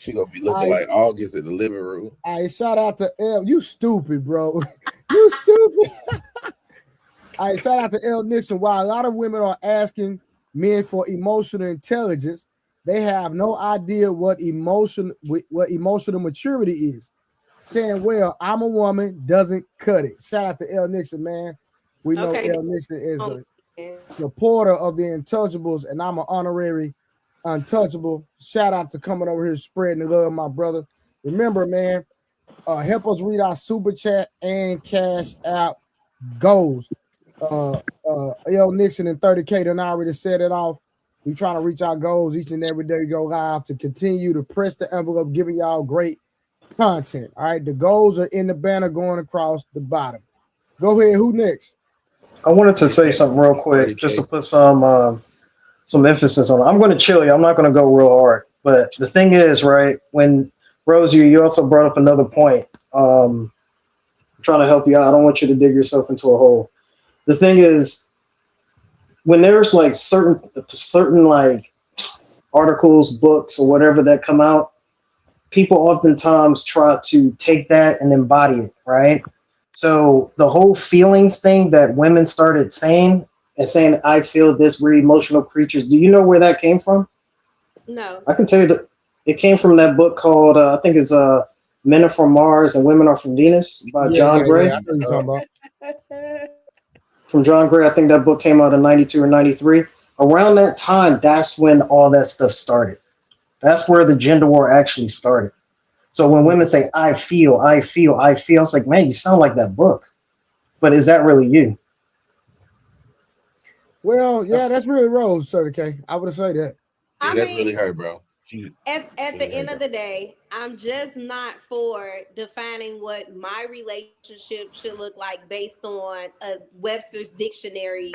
She gonna be looking like August at the living room. All right, shout out to L. You stupid, bro. You stupid. All right, shout out to L. Nixon. While a lot of women are asking men for emotional intelligence, they have no idea what emotional maturity is. Saying, well, I'm a woman doesn't cut it. Shout out to L. Nixon, man. We know L. Nixon is a supporter of the Untouchables, and I'm an honorary untouchable. Shout out to coming over here spreading the love, my brother. Remember, man, help us read our super chat and cash out goals. L. Nixon and 30K done already set it off. We trying to reach our goals each and every day we go live to continue to press the envelope, giving y'all great content. All right, the goals are in the banner going across the bottom. Go ahead. Who next? I wanted to say something real quick, just to put some emphasis on it. I'm going to chill you. I'm not going to go real hard. But the thing is, right, when Rose, you also brought up another point. I'm trying to help you out. I don't want you to dig yourself into a hole. The thing is, when there's like certain like articles, books, or whatever that come out, people oftentimes try to take that and embody it, right? So the whole feelings thing that women started saying, I feel this, we're emotional creatures. Do you know where that came from? No. I can tell you that it came from that book called, I think it's Men Are From Mars and Women Are From Venus by John Gray. Yeah, I know you're talking about. From John Gray. I think that book came out in 92 or 93. Around that time, that's when all that stuff started. That's where the gender war actually started. So when women say, I feel, it's like, man, you sound like that book. But is that really you? Well, yeah, that's really Rose, 30K. I would have said that. Yeah, that's really her, bro. At the end of the day, I'm just not for defining what my relationship should look like based on a Webster's dictionary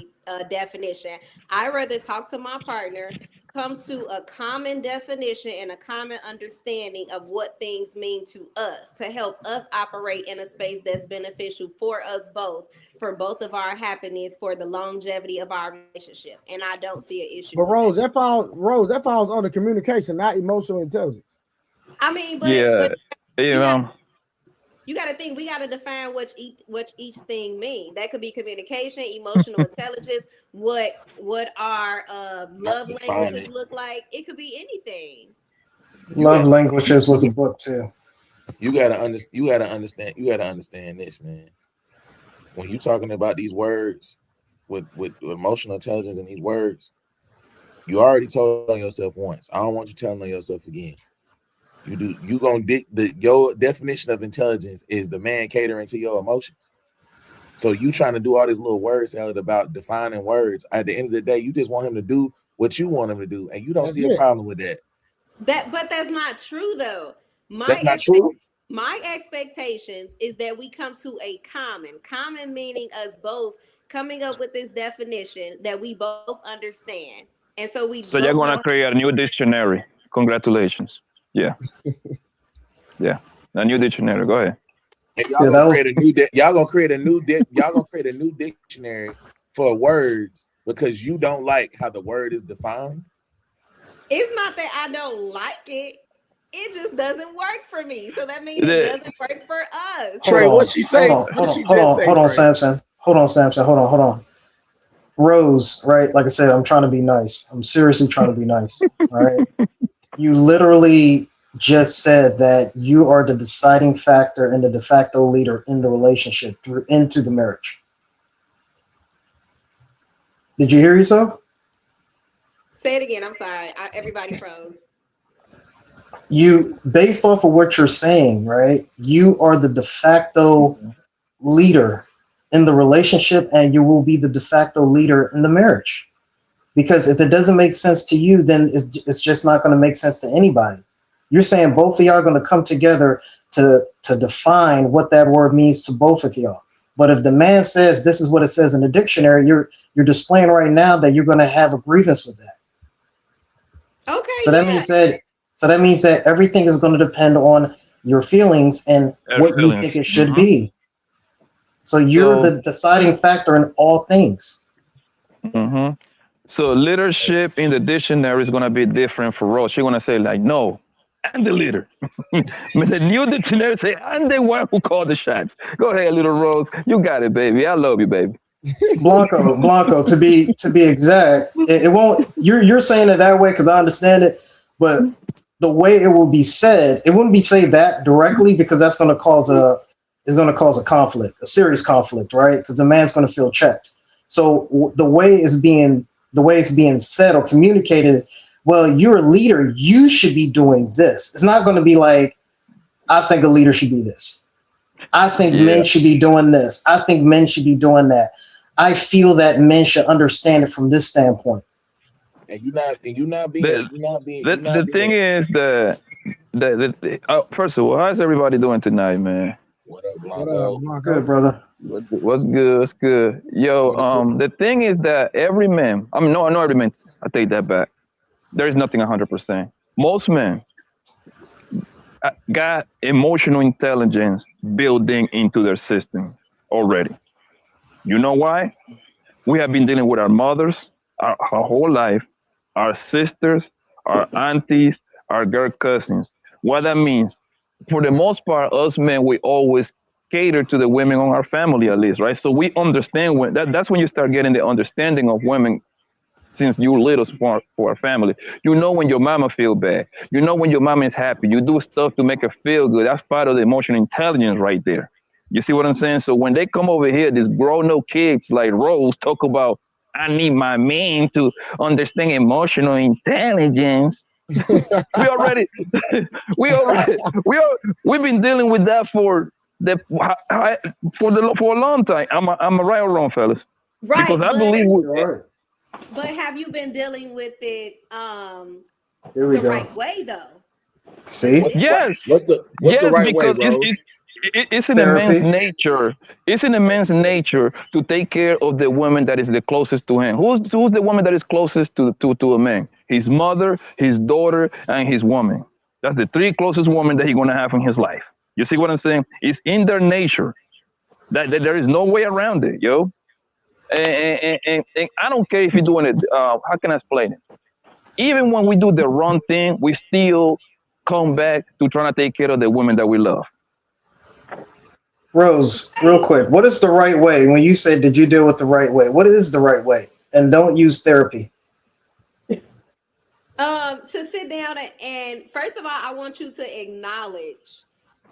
definition. I rather talk to my partner, come to a common definition and a common understanding of what things mean to us to help us operate in a space that's beneficial for us both, for both of our happiness, for the longevity of our relationship. And I don't see an issue. But Rose, that falls under communication, not emotional intelligence. I mean, but yeah, you got to think, we got to define what each thing means. That could be communication, emotional intelligence, what our love languages look like. It could be anything. Love Languages was a book too. You gotta understand this, man. When you talking about these words with emotional intelligence and these words, you already told on yourself once. I don't want you telling on yourself again. You gonna your definition of intelligence is the man catering to your emotions. So you trying to do all this little word salad about defining words. At the end of the day, you just want him to do what you want him to do, and you don't see a problem with that. But that's not true though. That's not true. My expectations is that we come to a common meaning, us both coming up with this definition that we both understand. And so you're gonna create a new dictionary. Congratulations. Yeah. Yeah. A new dictionary. Go ahead. And y'all gonna create a new dictionary for words because you don't like how the word is defined. It's not that I don't like it. It just doesn't work for me. So that means it doesn't work for us. Trey, what she say? Hold on, Samson. Hold on. Rose, right? Like I said, I'm trying to be nice. I'm seriously trying to be nice. All right. You literally just said that you are the deciding factor and the de facto leader in the relationship into the marriage. Did you hear yourself? Say it again. I'm sorry. Everybody froze. You, based off of what you're saying, right? You are the de facto leader in the relationship, and you will be the de facto leader in the marriage. Because if it doesn't make sense to you, then it's just not going to make sense to anybody. You're saying both of y'all are going to come together to define what that word means to both of y'all. But if the man says this is what it says in the dictionary, you're displaying right now that you're going to have a grievance with that. Okay. So that means that everything is going to depend on your feelings and what you think it should be. So you're the deciding factor in all things. Mm-hmm. So leadership in the dictionary is going to be different for Rose. She's going to say like, no, I'm the leader. The new dictionary say I'm the one who called the shots. Go ahead, little Rose. You got it, baby. I love you, baby. Blanco. To be exact, it won't. You're saying it that way because I understand it, but the way it will be said, it wouldn't be said that directly because that's going to cause a conflict, a serious conflict, right? Because the man's going to feel checked. So the way it's being said or communicated is, well, you're a leader. You should be doing this. It's not going to be like, I think a leader should be this. I think men should be doing this. I think men should be doing that. I feel that men should understand it from this standpoint. And you're not being. The thing is first of all, how's everybody doing tonight, man? What up, Blanco? Good, brother. What's good? What's good? Yo, the thing is that every man, not every man, I take that back. There is nothing 100%. Most men got emotional intelligence building into their system already. You know why? We have been dealing with our mothers our whole life, our sisters, our aunties, our girl cousins. What that means, for the most part, us men, we always cater to the women on our family at least, right? So we understand that's when you start getting the understanding of women since you little for our family. You know when your mama feel bad. You know when your mama is happy. You do stuff to make her feel good. That's part of the emotional intelligence right there. You see what I'm saying? So when they come over here, these grown-up kids like Rose talk about, I need my man to understand emotional intelligence. We've been dealing with that for a long time. I'm a right or wrong, fellas? Right. Because I believe but have you been dealing with it Here we the go. right way though? See? Yes. What's the right way, bro? It's in a man's nature. It's in a man's nature to take care of the woman that is the closest to him. Who's the woman that is closest to a man? His mother, his daughter, and his woman. That's the three closest women that he's gonna have in his life. You see what I'm saying? It's in their nature. That there is no way around it, yo. And I don't care if you're doing it. How can I explain it? Even when we do the wrong thing, we still come back to trying to take care of the women that we love. Rose, real quick, what is the right way? When you say, did you deal with the right way? What is the right way? And don't use therapy. To sit down and first of all, I want you to acknowledge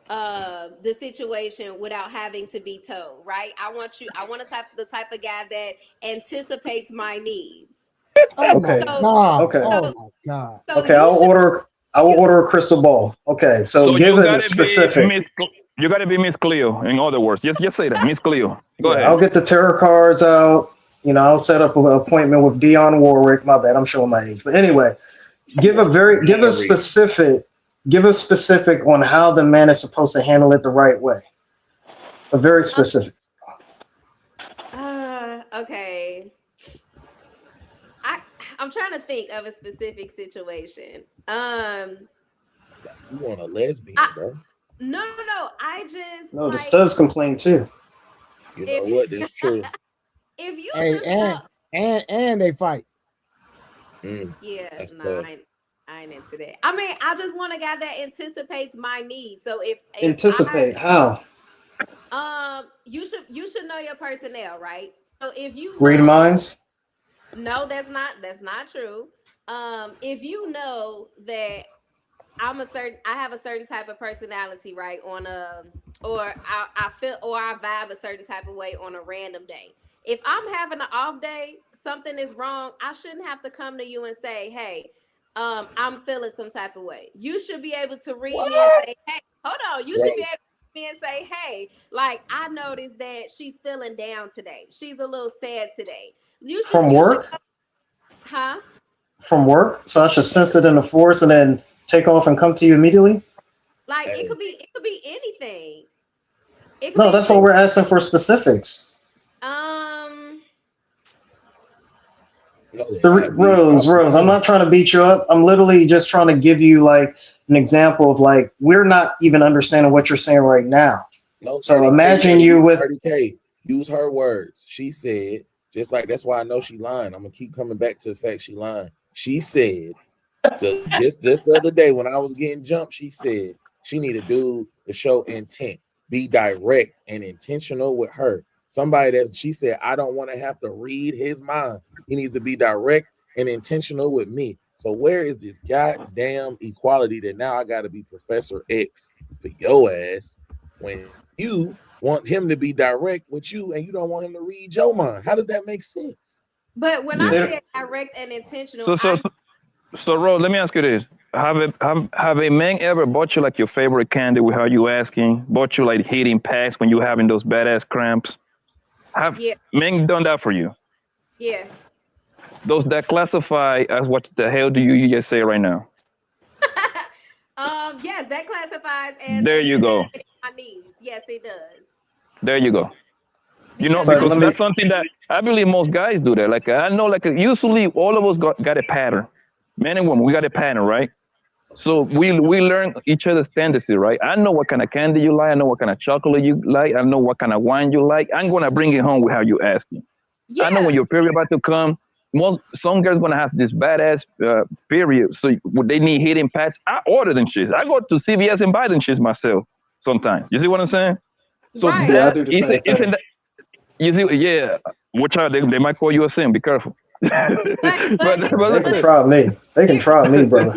the situation without having to be told, right? I want the type of guy that anticipates my needs. Okay. Okay. Oh my God. Okay, I will order a crystal ball. Okay, so give it a specific. You got to be Miss Cleo. In other words, just say that, Miss Cleo. Go ahead. I'll get the tarot cards out. I'll set up an appointment with Dionne Warwick. My bad, I'm showing my age. But anyway, give a specific on how the man is supposed to handle it the right way. A very specific. Okay. I'm trying to think of a specific situation. You want a lesbian, bro? No. I just the studs complain too. You know what? That's true. If you and they fight. Yeah, no, I ain't into that. I mean, I just want a guy that anticipates my needs. So if how? You should know your personnel, right? So if you read minds. No, that's not true. If you know that I have a certain type of personality, right? Or I feel or I vibe a certain type of way on a random day. If I'm having an off day, something is wrong. I shouldn't have to come to you and say, "Hey, I'm feeling some type of way." You should be able to read me and say, "Hey, hold on." You should be able to read me and say, "Hey, like I noticed that she's feeling down today. She's a little sad today." From work? From work? So I should sense it in the force and then take off and come to you immediately? Like it could be anything. No, that's what we're asking for specifics. Rose, I'm not trying to beat you up. I'm literally just trying to give you like an example of like we're not even understanding what you're saying right now. No, so imagine you with 30K. Use her words. She said, just like that's why I know she lying. I'm gonna keep coming back to the fact she lying. She said, Just the other day when I was getting jumped, she said she need a dude to show intent, be direct and intentional with her. Somebody that she said I don't want to have to read his mind. He needs to be direct and intentional with me. So where is this goddamn equality that now I got to be Professor X for your ass when you want him to be direct with you and you don't want him to read your mind? How does that make sense? But when I said direct and intentional, So Rose, let me ask you this: have a man ever bought you like your favorite candy without you asking? Bought you like heating packs when you having those badass cramps? Have men done that for you? Yeah. Does that classify as what the hell do you just say right now? Yes, that classifies as there you go. My needs. Yes, it does. There you go. You know, because that's something that I believe most guys do that. Like I know, like usually all of us got a pattern. Men and women, we got a pattern, right? So we learn each other's tendency, right? I know what kind of candy you like. I know what kind of chocolate you like. I know what kind of wine you like. I'm gonna bring it home with how you asking. Yeah. I know when your period about to come. Some girls gonna have this badass period, so they need heating pads. I order them shits. I go to CVS and buy them shits myself sometimes. You see what I'm saying? So right. Yeah, I do the same thing. That, you see, yeah. Watch out, they might call you a sin. Be careful. But they can try me. They can try me, brother.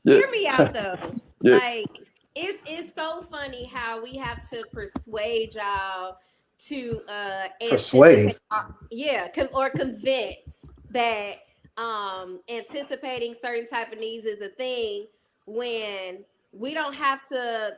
Hear me out though. Yeah. Like it's so funny how we have to persuade y'all to persuade. Or convince that anticipating certain type of needs is a thing when we don't have to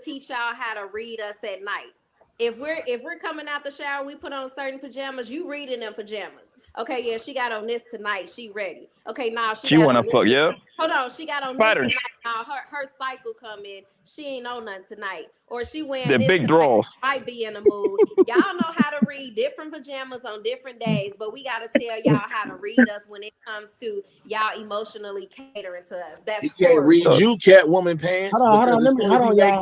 teach y'all how to read us at night. If we're coming out the shower, we put on certain pajamas, you read in them pajamas. Okay, yeah, she got on this tonight. She ready. Okay, now she got wanna on this fuck, yeah. Hold on, she got on this tonight. Now her cycle come in. She ain't on nothing tonight. Or she wearing the this big tonight. draws. Might be in the mood. Y'all know how to read different pajamas on different days, but we gotta tell y'all how to read us when it comes to y'all emotionally catering to us. That's he can't read you, Catwoman pants. Hold on, y'all.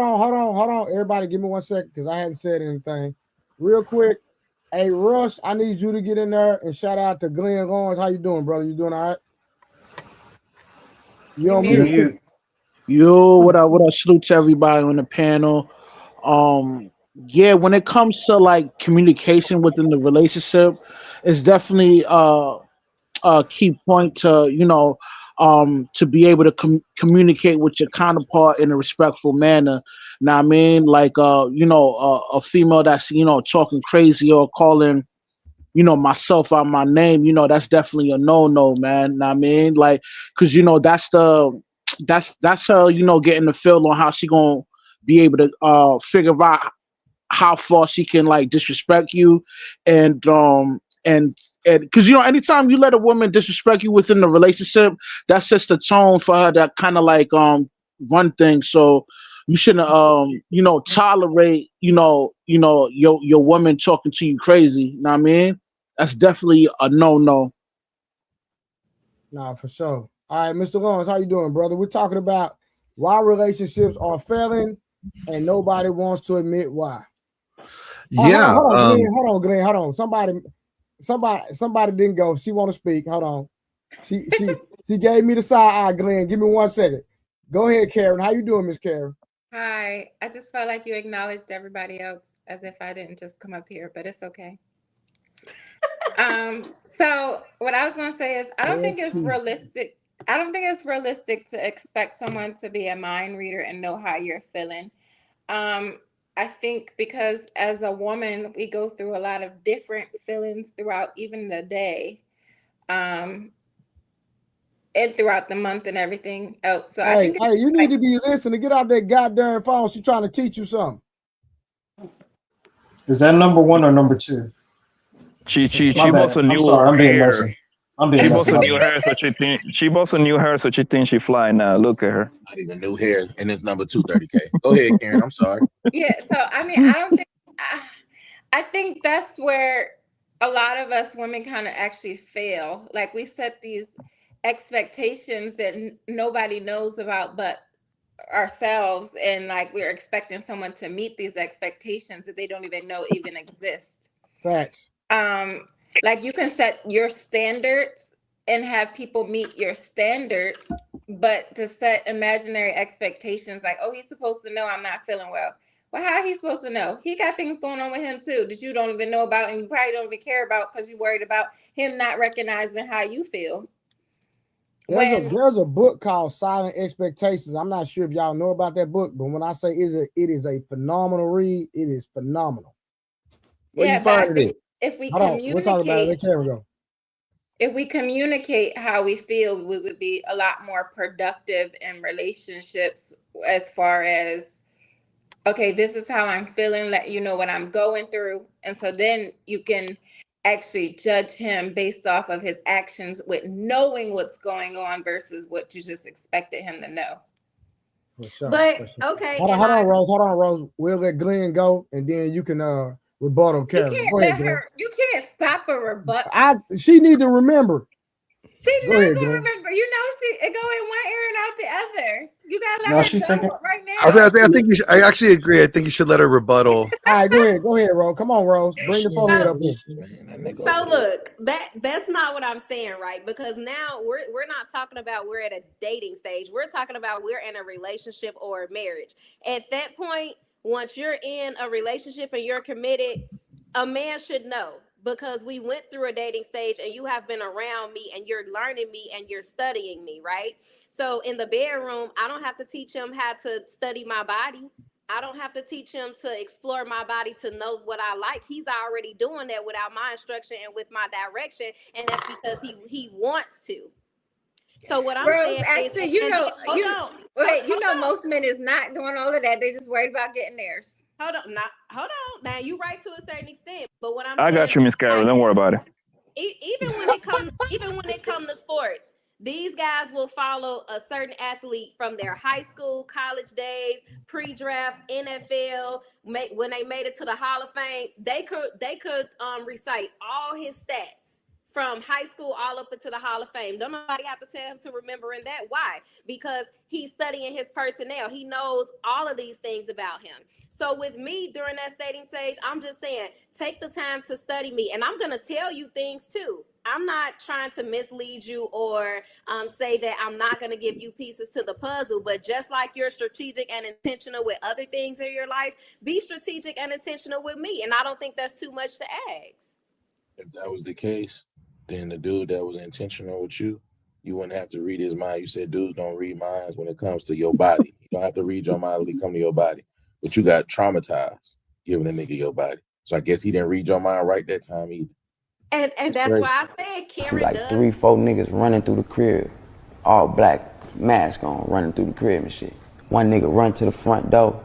Hold on. Everybody, give me 1 second because I hadn't said anything. Real quick. Hey, Russ, I need you to get in there and shout out to Glenn Lawrence. How you doing, brother? You doing all right? You on mute? Yo, what up? Salute to everybody on the panel. Yeah, when it comes to like communication within the relationship, it's definitely a key point to to be able to communicate with your counterpart in a respectful manner. Now, I mean, like a female that's talking crazy or calling myself out my name, that's definitely a no, man. Now, I mean, like, because that's her, getting the feel on how she gonna be able to figure out how far she can like disrespect you, and because anytime you let a woman disrespect you within the relationship, that sets the tone for her to kind of like run things. So you shouldn't tolerate your woman talking to you crazy. You know what I mean? That's definitely a no. Nah, for sure. All right, Mr. Lawrence, how you doing, brother? We're talking about why relationships are failing and nobody wants to admit why. Yeah. Hold on, Glenn. Hold on. Somebody didn't go. She want to speak. Hold on. She gave me the side eye, Glenn. Give me 1 second. Go ahead, Karen. How you doing, Miss Karen? Hi. I just felt like you acknowledged everybody else as if I didn't just come up here, but it's okay. So what I was gonna say is I don't think it's realistic. I don't think it's realistic to expect someone to be a mind reader and know how you're feeling. I think because as a woman, we go through a lot of different feelings throughout even the day, and throughout the month and everything else. So I think you need to be listening. Get out that goddamn phone. She's trying to teach you something. Is that number 1 or number 2? She bought a new hair. I'm being messy. She bought a new hair, so she thinks she fly now. Look at her. Not even new hair, and it's number 230K. Go ahead, Karen. I'm sorry. Yeah. So I mean, I don't think. I think that's where a lot of us women kind of actually fail. Like we set these expectations that nobody knows about but ourselves, and like we're expecting someone to meet these expectations that they don't even know even exist. Facts. Like you can set your standards and have people meet your standards, but to set imaginary expectations like, oh, he's supposed to know I'm not feeling well. Well, how he supposed to know? He got things going on with him too that you don't even know about, and you probably don't even care about because you're worried about him not recognizing how you feel. There's a book called Silent Expectations. I'm not sure if y'all know about that book, but when I say it is a phenomenal read, it is phenomenal. Where you find it? If we We're talking about it. There we go. If we communicate how we feel, we would be a lot more productive in relationships as far as, okay, this is how I'm feeling, let you know what I'm going through. And so then you can actually judge him based off of his actions with knowing what's going on versus what you just expected him to know. For sure. But for sure. okay. Hold on, Rose. We'll let Glenn go, and then you can rebuttal Karen. You can't stop a rebuttal. She need to remember. She's not gonna remember. You know, it go in one ear and out the other. You gotta let her go right now. I actually agree. I think you should let her rebuttal. All right, go ahead, Rose. Come on, Rose. Bring the forehead up here. So look, that's not what I'm saying, right? Because now we're not talking about we're at a dating stage. We're talking about we're in a relationship or a marriage. At that point, once you're in a relationship and you're committed, a man should know, because we went through a dating stage and you have been around me and you're learning me and you're studying me, right? So in the bedroom, I don't have to teach him how to study my body. I don't have to teach him to explore my body to know what I like. He's already doing that without my instruction and with my direction. And that's because he wants to. So what I'm saying actually, is, most men is not doing all of that. They just worried about getting theirs. Hold on. Now you're right to a certain extent, but what I got you, Miss Carol. Don't worry about it. Even when it comes to sports, these guys will follow a certain athlete from their high school, college days, pre-draft, NFL. When they made it to the Hall of Fame, they could recite all his stats from high school all up into the Hall of Fame. Don't nobody have to tell him to remember in that. Why? Because he's studying his personnel. He knows all of these things about him. So with me during that dating stage, I'm just saying, take the time to study me. And I'm going to tell you things too. I'm not trying to mislead you or say that I'm not going to give you pieces to the puzzle. But just like you're strategic and intentional with other things in your life, be strategic and intentional with me. And I don't think that's too much to ask. If that was the case, then the dude that was intentional with you, you wouldn't have to read his mind. You said dudes don't read minds when it comes to your body. You don't have to read your mind when it comes to your body. But you got traumatized giving a nigga your body. So I guess he didn't read your mind right that time either. And that's crazy. why I said Karen See, like 3-4 niggas running through the crib, all black, mask on, running through the crib and shit. One nigga run to the front door.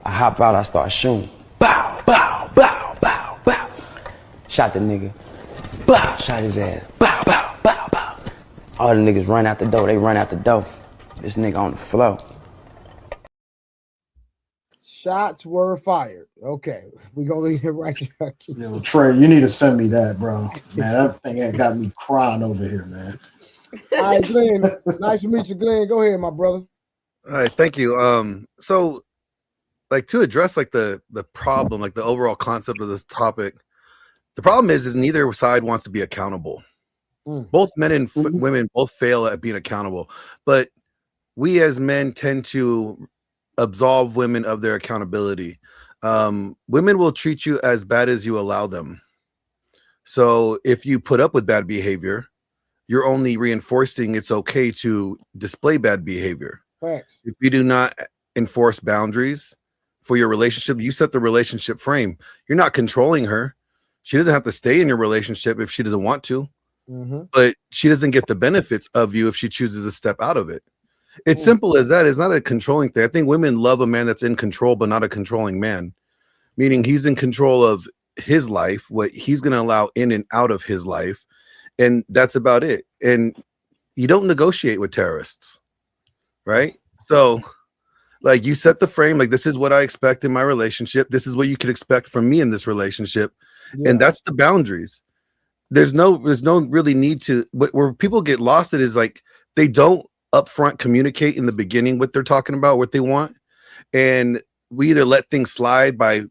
I hop out, I start shooting. Bow, bow, bow, bow, bow. Shot the nigga. Bow, shot his ass. Bow, bow, bow, bow. All the niggas run out the door. They run out the door. This nigga on the floor. Shots were fired. Okay, we gonna leave it right there. Yo, Trey, you need to send me that, bro. Man, that thing had got me crying over here, man. All right, Glenn. Nice to meet you, Glenn. Go ahead, my brother. All right, thank you. So like to address like the problem, like the overall concept of this topic, the problem is neither side wants to be accountable. Both men and women both fail at being accountable, but we as men tend to absolve women of their accountability. Women will treat you as bad as you allow them. So if you put up with bad behavior, you're only reinforcing it's okay to display bad behavior. Thanks. If you do not enforce boundaries for your relationship, you set the relationship frame. You're not controlling her. She doesn't have to stay in your relationship if she doesn't want to, but she doesn't get the benefits of you if she chooses to step out of it. It's simple as that. It's not a controlling thing. I think women love a man that's in control, but not a controlling man, meaning he's in control of his life, what he's going to allow in and out of his life. And that's about it. And you don't negotiate with terrorists, right? So like you set the frame, like this is what I expect in my relationship. This is what you could expect from me in this relationship. Yeah. And that's the boundaries. There's no really need to, where people get lost at is like, they don't upfront communicate in the beginning what they're talking about, what they want. And we either let things slide by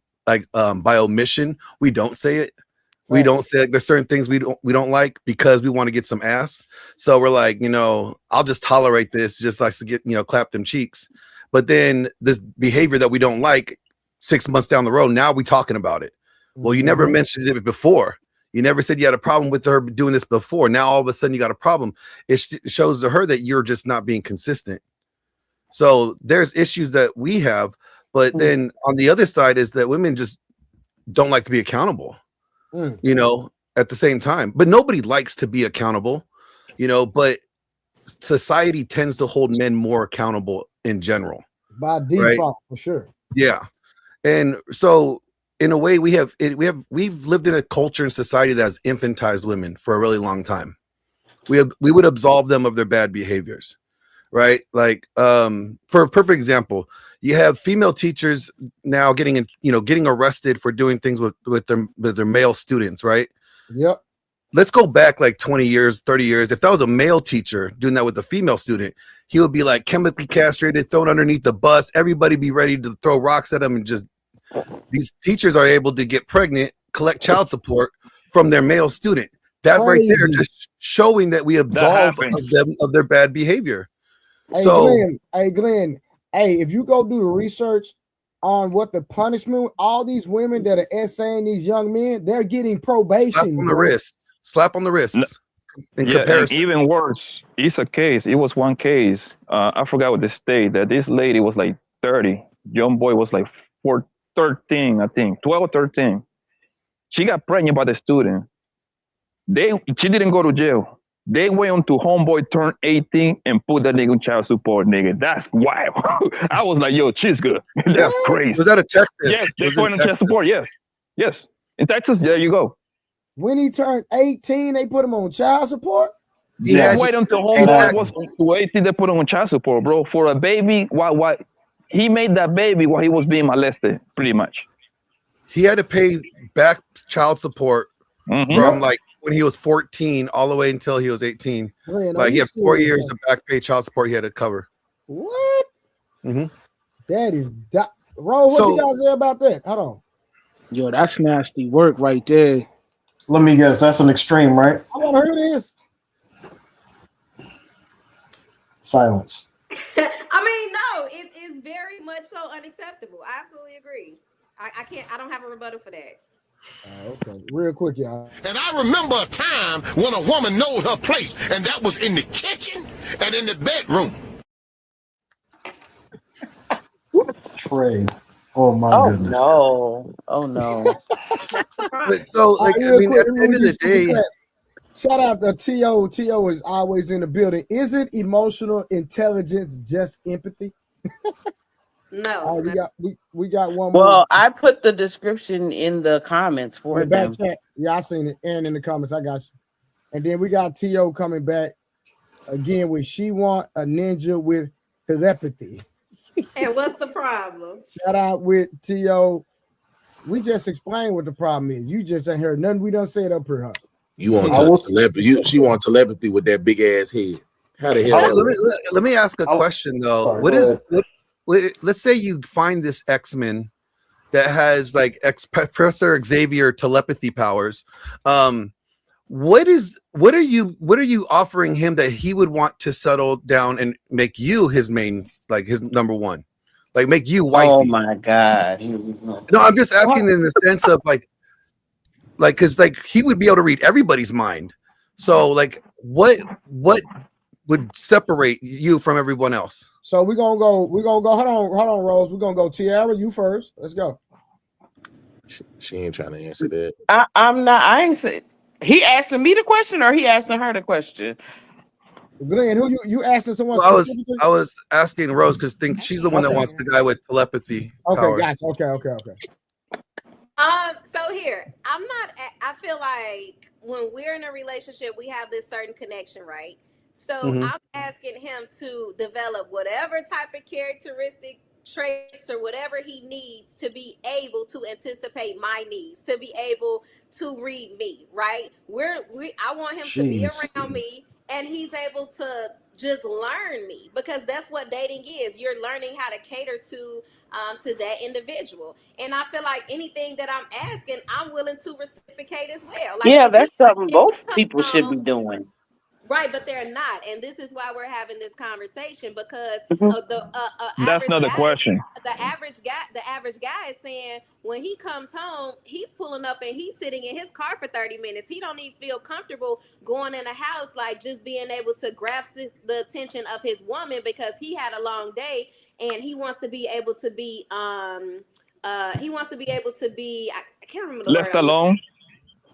omission. We don't say it. We don't say like, there's certain things we don't like because we want to get some ass. So we're like, I'll just tolerate this, just like to get, clap them cheeks. But then this behavior that we don't like 6 months down the road, now we talking about it. Well, you never mentioned it before. You never said you had a problem with her doing this before. Now all of a sudden you got a problem. It shows to her that you're just not being consistent. So there's issues that we have, but then on the other side is that women just don't like to be accountable. At the same time, but nobody likes to be accountable, but society tends to hold men more accountable in general by default, right? For sure. Yeah. And so in a way we've lived in a culture and society that has infantized women for a really long time. We would absolve them of their bad behaviors, right? Like for a perfect example, you have female teachers now getting arrested for doing things with their male students, right? Yep. Let's go back like 20 years, 30 years. If that was a male teacher doing that with a female student, he would be like chemically castrated, thrown underneath the bus. Everybody be ready to throw rocks at him, and just these teachers are able to get pregnant, collect child support from their male student. That right there just showing that we absolve them of their bad behavior. Hey, Glenn, if you go do the research on what the punishment, all these women that are essaying these young men, they're getting probation. Slap on the wrist. In comparison. Even worse, it's a case. It was one case. I forgot what the state that this lady was like 30. Young boy was like 13, I think, 12 or 13. She got pregnant by the student. She didn't go to jail. They went on to homeboy turn 18 and put that nigga on child support, nigga. That's wild. I was like, yo, she's good. That's crazy. Was that a Texas? Yes, they put on child support. Yes. In Texas, there you go. When he turned 18, they put him on child support? Yeah, wait until homeboy was to 18, they put him on child support, bro. For a baby, why? He made that baby while he was being molested, pretty much. He had to pay back child support from like when he was 14 all the way until he was 18. Like he had 4 years of back pay child support he had to cover. What? That is Ro, what you guys say about that? Hold on. Yo, that's nasty work right there. Let me guess, that's an extreme, right? I want to hear this. Silence. I mean, no, it's very much so unacceptable. I absolutely agree. I don't have a rebuttal for that. Okay, real quick, y'all. And I remember a time when a woman knowed her place, and that was in the kitchen and in the bedroom. Trey. Oh my goodness. No. Oh no. So like I mean, at the end of the day, shout out to T.O. T.O. is always in the building. Isn't emotional intelligence just empathy? No. We got one more. Well, I put the description in the comments for them. Yeah, I seen it. And in the comments, I got you. And then we got T.O. coming back again with she want a ninja with telepathy. And what's the problem? Shout out with T.O. We just explained what the problem is. You just ain't heard nothing. We don't say it up here, huh? You want telepathy? She want telepathy with that big ass head. How the hell? Let me ask a question though. Sorry, let's say you find this X-Men that has like Professor Xavier telepathy powers. What are you offering him that he would want to settle down and make you his main, like his number one, like make you wifey? Oh my God. No, I'm just asking in the sense of like because like he would be able to read everybody's mind. So like what would separate you from everyone else? So we're gonna go. Hold on, Rose. We're gonna go. Tiara, you first. Let's go. She ain't trying to answer that. I'm not. I ain't say. He asking me the question, or he asking her the question? Glenn, who you asking someone? Well, I was asking Rose because she's the one that wants the guy with telepathy. Okay, powers. gotcha. Okay. So here, I feel like when we're in a relationship, we have this certain connection, right? So I'm asking him to develop whatever type of characteristic traits or whatever he needs to be able to anticipate my needs, to be able to read me, right? I want him to be around me, and he's able to just learn me, because that's what dating is. You're learning how to cater to that individual. And I feel like anything that I'm asking, I'm willing to reciprocate as well. Like Yeah, if that's something he both comes people should be home, doing. right, but they're not, and this is why we're having this conversation, because Mhm. the That's average not the guy, question. the average guy is saying when he comes home, he's pulling up and he's sitting in his car for 30 minutes. He don't even feel comfortable going in a house, like just being able to grasp the attention of his woman, because he had a long day and he wants to be able to be I can't remember the Left word. alone.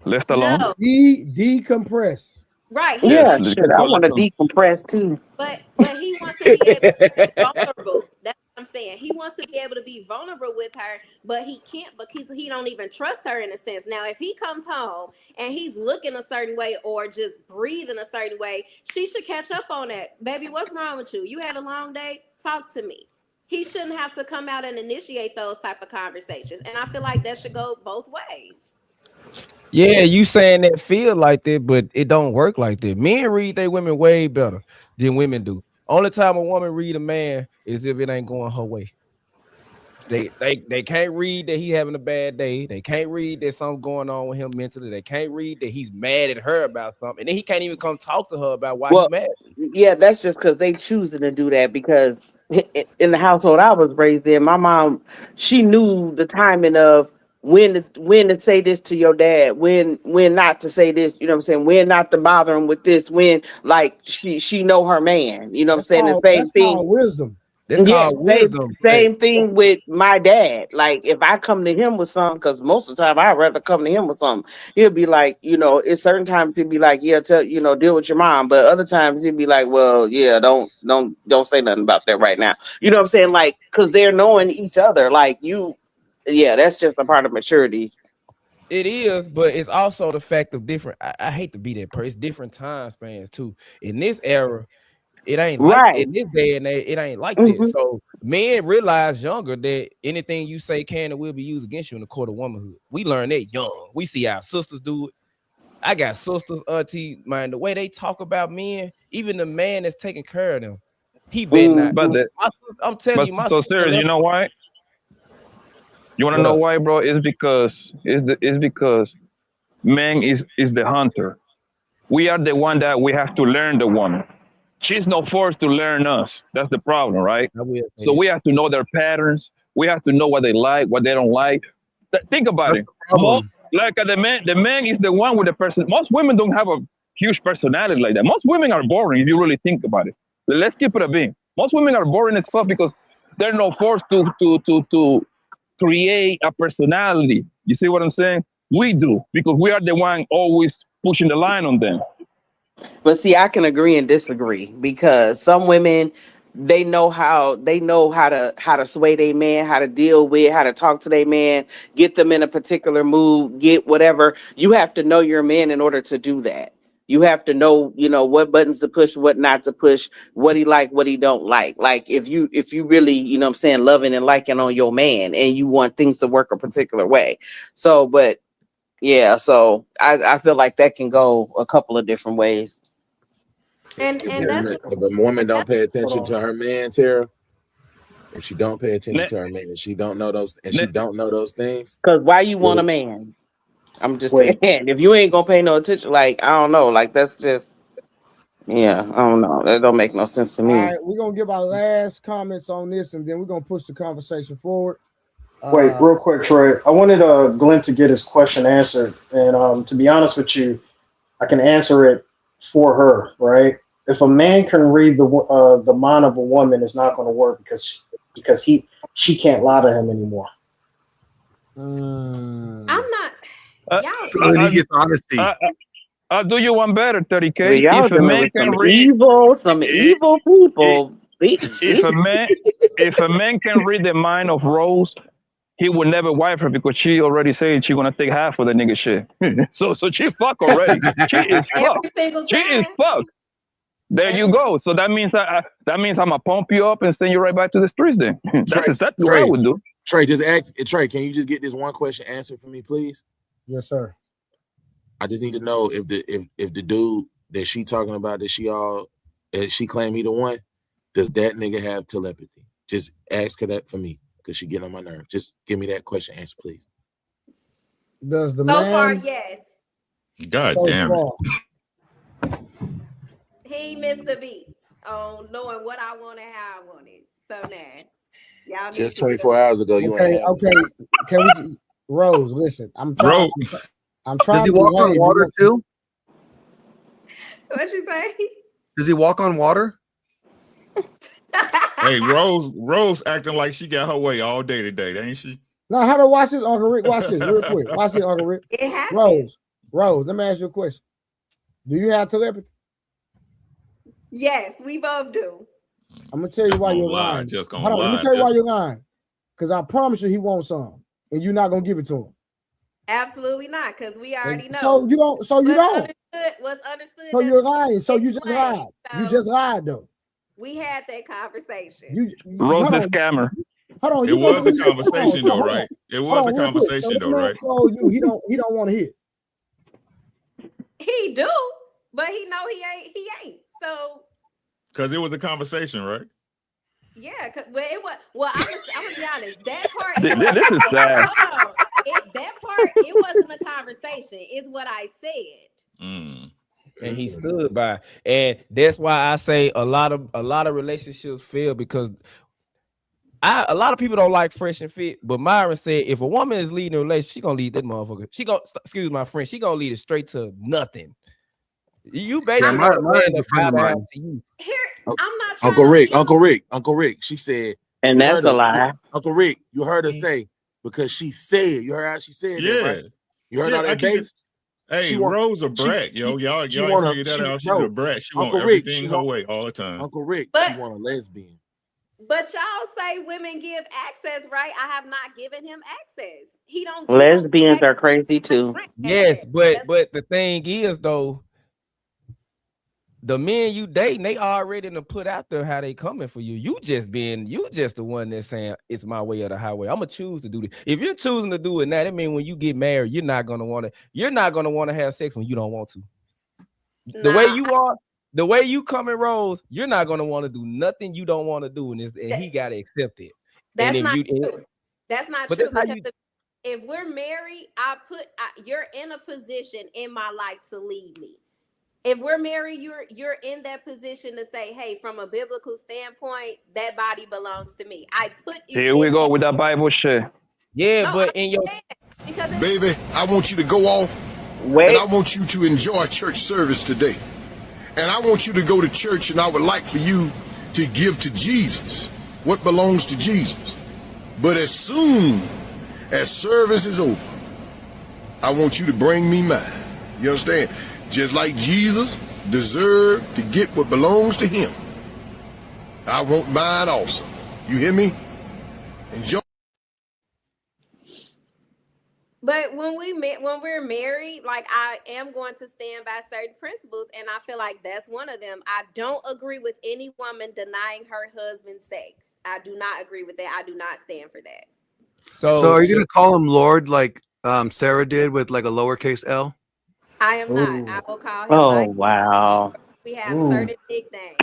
Left alone. No. Decompress. Right. Yeah, Yes, shit. I want to decompress too. But he wants to be able to be vulnerable. That's what I'm saying. He wants to be able to be vulnerable with her, but he can't because he don't even trust her in a sense. Now, if he comes home and he's looking a certain way or just breathing a certain way, she should catch up on that. Baby, what's wrong with you? You had a long day? Talk to me. He shouldn't have to come out and initiate those type of conversations. And I feel like that should go both ways. Yeah, you saying that feel like that, but it don't work like that. Men read their women way better than women do. Only time a woman read a man is if it ain't going her way. They can't read that he having a bad day. They can't read that something going on with him mentally. They can't read that he's mad at her about something, and then he can't even come talk to her about why he's mad. Yeah, that's just because they choosing to do that. Because in the household I was raised in, my mom, she knew the timing of when to say this to your dad, when not to say this, you know what I'm saying, when not to bother him with this, when, like, she know her man, you know what I'm saying. The same That's thing. called wisdom. That's called wisdom. Same thing with my dad. Like, if I come to him with something, because most of the time I'd rather come to him with something, he'll be like, it's certain times he'd be like, yeah, deal with your mom. But other times he'd be like, well, yeah, don't say nothing about that right now. You know what I'm saying? Like, because they're knowing each other. Like, that's just a part of maturity. It is, but it's also the fact of different. I hate to be that person. It's different time spans too. In this era, it ain't like in this day and age, it ain't like that. So men realize younger that anything you say can and will be used against you in the court of womanhood. We learn that young. We see our sisters do it. I got sisters, auntie, man. The way they talk about men, even the man that's taking care of them, he better not. I'm telling you, my so serious. You know why? You want to know why, bro? It's because man is the hunter. We are the one that we have to learn the woman. She's not forced to learn us. That's the problem, right? So we have to know their patterns. We have to know what they like, what they don't like. Think about it. Like the man is the one with the person. Most women don't have a huge personality like that. Most women are boring if you really think about it. Let's keep it a being. Most women are boring as fuck because they're not forced to create a personality. You see what I'm saying? We do, because we are the one always pushing the line on them. But see, I can agree and disagree, because some women, they know how to sway their man, how to deal with, how to talk to their man, get them in a particular mood, get whatever. You have to know your man in order to do that. You have to know, what buttons to push, what not to push, what he like, what he don't like. Like, if you really, loving and liking on your man, and you want things to work a particular way. So, but yeah, so I feel like that can go a couple of different ways. And if a woman don't pay attention to her man, Tara, if she don't pay attention to her man, and she don't know those things. Because why you want a man? I'm just saying, if you ain't gonna pay no attention, like, I don't know, like, that's just, I don't know, that don't make no sense to me. All right, we're gonna give our last comments on this, and then we're gonna push the conversation forward. Wait, real quick, Troy. I wanted Glenn to get his question answered, and to be honest with you, I can answer it for her. Right? If a man can read the mind of a woman, it's not going to work because she can't lie to him anymore. I'm not. He gets honesty. I'll do you one better, 30K. If a man can read some evil people. If a man can read the mind of Rose, he would never wife her, because she already said she's gonna take half of the nigga shit. so she fuck already. She is fuck. She is fuck. There you go. So that means I'm gonna pump you up and send you right back to the streets. Then that's exactly what I would do. Trey, just ask Trey. Can you just get this one question answered for me, please? Yes, sir. I just need to know if the dude that she talking about, that she all and she claimed he the one, does that nigga have telepathy? Just ask her that for me, because she getting on my nerves. Just give me that question answer, please. Does the So man far, yes. God so damn it. far, He missed the beats on knowing what I want and how I want it. So now, y'all need Just to get 24 up. hours ago, you ain't okay, have it. okay. Can we, Rose? Listen, I'm trying. Bro, I'm Does trying he to walk on behave. water too? What you say? Does he walk on water? hey, Rose acting like she got her way all day today, ain't she? Now, how to watch this, Uncle Rick? Watch this real quick. Watch this, Uncle Rick. It happened. Rose. Let me ask you a question. Do you have telepathy? Yes, we both do. I'm gonna tell you why you're lie, lying. just gonna Hold on, let lie, me tell you why just- you're lying. Because I promise you, he wants some, and you're not gonna give it to him. Absolutely not, because we already know. So you don't. So you don't. What's understood. So you're lying. So you just explained. lied. So You just lied, though. we had that conversation. Rose the scammer. Hold on. It was a conversation though, right? It was a real quick. conversation So though, this man right? told you he don't want to hit. He do, but he know he ain't. So Because it was a conversation, right? yeah, well it was. Well, I'm gonna be honest. That part. This is sad. Hold on. That part. It wasn't a conversation. It's what I said. And he stood by, and that's why I say a lot of relationships fail because a lot of people don't like fresh and fit. But Myron said if a woman is leading a relationship, she gonna lead that motherfucker. She gonna excuse my friend. She gonna lead it straight to nothing. You basically Myron's want a to friend of mine. to you. Here, I'm not trying Uncle Rick. She said, and you that's heard a her- lie. Uncle Rick, you heard her say because she said. You heard how she said Yeah. that, right? You heard Yeah, all I that can bass. Hey, She want- Rose a she- brat, yo. Y'all she ain't wanna- figured that she- out. She's bro, a brat. She Uncle want Rick, everything she her want- way all the time. Uncle Rick, But- she want a lesbian. But y'all say women give access, right? I have not given him access. He don't. Lesbians are crazy too. Yes, but the thing is though, the men you dating, they already done put out there how they coming for you. You just the one that's saying it's my way or the highway. I'm gonna choose to do this. If you're choosing to do it now, that means when you get married, you're not gonna want to have sex when you don't want to. The way you are, the way you come in, Rose, you're not gonna want to do nothing you don't want to do, and he gotta accept it. That's and not if you, true. That's not but true that's how because if we're married, you're in a position in my life to lead me. If we're married, you're in that position to say, hey, from a biblical standpoint, that body belongs to me. I put you. Here we go with that Bible shit. Yeah, No, but in your because Baby, I want you to go off and I want you to enjoy church service today. And I want you to go to church and I would like for you to give to Jesus what belongs to Jesus. But as soon as service is over, I want you to bring me mine. You understand? Just like Jesus deserved to get what belongs to him, I want mine also. You hear me? Enjoy. But when we're married, like I am going to stand by certain principles, and I feel like that's one of them. I don't agree with any woman denying her husband sex. I do not agree with that. I do not stand for that. So are you gonna call him Lord like Sarah did with like a lowercase L? I am not. I will call him. Oh like, wow. we have Ooh. certain nicknames.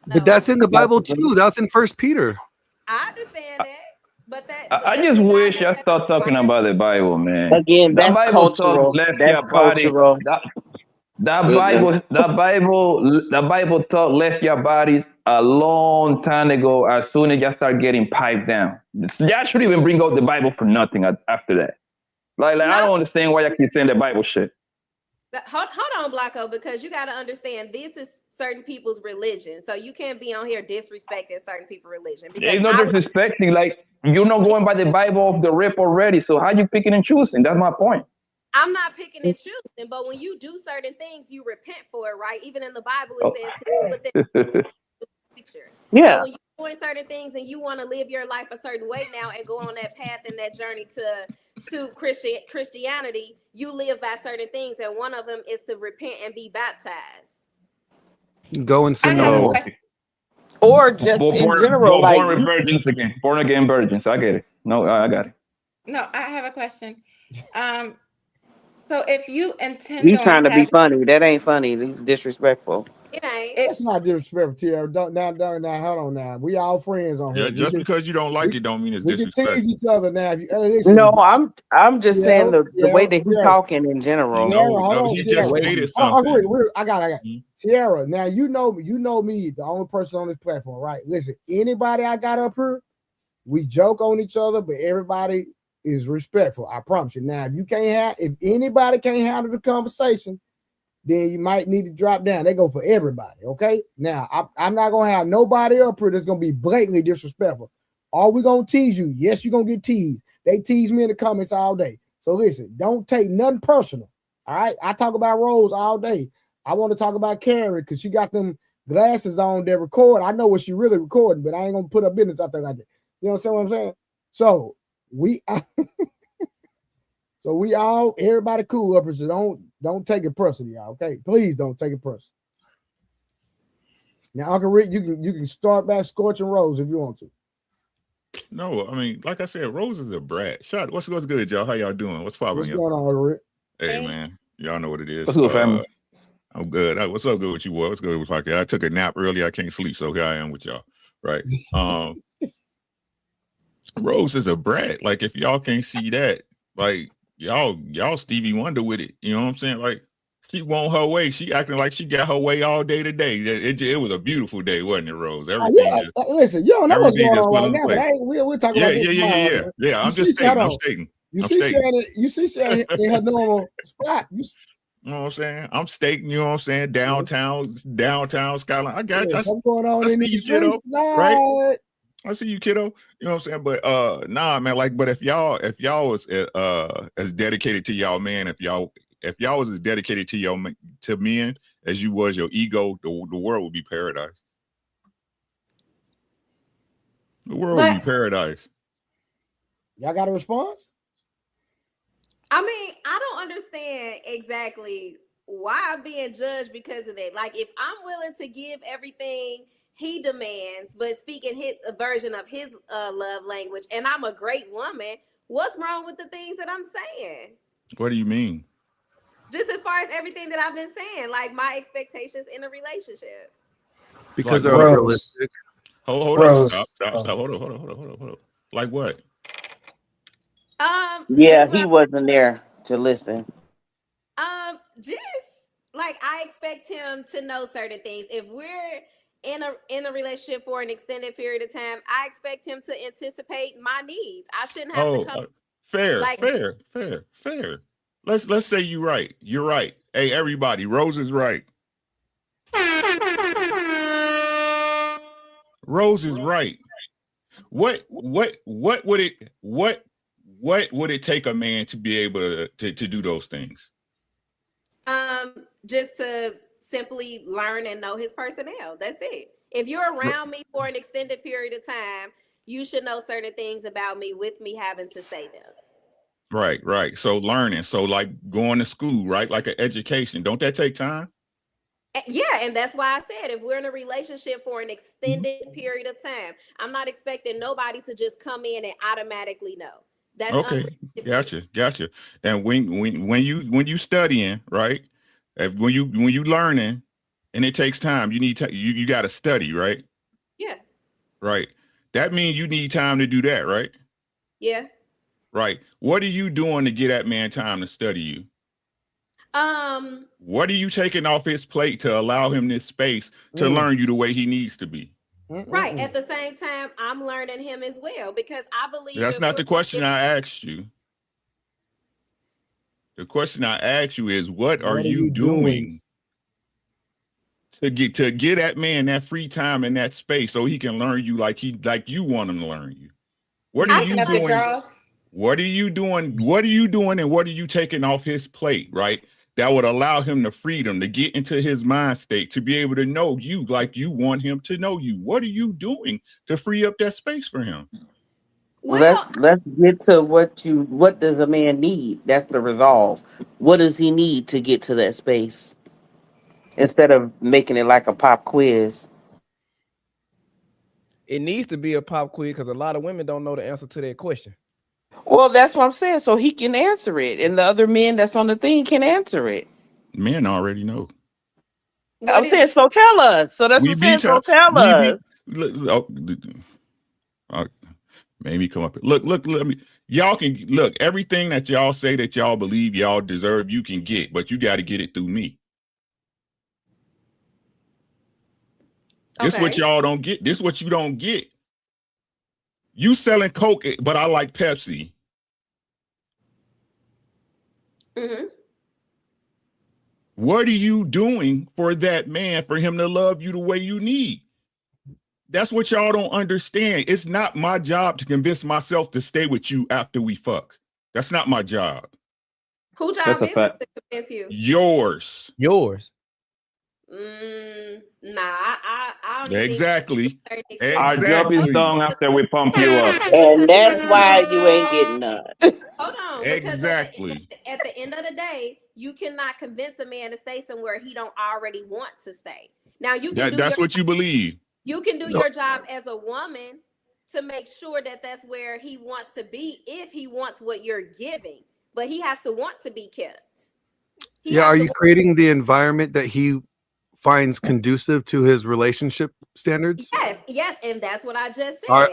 But that's in the Bible too. That's in First Peter. I understand that, but that. I just wish y'all stop talking about the Bible, man. Again, That that's Bible talk cultural. left That's your body. cultural. That Bible talk left your bodies a long time ago. As soon as y'all start getting piped down, y'all should even bring out the Bible for nothing after that. Like I don't understand why y'all keep saying the Bible shit. Hold on, Blacko, because you got to understand this is certain people's religion, so you can't be on here disrespecting certain people's religion. Because It's not disrespecting. Like you're not going by the Bible off the rip already. So how you picking and choosing? That's my point. I'm not picking and choosing, but when you do certain things, you repent for it, right? Even in the Bible, it says to put that picture. Yeah. So when you're doing certain things and you want to live your life a certain way now and go on that path and that journey to Christianity, you live by certain things, and one of them is to repent and be baptized. Go and sin no more. Or just in general, like born virgins again, born again virgins. I get it. No, I got it. No, I have a question. So if you intend He's trying to be having, funny. That ain't funny. He's disrespectful. It ain't. That's not disrespectful, Tierra. Don't now, hold on now. We all friends on here. Yeah, just because you don't like it don't mean it's We can disrespectful. tease each other now. If you, listen, No, I'm just saying the way that he's Tierra. talking in general. No, he just stated something. I got it. Tierra, now you know me, the only person on this platform, right? Listen, anybody I got up here, we joke on each other, but everybody is respectful. I promise you. Now, if anybody can't handle the conversation, then you might need to drop down. They go for everybody, okay? Now, I'm not gonna have nobody up here that's gonna be blatantly disrespectful. Are we gonna tease you? Yes, you're gonna get teased. They tease me in the comments all day. So listen, don't take nothing personal. All right. I talk about Rose all day. I want to talk about Karen because she got them glasses on that record. I know what she really recording, but I ain't gonna put her business out there like that. You know what I'm saying? So we everybody cool up here. So don't take it personally, y'all. Okay, please don't take it personal. Now, Uncle Rick, you can start back scorching Rose if you want to. No, I mean, like I said, Rose is a brat. Shot. What's good, y'all? How y'all doing? What's popping? What's going on, Uncle Rick? Hey, man, y'all know what it is. What's good, family? I'm good. What's up, good with you, boy? What's good with podcast? I took a nap early. I can't sleep, so here I am with y'all. Right. Rose is a brat. Like, if y'all can't see that, like y'all Stevie Wonder with it. You know what I'm saying? Like, she want her way. She acting like she got her way all day today. It was a beautiful day, wasn't it, Rose? Everything. Listen, you don't know what's going on right now, but we're talking about this. Yeah. I'm just stating. You see Sharon in her normal spot. You know what I'm saying? I'm stating, you know what I'm saying? Downtown Skyline. I got what's going on in the kiddo, right? I see you, kiddo. You know what I'm saying? But nah, man, like, but if y'all was as dedicated to y'all man, if y'all was as dedicated to men as you was your ego, the world would be paradise. The world would be paradise. Y'all got a response? I mean, I don't understand exactly why I'm being judged because of that. Like, if I'm willing to give everything he demands, but speaking a version of his love language, and I'm a great woman, what's wrong with the things that I'm saying? What do you mean? Just as far as everything that I've been saying, like my expectations in a relationship. Because like, they're unrealistic. Hold on, stop. Hold on. Like what? Yeah, he wasn't there to listen. Just like I expect him to know certain things. If we're in a relationship for an extended period of time, I expect him to anticipate my needs. I shouldn't have to come. Fair. Let's say you're right. You're right. Hey, everybody, Rose is right. Rose is right. What would it take a man to be able to do those things? Just to simply learn and know his personnel. That's it. If you're around me for an extended period of time, you should know certain things about me with me having to say them. Right. So learning. So like going to school, right? Like an education. Don't that take time? Yeah, and that's why I said if we're in a relationship for an extended period of time, I'm not expecting nobody to just come in and automatically know. That's okay. Gotcha. And when you studying, right? When you learning, and it takes time, you got to study, right? Yeah. Right. That means you need time to do that, right? Yeah. Right. What are you doing to get that man time to study you? What are you taking off his plate to allow him this space to learn you the way he needs to be? Right. At the same time, I'm learning him as well because I believe that's not the question I asked you. The question I asked you is, what are you doing to get that man that free time and that space so he can learn you like you want him to learn you? What are you doing? What are you doing? What are you doing? And what are you taking off his plate, right? That would allow him the freedom to get into his mind state, to be able to know you like you want him to know you. What are you doing to free up that space for him? Let's get to what does a man need? That's the resolve. What does he need to get to that space? Instead of making it like a pop quiz. It needs to be a pop quiz because a lot of women don't know the answer to that question. Well, Well, that's what I'm saying. So he can answer it, and the other men that's on the thing can answer it. Men already know. I'm saying, so tell us. So that's what I'm saying. So tell us. Made me come up. Look, let me. Y'all can look. Everything that y'all say that y'all believe y'all deserve, you can get, but you got to get it through me. This is what y'all don't get. This is what you don't get. You selling Coke, but I like Pepsi. Mm-hmm. What are you doing for that man for him to love you the way you need? That's what y'all don't understand. It's not my job to convince myself to stay with you after we fuck. That's not my job. Who job is it to convince you? Yours. Nah, I don't even exactly. Our job is done after we pump you up. And that's why you ain't getting none. Hold on. Exactly. At the end of the day, you cannot convince a man to stay somewhere he don't already want to stay. Now you can that's what you believe. You can do your job as a woman to make sure that that's where he wants to be if he wants what you're giving, but he has to want to be kept. Are you creating the environment that he finds conducive to his relationship standards? Yes, and that's what I just said.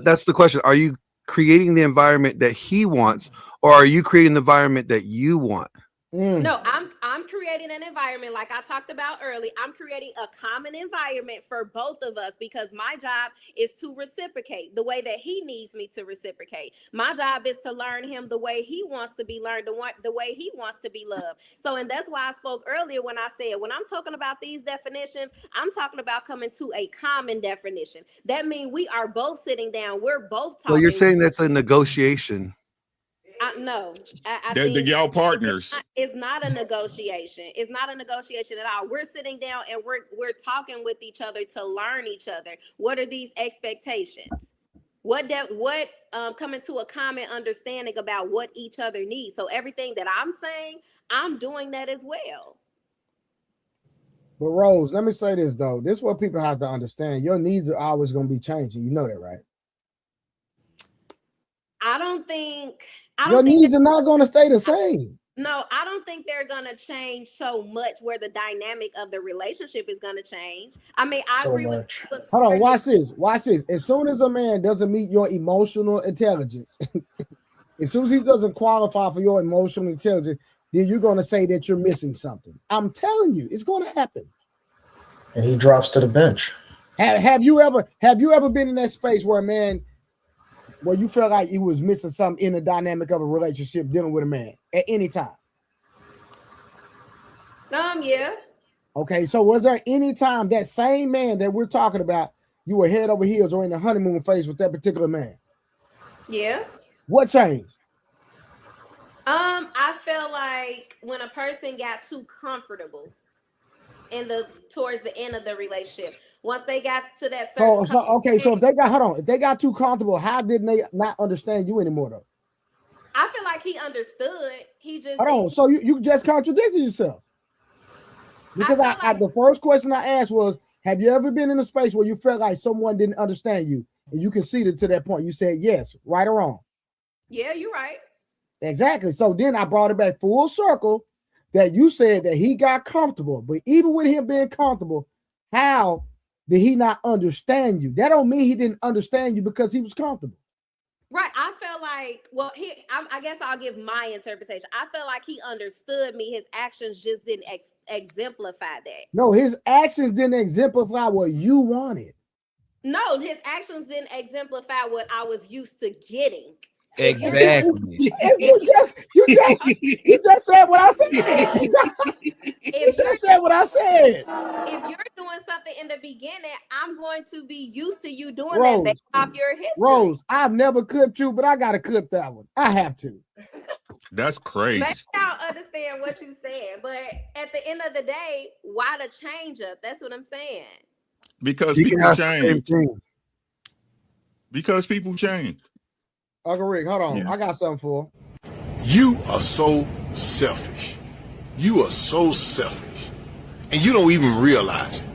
That's the question. Are you creating the environment that he wants, or are you creating the environment that you want? No, I'm creating an environment like I talked about earlier. I'm creating a common environment for both of us because my job is to reciprocate the way that he needs me to reciprocate. My job is to learn him the way he wants to be learned, the way he wants to be loved. So, and that's why I spoke earlier when I said, when I'm talking about these definitions, I'm talking about coming to a common definition. That means we are both sitting down. We're both talking. Well, you're saying that's a negotiation. No, I think y'all partners. It's not a negotiation. It's not a negotiation at all. We're sitting down and we're talking with each other to learn each other. What are these expectations? What coming to a common understanding about what each other needs. So everything that I'm saying, I'm doing that as well. But Rose, let me say this though. This is what people have to understand. Your needs are always going to be changing. You know that, right? I don't think your needs are not going to stay the same. No, I don't think they're going to change so much where the dynamic of the relationship is going to change. I mean, I agree with. Hold on, watch this. As soon as a man doesn't meet your emotional intelligence, as soon as he doesn't qualify for your emotional intelligence, then you're going to say that you're missing something. I'm telling you, it's going to happen. And he drops to the bench. Have you ever been in that space where a man, where you felt like you was missing something in the dynamic of a relationship dealing with a man at any time? Yeah. Okay, so was there any time that same man that we're talking about, you were head over heels or in the honeymoon phase with that particular man? Yeah. What changed? I felt like when a person got too comfortable towards the end of the relationship, once they got to that certain so if they got too comfortable, how did they not understand you anymore though? I feel like he understood. He just so you just contradicted yourself. Because the first question I asked was, have you ever been in a space where you felt like someone didn't understand you and you conceded to that point? You said yes, right or wrong? Yeah, you're right. Exactly. So then I brought it back full circle that you said that he got comfortable, but even with him being comfortable, how did he not understand you? That don't mean he didn't understand you because he was comfortable. Right. I felt like, I guess I'll give my interpretation. I felt like he understood me. His actions just didn't exemplify that. No, his actions didn't exemplify what you wanted. No, his actions didn't exemplify what I was used to getting. Exactly. You just said what I said. You just said what I said. If you're doing something in the beginning, I'm going to be used to you doing that based off your history. Rose, I've never clipped you, but I gotta clip that one. I have to. That's crazy. Maybe I'll understand what you're saying, but at the end of the day, why the change up? That's what I'm saying. Because people change. Because people change. Uncle Rick, hold on. Yeah. I got something for him. You are so selfish. You are so selfish. And you don't even realize it.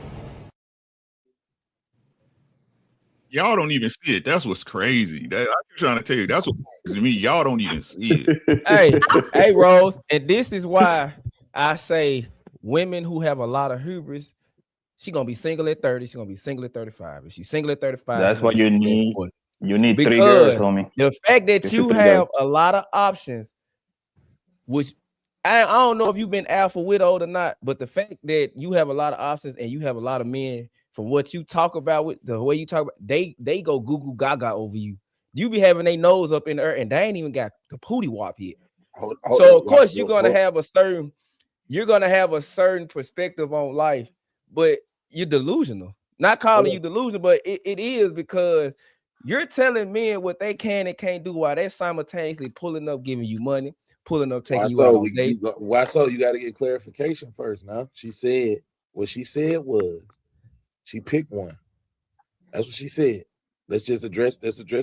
Y'all don't even see it. That's what's crazy. I'm trying to tell you. That's what to me. Y'all don't even see it. Hey, Rose, and this is why I say women who have a lot of hubris, she gonna be single at 30. She's gonna be single at 35. If she's single at 35, that's what you need. You need because 3 girls, homie. The fact that you have a lot of options, which I don't know if you've been alpha widowed or not, but the fact that you have a lot of options and you have a lot of men, from what you talk about, with the way you talk about, they go goo goo gaga over you. You be having their nose up in the air and they ain't even got the pooty wop yet. So of course you're gonna have a certain perspective on life, but you're delusional. Not calling you delusional, but it is, because you're telling men what they can and can't do while they're simultaneously pulling up, giving you money, pulling up, taking you out on dates. Why so? You got to get clarification first. Now she said what she said was she picked one. That's what she said. Let's address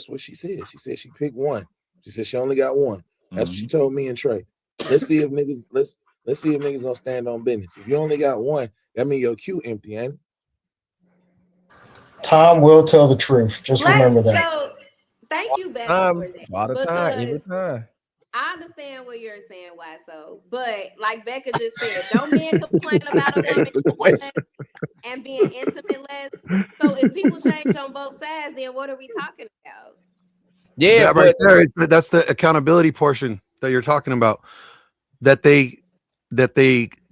what she said. She said she picked one. She said she only got one. That's what she told me and Trey. Let's see if niggas let's see if niggas gonna stand on business. If you only got one, that means your queue empty, ain't it? Time will tell the truth. Just remember that. So thank you, Becca, for that. All the time, every time. I understand what you're saying, why so, but like Becca just said, don't men complain about a woman and being intimate less. So if people change on both sides, then what are we talking about? Yeah, right there. That's the accountability portion that you're talking about. That they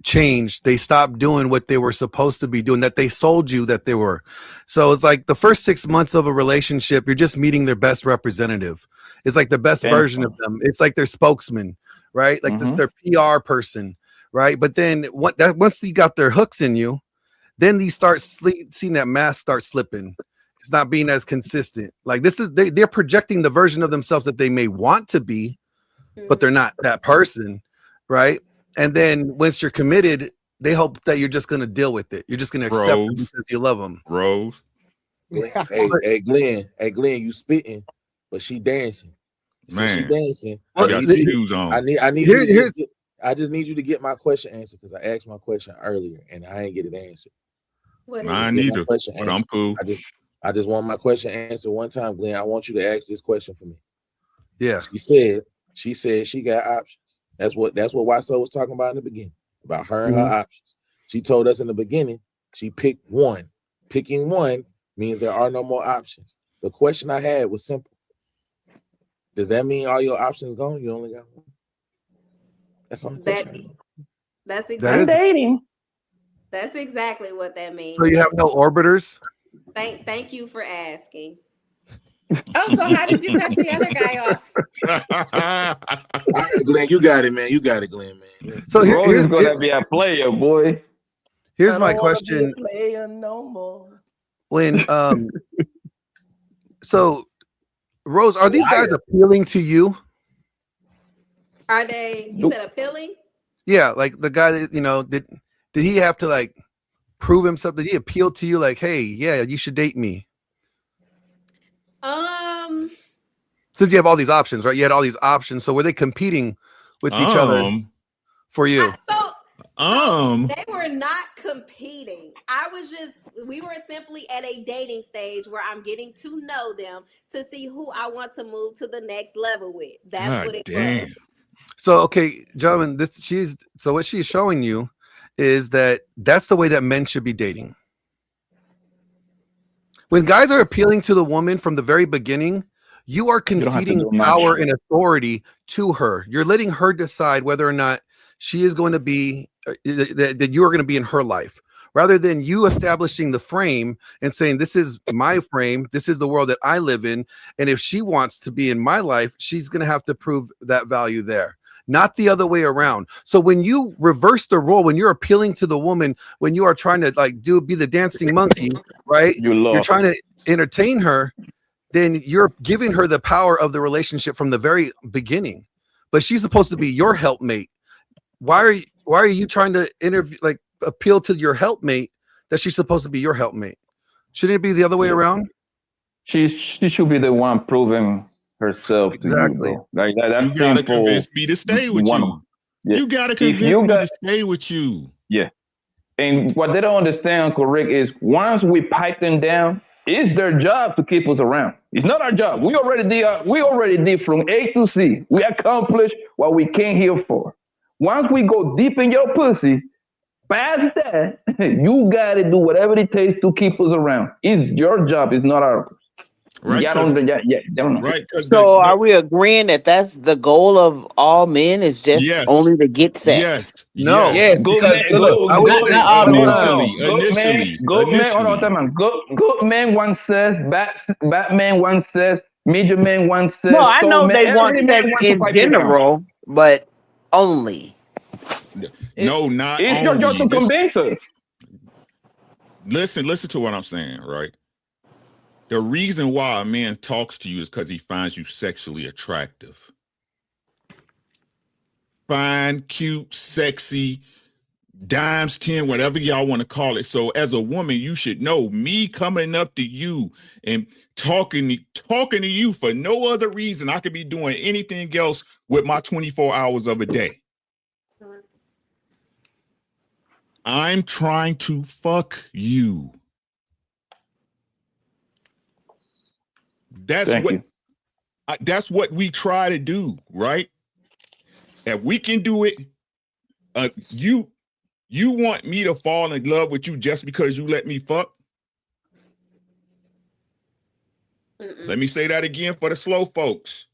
changed. They stopped doing what they were supposed to be doing. That they sold you that they were. So it's like the first 6 months of a relationship, you're just meeting their best representative. It's like the best version of them. It's like their spokesman, right? Like this is their PR person, right? But then once you got their hooks in you, then you start seeing that mask start slipping. It's not being as consistent. Like they're projecting the version of themselves that they may want to be, but they're not that person, right? And then once you're committed, they hope that you're just going to deal with it. You're just going to accept it because you love them. Rose. Hey, Glenn, you spitting, but she dancing. Man, she dancing. I got the shoes on. I just need you to get my question answered, because I asked my question earlier and I ain't get it answered. Mine neither, but I'm cool. I just want my question answered one time, Glenn. I want you to ask this question for me. Yeah. She said she got options. That's what YSO was talking about in the beginning, about her and her options. She told us in the beginning she picked one. Picking one means there are no more options. The question I had was simple. Does that mean all your options gone? You only got one? That's all. That's exactly dating. That's exactly what that means. So you have no orbiters? Thank you for asking. Oh, so how did you cut the other guy off? Glenn, you got it, man. You got it, Glenn, man. So here's gonna be a player, boy. Here's my question. Player no more. When so Rose, are these guys appealing to you? Are they? You said appealing? Yeah, like the guy that did he have to like prove himself? Did he appeal to you? Like, hey, yeah, you should date me. Since you have all these options, right? You had all these options. So were they competing with each other for you? They were not competing. We were simply at a dating stage where I'm getting to know them to see who I want to move to the next level with. That's what it was. So, okay, gentlemen, what she's showing you is that's the way that men should be dating. When guys are appealing to the woman from the very beginning, you are conceding power and authority to her. You're letting her decide whether or not she is going to be, that you are going to be in her life, rather than you establishing the frame and saying, this is my frame, this is the world that I live in, and if she wants to be in my life, she's going to have to prove that value there. Not the other way around. So when you reverse the role, when you're appealing to the woman, when you are trying to be the dancing monkey, right? You're trying to entertain her, then you're giving her the power of the relationship from the very beginning. But she's supposed to be your helpmate. Why are you trying to appeal to your helpmate that she's supposed to be your helpmate? Shouldn't it be the other way around? She should be the one proving herself. Exactly. To you, like that's you gotta convince me to stay with you. Yeah. You gotta convince me to stay with you. Yeah. And what they don't understand, correct, is once we pipe them down, It's their job to keep us around. It's not our job. We already did from A to Z. We accomplished what we came here for. Once we go deep in your pussy, past that, you gotta do whatever it takes to keep us around. It's your job. It's not ours. Right. Right. So are we agreeing that that's the goal of all men is just only to get sex? Yes. No. Yes, because look, not all the time. Good man wants sex, bad man wants sex, midget man wants sex. No, I know they want every sex man wants to in fight it out. general, but only. No, not It's your job to convince us. Listen to what I'm saying, right? The reason why a man talks to you is because he finds you sexually attractive. Fine, cute, sexy, dimes 10, whatever y'all want to call it. So as a woman, you should know me coming up to you and talking to you for no other reason. I could be doing anything else with my 24 hours of a day. I'm trying to fuck you. That's what we try to do, right? If we can do it, you want me to fall in love with you just because you let me fuck? Let me say that again for the slow folks.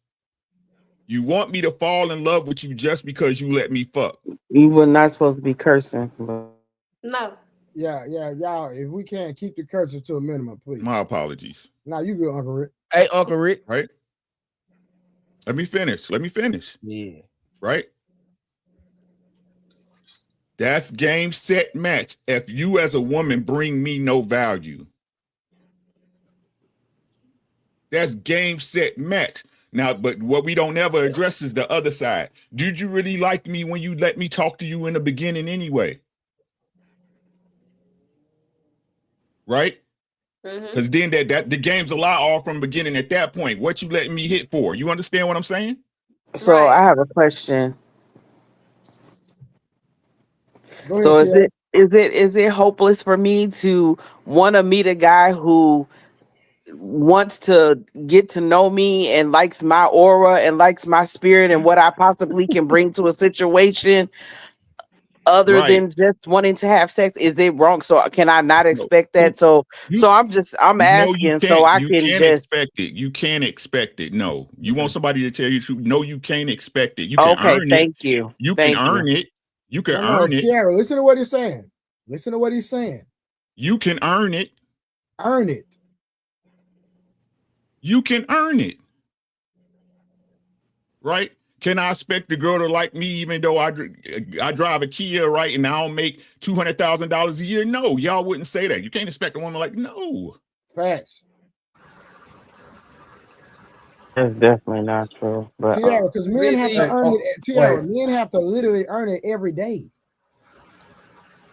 You want me to fall in love with you just because you let me fuck? You were not supposed to be cursing. But... No. Yeah, y'all. If we can't keep the curses to a minimum, please. My apologies. Now you go, Uncle Rick. Hey, Uncle Rick. Right? Let me finish. Yeah. Right? That's game, set, match. If you as a woman bring me no value, that's game, set, match. Now, but what we don't ever address is the other side. Did you really like me when you let me talk to you in the beginning anyway? Right? Because then that the game's a lie all from the beginning at that point. What you letting me hit for? You understand what I'm saying? So Right. I have a question. Go ahead, So Tiara. is it hopeless for me to want to meet a guy who wants to get to know me and likes my aura and likes my spirit and what I possibly can bring to a situation other than just wanting to have sex? Is it wrong? So can I not expect that? So I'm asking so I can just expect it. You can't expect it. No, you want somebody to tell you the truth. No, you can't expect it. You can earn it. Thank you. You can earn it. You can earn it. Tiara, listen to what he's saying. You can earn it. Earn it. You can earn it. Right? Can I expect the girl to like me even though I drive a Kia, right, and I don't make $200,000 a year? No, y'all wouldn't say that. You can't expect a woman like, no. Facts. That's definitely not true. But Tiara, because men have to earn it. Tiara, men have to literally earn it every day.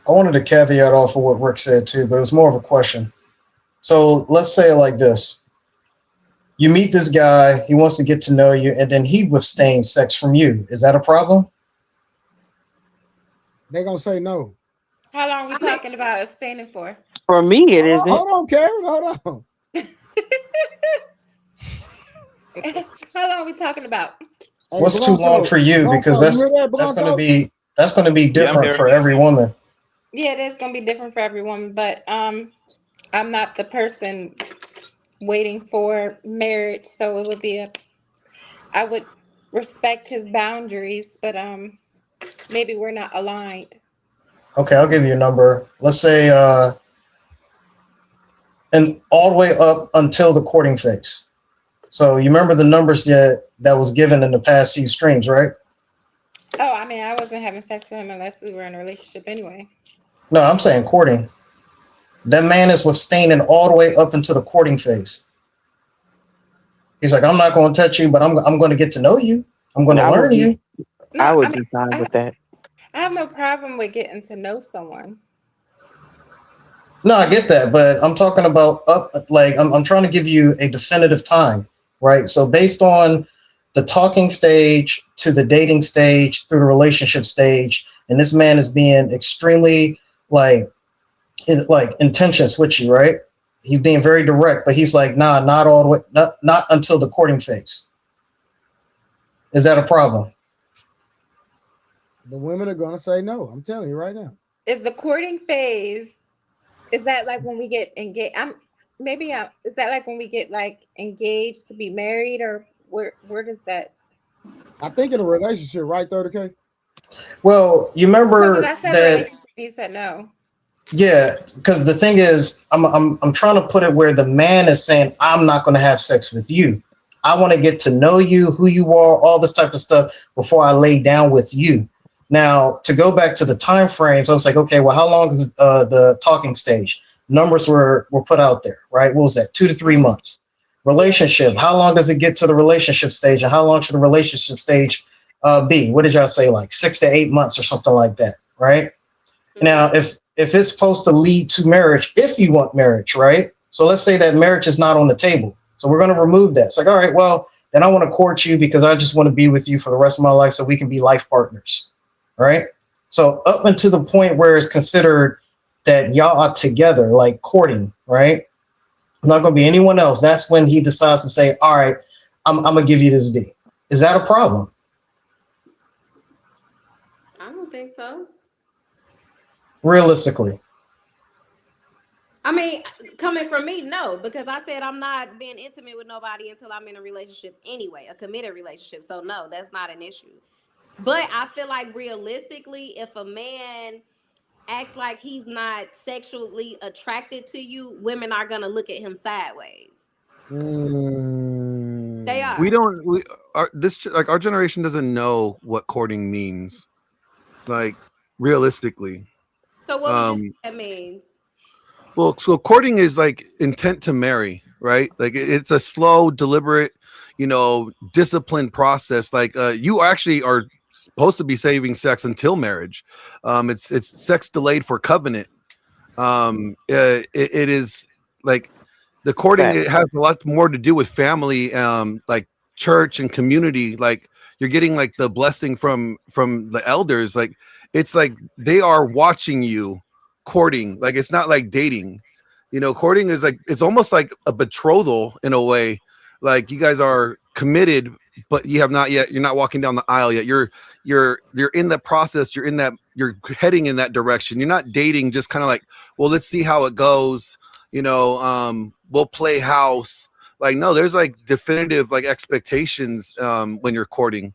I wanted to caveat off of what Rick said too, but it was more of a question. So let's say it like this. You meet this guy, he wants to get to know you, and then he withstands sex from you. Is that a problem? They're going to say no. How long are we talking about abstaining for? For me, it isn't. Hold on, Karen. Hold on. How long are we talking about? What's too long for you? Because that's going to be different for every woman. Yeah, it is going to be different for every woman, but I'm not the person waiting for marriage, so it would be I would respect his boundaries, but maybe we're not aligned. Okay, I'll give you a number. Let's say and all the way up until the courting phase. So you remember the numbers that was given in the past few streams, right? Oh, I mean, I wasn't having sex with him unless we were in a relationship anyway. No, I'm saying courting. That man is withstanding all the way up into the courting phase. He's like, I'm not going to touch you, but I'm going to get to know you. I'm going to learn you. I would be fine with that. I have no problem with getting to know someone. No, I get that, but I'm talking about I'm trying to give you a definitive time, right? So based on the talking stage to the dating stage through the relationship stage, and this man is being extremely intention switchy, right? He's being very direct, but he's like, nah, not all the way, not until the courting phase. Is that a problem? The women are gonna say no. I'm telling you right now. Is the courting phase? Is that like when we get engaged? Is that like when we get like engaged to be married, or where does that? I think in a relationship, right, 30K? Well, you remember that You said no. Yeah, because the thing is, I'm trying to put it where the man is saying, I'm not going to have sex with you. I want to get to know you, who you are, all this type of stuff before I lay down with you. Now, to go back to the time frames, I was like, okay, well, how long is the talking stage? Numbers were put out there, right? What was that? 2 to 3 months. Relationship, how long does it get to the relationship stage, and how long should the relationship stage be? What did y'all say, like 6 to 8 months or something like that, right? Now, if it's supposed to lead to marriage, if you want marriage, right? So let's say that marriage is not on the table. So we're going to remove that. It's like, all right, well, then I want to court you because I just want to be with you for the rest of my life so we can be life partners, right? So up until the point where it's considered that y'all are together, like courting, right? Not going to be anyone else. That's when he decides to say, all right, I'm going to give you this D. Is that a problem? I don't think so. Realistically. I mean, coming from me, no, because I said I'm not being intimate with nobody until I'm in a relationship anyway, a committed relationship. So no, that's not an issue. But I feel like realistically, if a man acts like he's not sexually attracted to you, women are gonna look at him sideways. They are. Our generation doesn't know what courting means, like realistically. So what would you say that means? Well, so courting is like intent to marry, right? Like it's a slow, deliberate, disciplined process. Like you actually are supposed to be saving sex until marriage. It's sex delayed for covenant. It is like the courting. It has a lot more to do with family, like church and community. Like you're getting like the blessing from the elders. Like it's like they are watching you courting. Like it's not like dating. Courting is like it's almost like a betrothal in a way. Like you guys are committed, but you have not yet. You're not walking down the aisle yet. You're in the process. You're heading in that direction. You're not dating, just kind of like, well, let's see how it goes. We'll play house. Like no, there's like definitive like expectations when you're courting.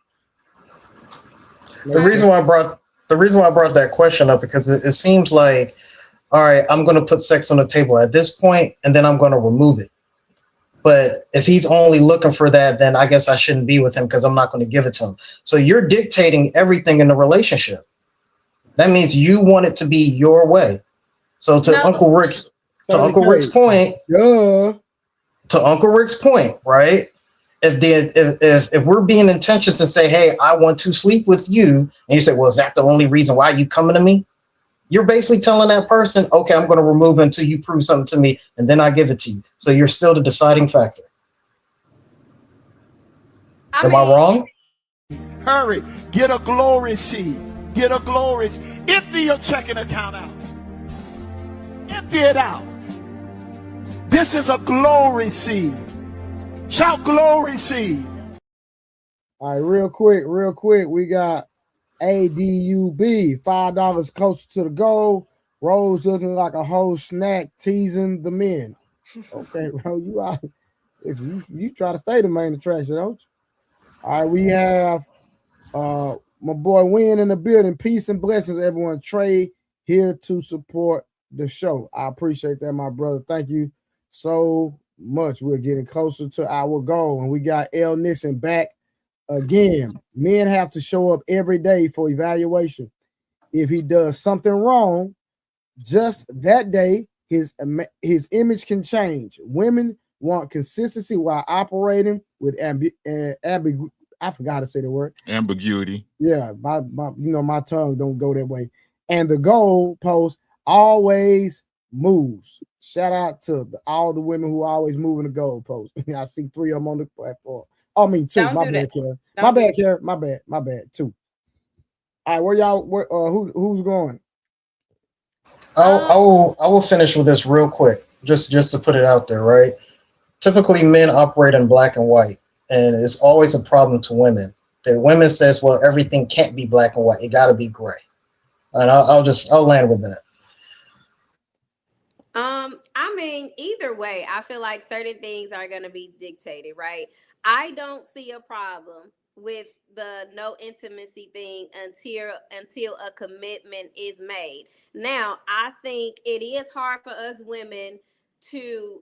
The reason why I brought that question up because it seems like, all right, I'm going to put sex on the table at this point, and then I'm going to remove it. But if he's only looking for that, then I guess I shouldn't be with him because I'm not going to give it to him. So you're dictating everything in the relationship. That means you want it to be your way. So to Uncle Rick's point, to Uncle Rick's point, right? If we're being intentions and say, hey, I want to sleep with you, and you say, well, is that the only reason why you coming to me? You're basically telling that person, okay, I'm going to remove it until you prove something to me, and then I give it to you. So you're still the deciding factor. Am I wrong? Hurry, get a glory seed. Get a glory. Empty your checking account out. Empty it out. This is a glory seed. Shout glory seed. All right, real quick. We got ADUB, $5 closer to the goal. Rose looking like a whole snack, teasing the men. Okay, bro, you try to stay the main attraction, don't you? All right, we have my boy Win in the building. Peace and blessings, everyone. Trey here to support the show. I appreciate that, my brother. Thank you so much. We're getting closer to our goal, and we got L. Nixon back again. Men have to show up every day for evaluation. If he does something wrong, just that day, his image can change. Women want consistency while operating with I forgot to say the word. Ambiguity. Yeah, my tongue don't go that way. And the goal post always moves. Shout out to all the women who are always moving the goal post. I see 3 of them on the platform. I mean 2. My bad, Karen. My bad. 2. All right, where y'all? Who's going? I will finish with this real quick. just to put it out there, right? Typically, men operate in black and white, and it's always a problem to women. That women says, well, everything can't be black and white; it got to be gray. And I'll land with that. I mean, either way, I feel like certain things are going to be dictated, right? I don't see a problem with the no intimacy thing until a commitment is made. Now, I think it is hard for us women to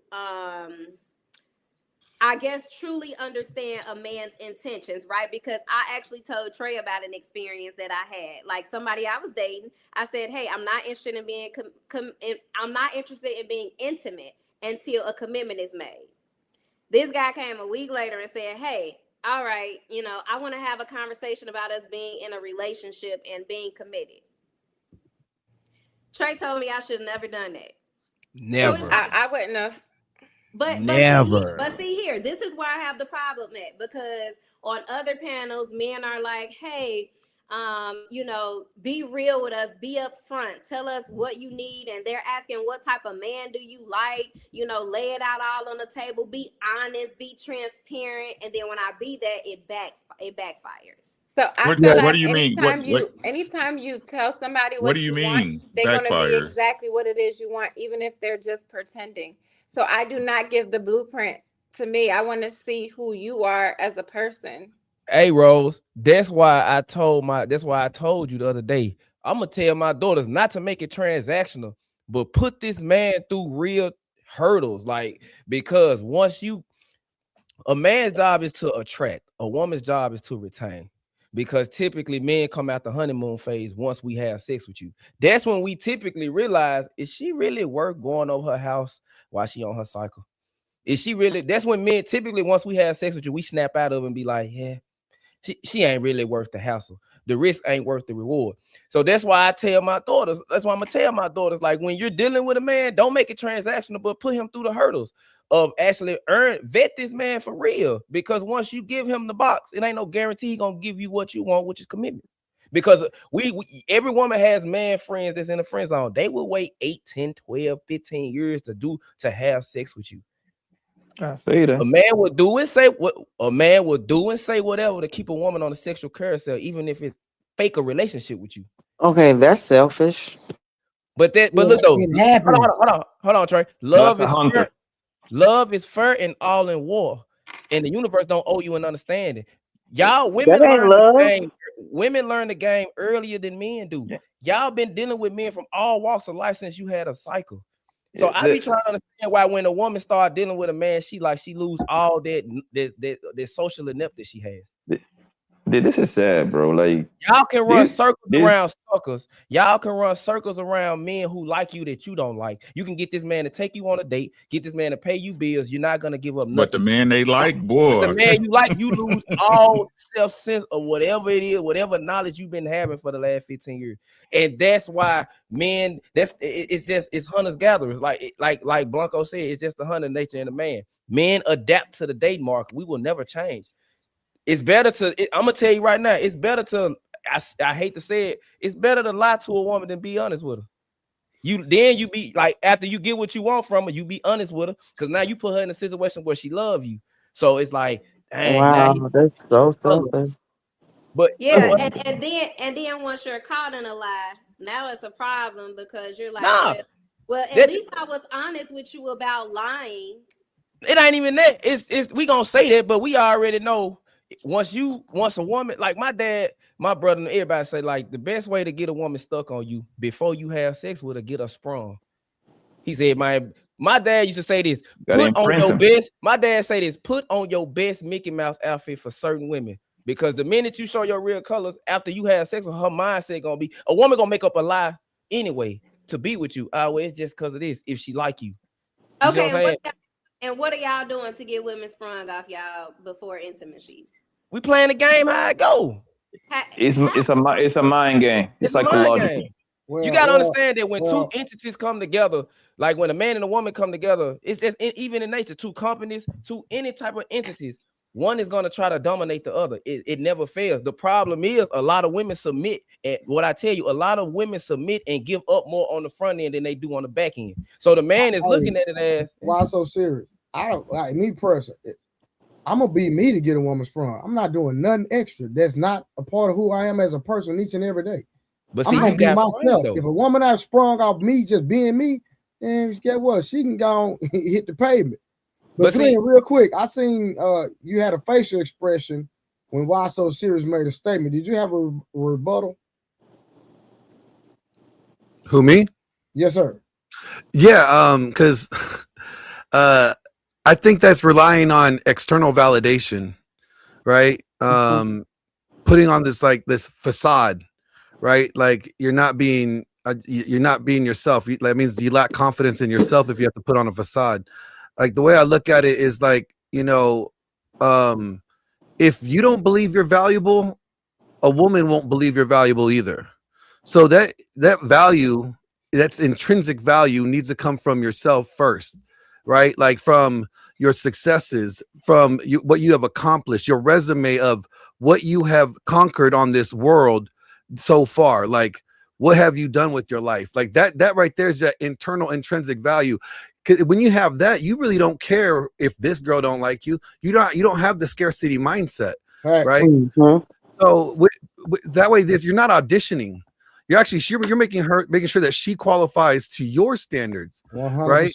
I guess truly understand a man's intentions, right? Because I actually told Trey about an experience that I had. Like somebody I was dating, I said, "Hey, I'm not interested in being I'm not interested in being intimate until a commitment is made." This guy came a week later and said, "Hey, all right, you know, I want to have a conversation about us being in a relationship and being committed." Trey told me I should have never done that. Never. So I wouldn't have. But never. But see here, this is where I have the problem at, because on other panels, men are like, "Hey, you know, be real with us, be upfront, tell us what you need," and they're asking, "What type of man do you like?" You know, lay it out all on the table, be honest, be transparent, and then when I be that, it backfires. So I feel like what do you mean? Anytime you tell somebody What do you mean? want, they're going to be Backfire. exactly what it is you want, even if they're just pretending. So I do not give the blueprint to me. I want to see who you are as a person. Hey Rose, that's why I told you the other day, I'm gonna tell my daughters not to make it transactional, but put this man through real hurdles. Like, because a man's job is to attract, a woman's job is to retain. Because typically men come out the honeymoon phase once we have sex with you. That's when we typically realize, is she really worth going over her house while she on her cycle? Is she really? That's when men typically, once we have sex with you, we snap out of it and be like, yeah, she ain't really worth the hassle. The risk ain't worth the reward. So that's why I tell my daughters, that's why I'm gonna tell my daughters, like, when you're dealing with a man, don't make it transactional, but put him through the hurdles of actually vet this man for real. Because once you give him the box, it ain't no guarantee he gonna give you what you want, which is commitment. Because every woman has man friends that's in the friend zone. They will wait 8, 10, 12, 15 years to have sex with you. I say that. A man will do and say what a man will do and say whatever to keep a woman on a sexual carousel, even if it's fake a relationship with you. Okay, that's selfish. But look though, hold on, Trey. Love is fair and all in war, and the universe don't owe you an understanding. Y'all women learn the game earlier than men do. Yeah. Y'all been dealing with men from all walks of life since you had a cycle. So I be trying to understand why when a woman start dealing with a man, she lose all that social inept that she has. This is sad, bro. Like, y'all can run circles around suckers. Y'all can run circles around men who like you that you don't like. You can get this man to take you on a date, get this man to pay you bills. You're not gonna give up nothing. But the man they like, boy. The man you like, you lose all self-sense or whatever it is, whatever knowledge you've been having for the last 15 years. And that's why men, it's hunters gatherers. Like Blanco said, it's just the hunter nature in the man. Men adapt to the date market. We will never change. It's better I'm gonna tell you right now, it's better to, I hate to say it, it's better to lie to a woman than be honest with her. You be like, after you get what you want from her, you be honest with her, because now you put her in a situation where she love you. So it's like, dang, wow, that's so something. But yeah, and then once you're caught in a lie, now it's a problem, because you're like, well, at least I was honest with you about lying. It ain't even that. It's we gonna say that, but we already know. Once a woman, like my dad, my brother, and everybody say, like, the best way to get a woman stuck on you before you have sex with her, get her sprung. He said, my dad used to say this, put on your best Mickey Mouse outfit for certain women. Because the minute you show your real colors after you have sex with her, mindset gonna be, a woman gonna make up a lie anyway to be with you. Oh, it's just because of this, if she like you. Okay, what are y'all doing to get women sprung off y'all before intimacy? We playing the game how it go. It's a mind game. It's psychological. Well, you gotta understand that when two entities come together, like when a man and a woman come together, it's just even in nature, two companies, any type of entities. One is going to try to dominate the other. It never fails. The problem is a lot of women submit. And what I tell you, a lot of women submit and give up more on the front end than they do on the back end. So the man is looking at it as, why so serious? I don't like me personally. I'm gonna be me to get a woman strong. I'm not doing nothing extra. That's not a part of who I am as a person each and every day. But I'm see, gonna you be got myself. friends, If a woman I've sprung off me just being me, then get what? She can go and hit the pavement. But Glenn, real quick, I seen you had a facial expression when Why So Serious made a statement. Did you have a rebuttal? Who, me? Yes, sir. Yeah, because I think that's relying on external validation, right? Putting on this facade, right? Like you're not being yourself. That means you lack confidence in yourself if you have to put on a facade. Like the way I look at it is like, you know, if you don't believe you're valuable, a woman won't believe you're valuable either. So that value, that's intrinsic value, needs to come from yourself first, right? Like from your successes, from what you have accomplished, your resume of what you have conquered on this world so far. Like, what have you done with your life? Like that right there is that internal intrinsic value. When you have that, you really don't care if this girl don't like you. You don't have the scarcity mindset, right? So that way, you're not auditioning. You're actually you're making sure that she qualifies to your standards, 100%. right?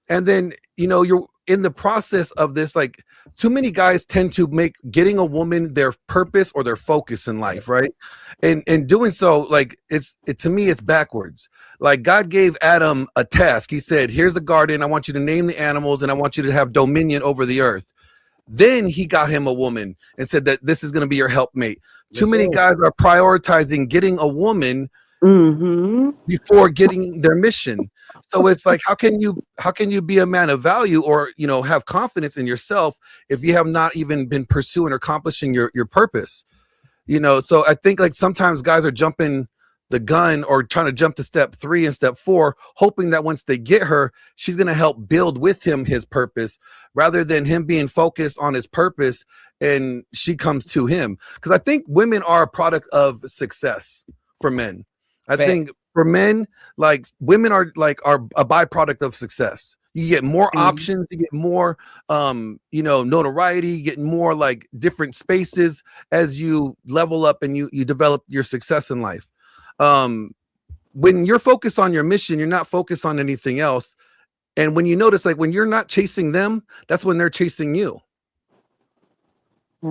And then, you know, you're in the process of this. Like, too many guys tend to make getting a woman their purpose or their focus in life, right? And doing so, like, to me, it's backwards. Like, God gave Adam a task. He said, here's the garden. I want you to name the animals and I want you to have dominion over the earth. Then he got him a woman and said that this is going to be your helpmate. Too many guys are prioritizing getting a woman before getting their mission. So it's like, how can you be a man of value or, you know, have confidence in yourself if you have not even been pursuing or accomplishing your purpose? You know, so I think like sometimes guys are jumping the gun or trying to jump to step 3 and step 4, hoping that once they get her, she's going to help build with him his purpose rather than him being focused on his purpose and she comes to him. Because I think women are a product of success for men. I think for men, like women are a byproduct of success. You get more options, you get more, you know, notoriety, you get more like different spaces as you level up and you develop your success in life. When you're focused on your mission, you're not focused on anything else. And when you notice, like when you're not chasing them, that's when they're chasing you.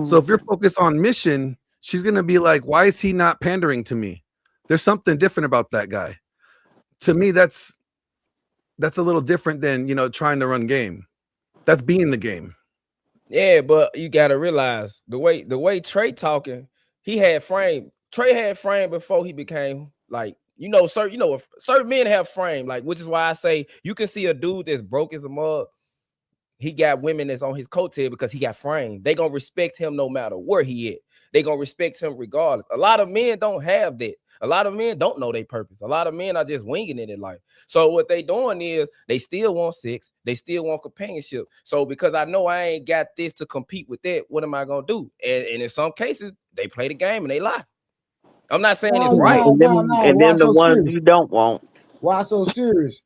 So if you're focused on mission, she's going to be like, why is he not pandering to me? There's something different about that guy. To me, that's a little different than, you know, trying to run game. That's being the game. Yeah, but you got to realize the way Trey talking, he had frame. Trey had frame before he became like, certain men have frame, like, which is why I say you can see a dude that's broke as a mug. He got women that's on his coattail because he got frame. They gonna respect him no matter where he at. They gonna respect him regardless. A lot of men don't have that. A lot of men don't know their purpose. A lot of men are just winging it in life. So what they doing is they still want sex. They still want companionship. So because I know I ain't got this to compete with that, what am I gonna do? And in some cases, they play the game and they lie. I'm not saying it's right. And then the ones you don't want. Why so serious?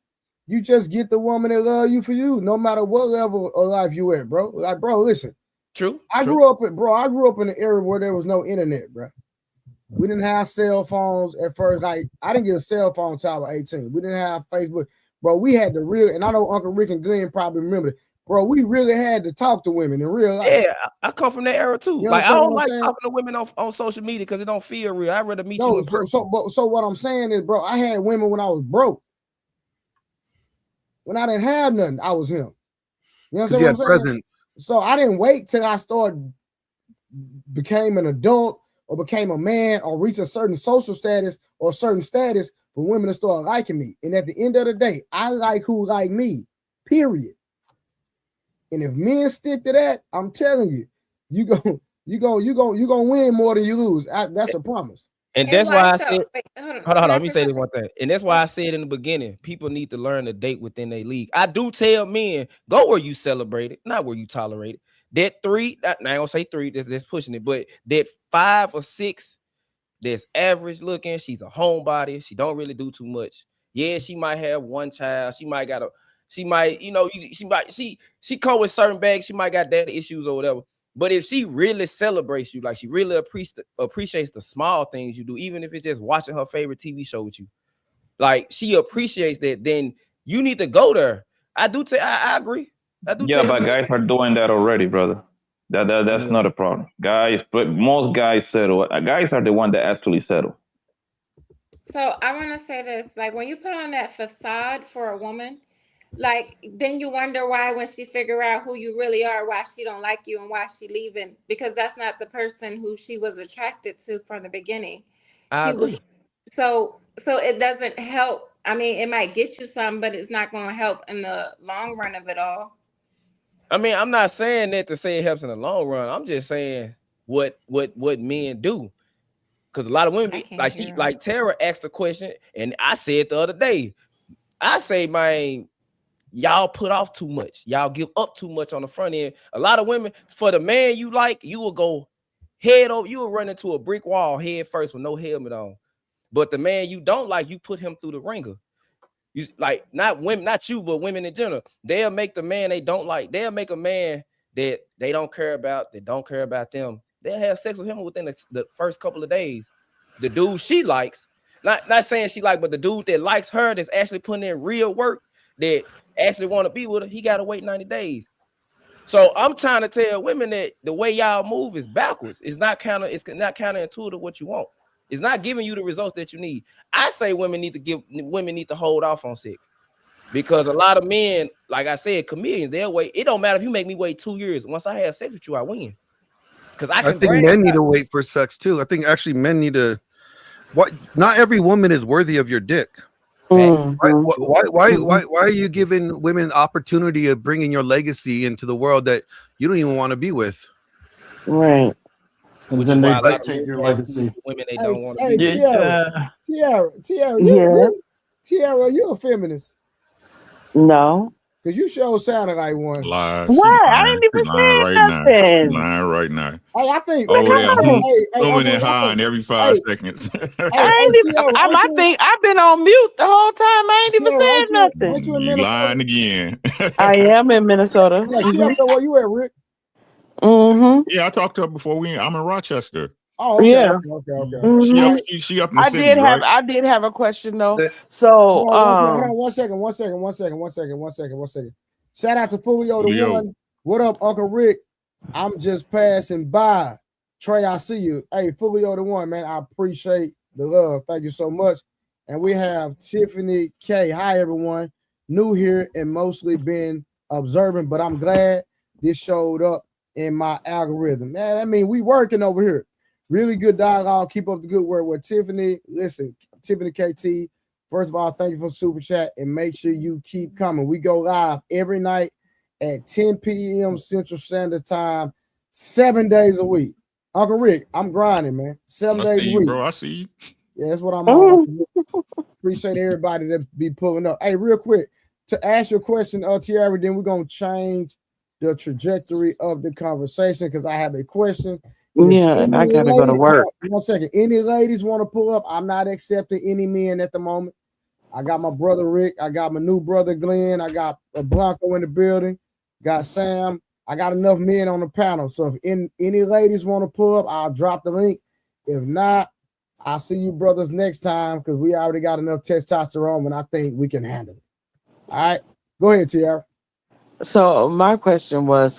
You just get the woman that love you for you, no matter what level of life you at, bro. Like, bro, listen. True. I grew up in an era where there was no internet, bro. We didn't have cell phones at first. Like, I didn't get a cell phone until I was 18. We didn't have Facebook. Bro, we had the real, and I know Uncle Rick and Glenn probably remember it. Bro, we really had to talk to women in real life. Yeah, I come from that era too. You know like, I don't like saying? talking to women on social media because it don't feel real. I'd rather meet you in person. So what I'm saying is, bro, I had women when I was broke. When I didn't have nothing, I was him. You know what I'm saying? Presence. So I didn't wait till I became an adult or became a man or reached a certain social status or certain status for women to start liking me. And at the end of the day, I like who like me, period. And if men stick to that, I'm telling you, you gonna win more than you lose. That's a promise. And that's why I said, hold on, let me say this one thing. And that's why I said in the beginning, people need to learn to date within their league. I do tell men, go where you celebrate it, not where you tolerate it. That 3, I ain't gonna say 3, that's pushing it, but that 5 or 6, that's average looking. She's a homebody. She don't really do too much. Yeah, she might have one child. She might, you know, she come with certain bags. She might got daddy issues or whatever. But if she really celebrates you, like she really appreciates the small things you do, even if it's just watching her favorite TV show with you, like she appreciates that, then you need to go there. I agree. Yeah, but guys are doing that already, brother. That's not a problem. Guys, but most guys settle. Guys are the one that actually settle. So I want to say this: like when you put on that facade for a woman, like then you wonder why when she figure out who you really are, why she don't like you and why she leaving, because that's not the person who she was attracted to from the beginning. So it doesn't help. I mean, it might get you some, but it's not going to help in the long run of it all. I mean, I'm not saying that to say it helps in the long run. I'm just saying what men do. Because a lot of women like Tara asked a question, and I said the other day, I say, man, y'all put off too much. Y'all give up too much on the front end. A lot of women, for the man you like, you will go head over, you will run into a brick wall head first with no helmet on. But the man you don't like, you put him through the ringer. You like not women, not you, but women in general. They'll make the man they don't like. They'll make a man that they don't care about, that don't care about them. They'll have sex with him within the first couple of days. The dude she likes, not saying she like, but the dude that likes her, that's actually putting in real work, that actually want to be with her, he got to wait 90 days. So I'm trying to tell women that the way y'all move is backwards. It's not counterintuitive what you want. It's not giving you the results that you need. I say women need to hold off on sex, because a lot of men, like I said, comedians, they'll wait. It don't matter if you make me wait 2 years. Once I have sex with you, I win. Because I think men need to wait for sex too. I think actually men need to. What? Not every woman is worthy of your dick. Why are you giving women opportunity of bringing your legacy into the world that you don't even want to be with? Right. And then they dictate your legacy. Women they don't want to Hey, be. Tiara, you a feminist? No. Because you sure sounded like one. Lies. What? I didn't even say nothing. Lying right now. Hey, I think. Zooming and high every 5 seconds. I think I've been on mute the whole time. I ain't even said nothing. You lying again. I am in Minnesota. She up there where you at, Rick? Mm-hmm. Yeah, I talked to her before. I'm in Rochester. Oh, okay. Yeah. Okay. Mm-hmm. She up in the city, right? I did have a question though. So hold on, one second. Shout out to Fulio the One. What up, Uncle Rick? I'm just passing by. Trey, I see you. Hey, Fulio the One, man. I appreciate the love. Thank you so much. And we have Tiffany K. Hi, everyone. New here and mostly been observing, but I'm glad this showed up in my algorithm. Man, I mean, we working over here. Really good dialogue. Keep up the good work with Tiffany. Listen, Tiffany KT, first of all, thank you for Super Chat, and make sure you keep coming. We go live every night at 10 p.m. Central Standard Time, 7 days a week. Uncle Rick, I'm grinding, man. 7 days a week. Bro, I see you. Yeah, that's what I'm on. Appreciate everybody that be pulling up. Hey, real quick, to ask your question, Tiara, then we're going to change the trajectory of the conversation because I have a question. Yeah, and I gotta go to work. 1 second. Any ladies want to pull up? I'm not accepting any men at the moment. I got my brother Rick. I got my new brother Glenn. I got a Blanco in the building. Got Sam. I got enough men on the panel. So if any ladies want to pull up, I'll drop the link. If not, I'll see you brothers next time because we already got enough testosterone and I think we can handle it. All right. Go ahead, Tiara. So my question was,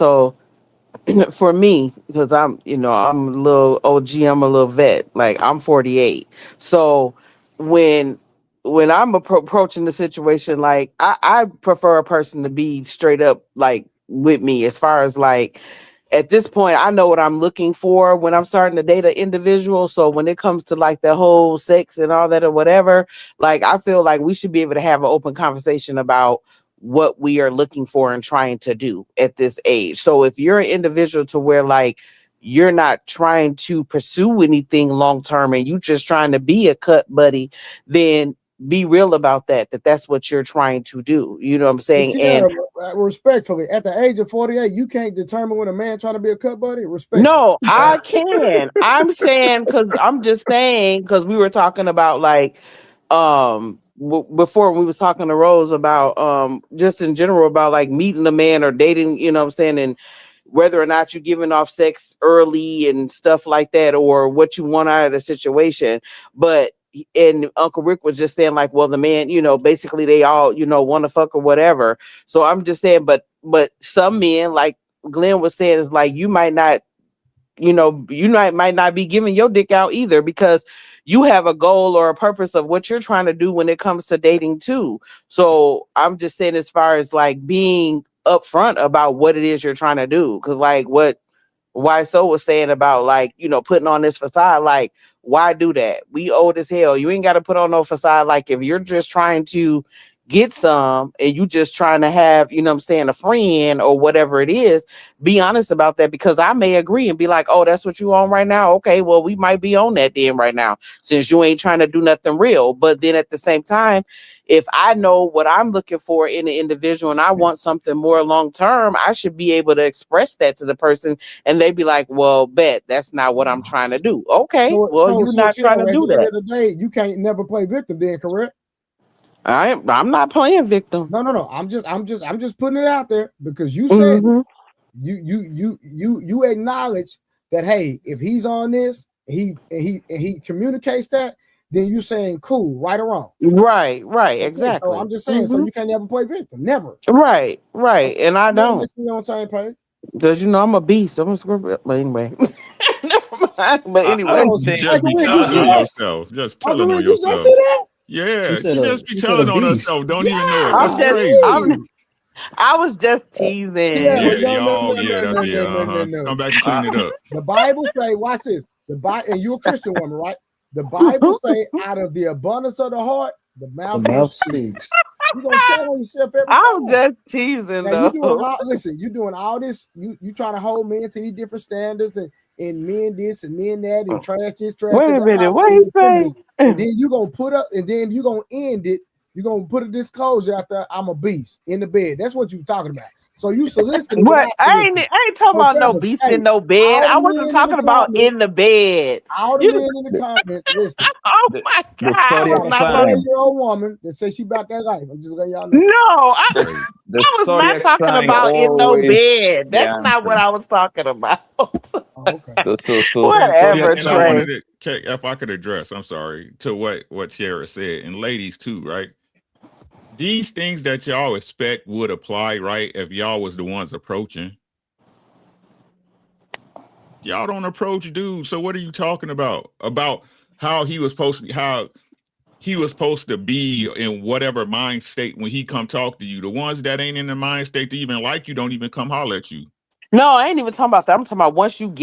for me, because I'm a little OG, I'm a little vet, like I'm 48. So when I'm approaching the situation, like I prefer a person to be straight up like with me, as far as like at this point, I know what I'm looking for when I'm starting to date an individual. So when it comes to like the whole sex and all that or whatever, like I feel like we should be able to have an open conversation about what we are looking for and trying to do at this age. So if you're an individual to where like you're not trying to pursue anything long term and you just trying to be a cut buddy, then be real about that that's what you're trying to do. You know what I'm saying? And respectfully, at the age of 48, you can't determine when a man trying to be a cut buddy. Respectfully. No, I can. I'm saying because we were talking about like before we was talking to Rose about just in general about like meeting a man or dating, you know what I'm saying, and whether or not you're giving off sex early and stuff like that, or what you want out of the situation. And Uncle Rick was just saying like, well, the man, you know, basically they all, you know, want to fuck or whatever. So I'm just saying, but some men, like Glenn was saying, is like, you might not, you know, might not be giving your dick out either, because you have a goal or a purpose of what you're trying to do when it comes to dating too. So I'm just saying, as far as like being upfront about what it is you're trying to do, because like what YSO was saying about like, you know, putting on this facade, like, why do that? We old as hell. You ain't got to put on no facade. Like, if you're just trying to get some and you just trying to have, you know what I'm saying, a friend or whatever it is, be honest about that, because I may agree and be like, oh, that's what you on right now. Okay, well, we might be on that then right now, since you ain't trying to do nothing real. But then at the same time, if I know what I'm looking for in an individual and I want something more long term, I should be able to express that to the person, and they be like, well, bet that's not what I'm trying to do. Okay, you're not trying to do that. At the end of the day, you can't never play victim then, correct? I'm not playing victim. No. I'm just putting it out there, because you said you acknowledge that, hey, if he's on this, he communicates that, then you saying cool, right or wrong. Right, exactly. So I'm just saying, so you can't never play victim, never. Right. And I don't. You on the same page. Because you know I'm a beast. I'm a scorpion. But anyway. Never mind. But anyway. Just be telling on yourself. Just telling on yourself. Yeah, she just be telling on herself. Don't even know it. That's crazy. I was just teasing. No. Come back and clean it up. The Bible say, watch this. The Bible, and you're a Christian woman, right? The Bible say, out of the abundance of the heart, the mouth speaks. You're gonna tell on yourself every time. I'm just teasing, now, though. You're doing all this. You trying to hold men to these different standards, and men this and men that, and trash this, trash that. Wait a minute, what you saying? And then you gonna put up, and then you gonna end it. You're gonna put a disclosure out there. I'm a beast in the bed. That's what you're talking about. So you soliciting. What? I ain't talking about no beast in no bed. I wasn't talking about in the bed. All the men in the comments, listen. Oh my God! I was not a 20-year-old woman that says she about that life. I'm just letting y'all know. No, I was not talking about in no bed. That's not what I was talking about. Okay. Whatever, Trey. If I could address, I'm sorry, to what Tiara said, and ladies too, right? These things that y'all expect would apply, right? If y'all was the ones approaching. Y'all don't approach dudes. So what are you talking about? About how he was supposed to be in whatever mind state when he come talk to you. The ones that ain't in the mind state to even like you don't even come holler at you. No, I ain't even talking about that. I'm talking about once you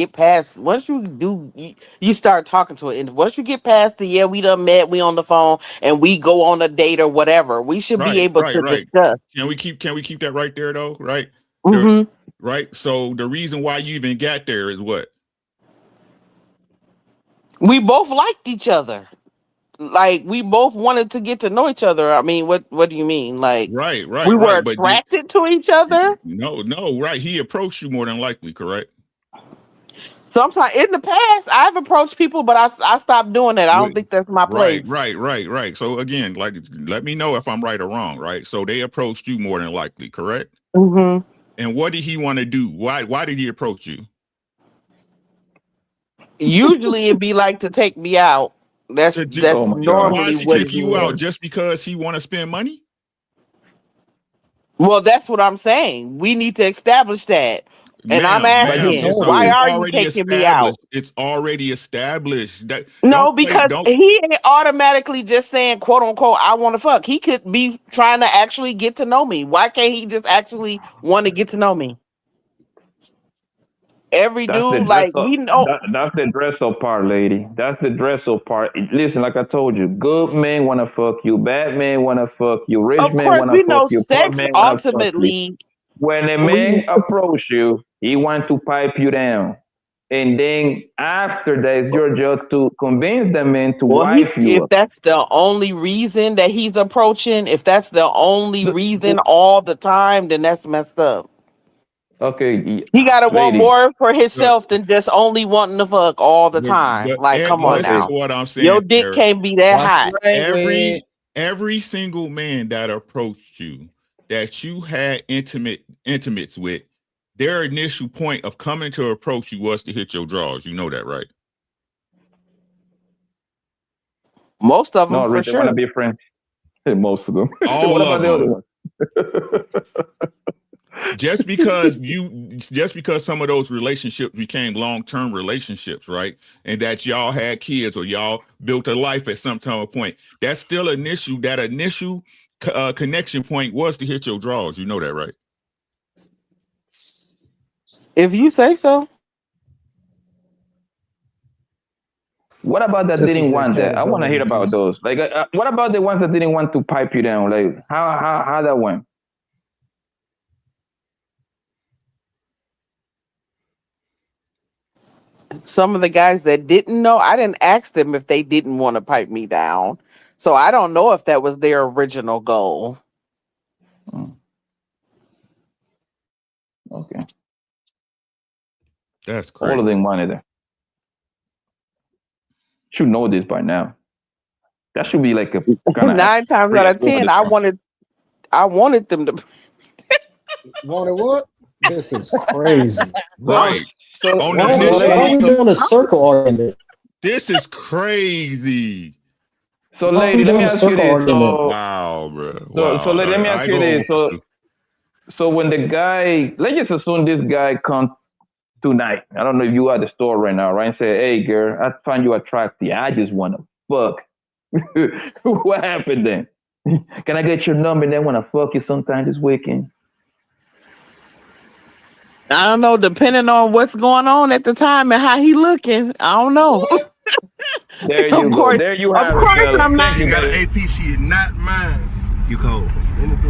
start talking to it, and once you get past we done met, we on the phone, and we go on a date or whatever, we should be able to discuss. Can we keep that right there though? Right? Right. So the reason why you even got there is what? We both liked each other. Like, we both wanted to get to know each other. I mean, what do you mean? Like, right. We were attracted to each other. No, right. He approached you more than likely, correct? Sometimes in the past, I've approached people, but I stopped doing that. I don't think that's my place. Right. So again, like, let me know if I'm right or wrong, right? So they approached you more than likely, correct? Mm-hmm. And what did he want to do? Why did he approach you? Usually it'd be like to take me out. That's normally why is he what taking you out, just because he want to spend money? Well, that's what I'm saying. We need to establish that. And I'm asking, why are you taking me out? It's already established. Because he ain't automatically just saying, quote unquote, I want to fuck. He could be trying to actually get to know me. Why can't he just actually want to get to know me? Every dude, like, we know. That's the dress up part, lady. That's the dress up part. Listen, like I told you, good men want to fuck you. Bad men want to fuck you. Rich men want to fuck you. Of course, we know sex ultimately. When a man approach you, he want to pipe you down. and then after that, it's your job to convince the man to Well, wife you if up. that's the only reason that he's approaching, if that's the only reason all the time, then that's messed up. Okay, He gotta want lady. more for himself than just only wanting to fuck all the time. But Like, come on listen now. to what I'm saying. Your dick Eric. can't be that hot. Every single man that approached you, that you had intimates with, their initial point of coming to approach you was to hit your drawers. You know that, right? Most of them, No, for Rick, they want sure. to be friends. Most of them. All What of about the other them. ones? just because some of those relationships became long-term relationships, right? And that y'all had kids or y'all built a life at some time or point, that's still an issue. That initial connection point was to hit your drawers. You know that, right? If you say so. What about that didn't want that? I want to hear about those. Like, what about the ones that didn't want to pipe you down? Like, how that went? Some of the guys that didn't know, I didn't ask them if they didn't want to pipe me down. So I don't know if that was their original goal. Okay. That's crazy. All of them wanted it. Should know this by now. That should be like a kind of 9 times out of 10, I wanted them to. Wanted what? This is crazy. Right. On Why are we doing a circle argument? This is crazy. So, lady, let me ask you this. So, wow, bro. So let me ask you this. So when the guy, let's just assume this guy comes tonight. I don't know if you are at the store right now, right? And say, hey, girl, I find you attractive. I just want to fuck. What happened then? Can I get your number and then want to fuck you sometime this weekend? I don't know, depending on what's going on at the time and how he looking. I don't know. There you go. There you have it. Of course, I'm not. She got an AP. She is not mine. You cold.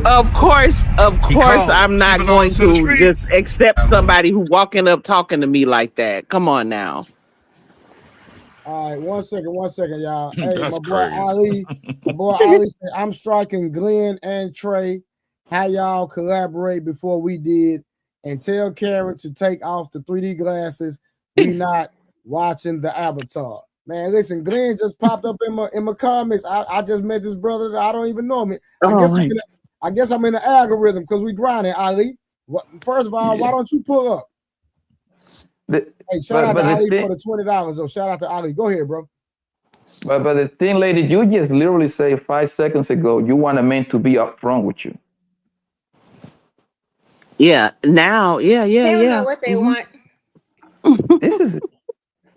Of course, I'm not going to just accept somebody who walking up talking to me like that. Come on now. All right, one second, y'all. Hey, That's my boy crazy. Ali said, I'm striking Glenn and Trey. How y'all collaborate before we did, and tell Karen to take off the 3D glasses. We not watching the Avatar. Man, listen, Glenn just popped up in my comments. I just met this brother that I don't even know him. I guess I'm in the algorithm because we grinding, Ali. First of all, why don't you pull up? Hey, shout out to Ali for the $20. So shout out to Ali. Go ahead, bro. But the thing, lady, you just literally say 5 seconds ago you want a man to be upfront with you. Yeah. Now, yeah. They don't know what they want. This is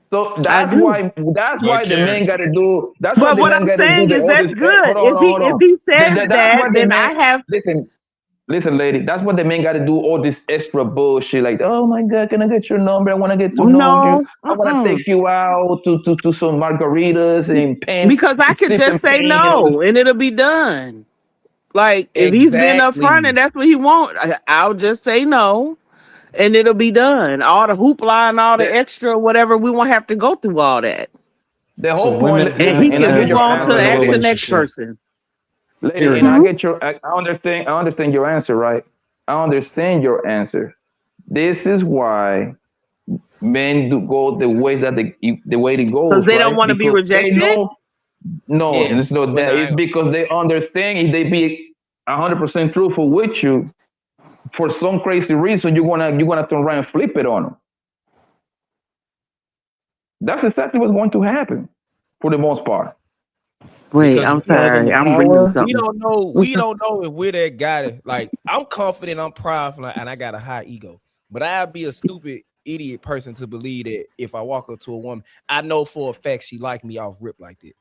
so that's why the man got to do. That's but what I'm saying is that's good. If he says that, then I have. Listen, lady. That's what the man got to do. All this extra bullshit, like, oh my God, can I get your number? I want to get to know you. I want to take you out to some margaritas and pants. Because I could just say no, and it'll be done. Like if he's been up front and that's what he wants, I'll just say no. And it'll be done. All the hoopla and all the extra, whatever, we won't have to go through all that. The whole point, and he can move on to the next person. Lady, and I understand your answer, right? I understand your answer. This is why men do go the way that the way it goes. Because they don't want to be rejected. It's not that. It's because they understand if they be 100% truthful with you. For some crazy reason, you're gonna turn around and flip it on them. That's exactly what's going to happen, for the most part. Wait, I'm sorry. I'm reading something. We don't know if we're that guy. Like, I'm confident, I'm proud, and I got a high ego. But I'd be a stupid idiot person to believe that if I walk up to a woman, I know for a fact she like me off rip like that.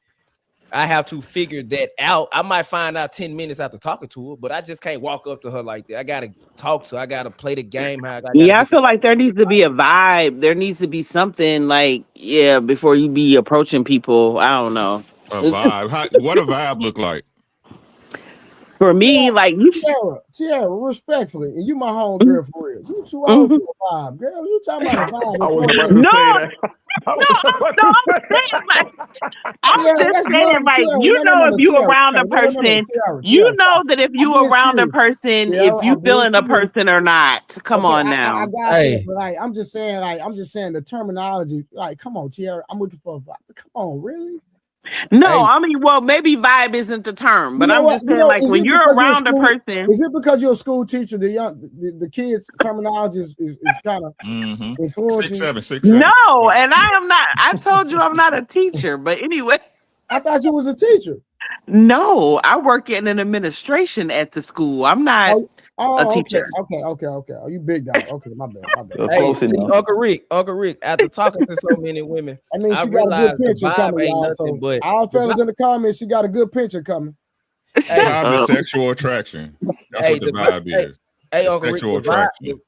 I have to figure that out. I might find out 10 minutes after talking to her, but I just can't walk up to her like that. I gotta talk to her. I gotta play the game. I feel like there needs to be a vibe. There needs to be something like, before you be approaching people. I don't know. A vibe. What a vibe look like? For me, like you, Tiara, respectfully, and you my home girl for real. You too old for a vibe, girl. You talking about a vibe? I was about to say that. I'm just saying, like, you know, if you around a person, you know that if you around a person, if you feeling a person or not. Come on now. I got that, but like, I'm just saying the terminology. Like, come on, Tiara, I'm looking for a vibe. Come on, really? No, I mean, well, maybe vibe isn't the term, but I'm just saying, like, when you're around a person, is it because you're a school teacher? The kids' terminology is kind of influencing. 6'7", 6'7". No, and I am not. I told you I'm not a teacher, but anyway, I thought you was a teacher. No, I work in an administration at the school. I'm not a teacher. Okay. Oh, you big dog. Okay, my bad. Hey, Uncle Rick, after talking to so many women, I mean, she got a good picture coming, y'all. So but all fellas in the comments, she got a good picture coming. Vibe is sexual attraction. That's what the vibe is. Hey, Uncle Rick, Sexual attraction.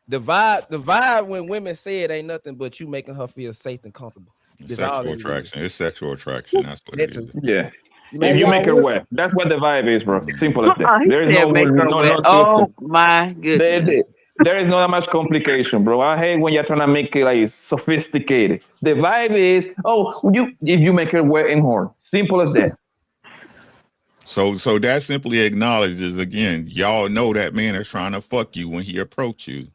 the vibe when women say it ain't nothing but you making her feel safe and comfortable. Sexual attraction. It's sexual attraction. That's what it is. Yeah. If you make her wet, that's what the vibe is, bro. Simple as that. There is no oh my goodness. There is not that much complication, bro. I hate when you're trying to make it like sophisticated. The vibe is, if you make her wet and horn. Simple as that. So that simply acknowledges again, y'all know that man is trying to fuck you when he approach you.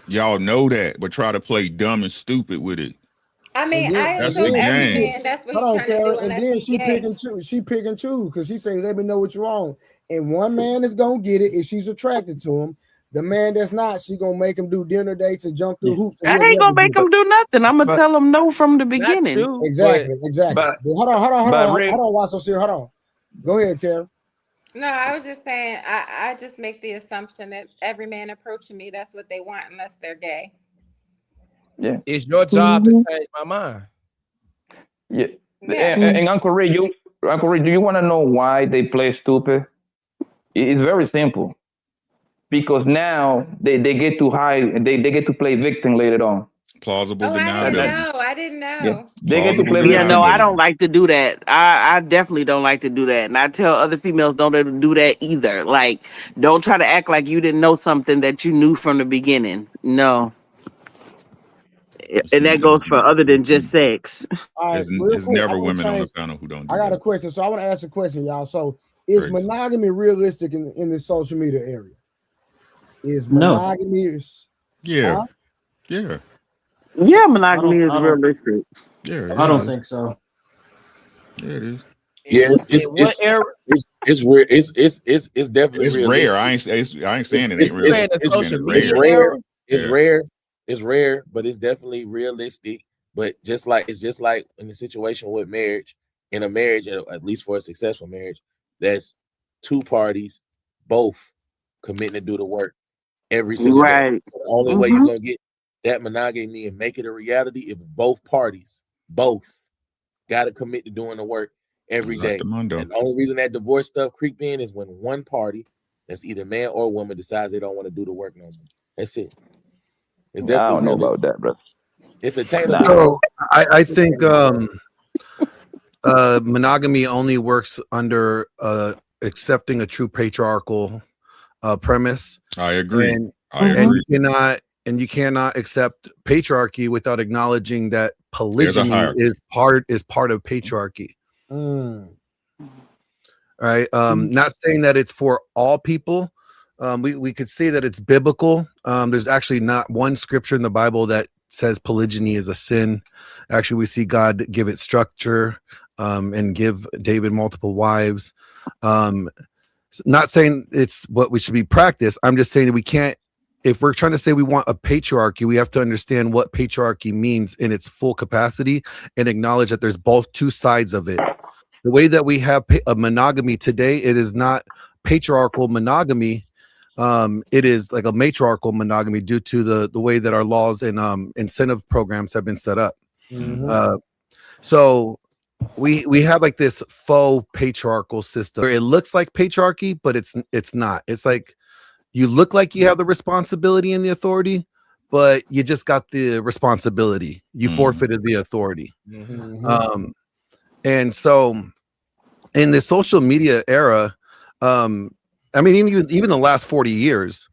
Y'all know that, but try to play dumb and stupid with it. I mean, I assume every man that's what he's trying to do. And then she pick and choose because she say, "Let me know what you're on." And one man is gonna get it if she's attracted to him. The man that's not, she gonna make him do dinner dates and jump through hoops. I ain't gonna make him do nothing. I'm gonna tell him no from the beginning. Exactly. But hold on. Why so serious? Hold on. Go ahead, Karen. No, I was just saying, I just make the assumption that every man approaching me, that's what they want, unless they're gay. Yeah, it's your job to change my mind. Yeah. And Uncle Ray, do you want to know why they play stupid? It's very simple. Because now they get to hide, they get to play victim later on. Plausible deniability. I didn't know. Yeah. They get to play. Yeah, no, I don't like to do that. I definitely don't like to do that. And I tell other females don't do that either. Like, don't try to act like you didn't know something that you knew from the beginning. No. And that goes for other than just sex. All right, there's never women on the panel who don't do I got a question. So I want to ask a question, y'all. So is monogamy realistic in the social media area? Is monogamy Yeah. Huh? Yeah. Yeah, monogamy is realistic. Yeah. I don't think so. Yeah, it is. Yes, it's rare. It's definitely it's realistic. rare. I ain't saying it ain't real. It's rare, but it's definitely realistic. But it's just like in the situation with marriage, in a marriage, at least for a successful marriage, that's two parties both committing to do the work every single day. So the only way you're gonna get that monogamy and make it a reality if both parties got to commit to doing the work every day. And the only reason that divorce stuff creep in is when one party, that's either man or woman, decides they don't want to do the work no more. That's it. It's definitely I don't know about that, bro. It's attainable. So I think monogamy only works under accepting a true patriarchal premise. I agree. And you cannot accept patriarchy without acknowledging that polygyny is part of patriarchy. Right. Not saying that it's for all people. We could say that it's biblical. There's actually not one scripture in the Bible that says polygyny is a sin. Actually, we see God give it structure and give David multiple wives. Not saying it's what we should be practiced. I'm just saying that we can't, if we're trying to say we want a patriarchy, we have to understand what patriarchy means in its full capacity and acknowledge that there's both two sides of it. The way that we have a monogamy today, it is not patriarchal monogamy. It is like a matriarchal monogamy due to the way that our laws and incentive programs have been set up. So we have like this faux patriarchal system. It looks like patriarchy, but it's not. It's like you look like you have the responsibility and the authority, but you just got the responsibility. You forfeited the authority. And so in the social media era, I mean, even the last 40 years,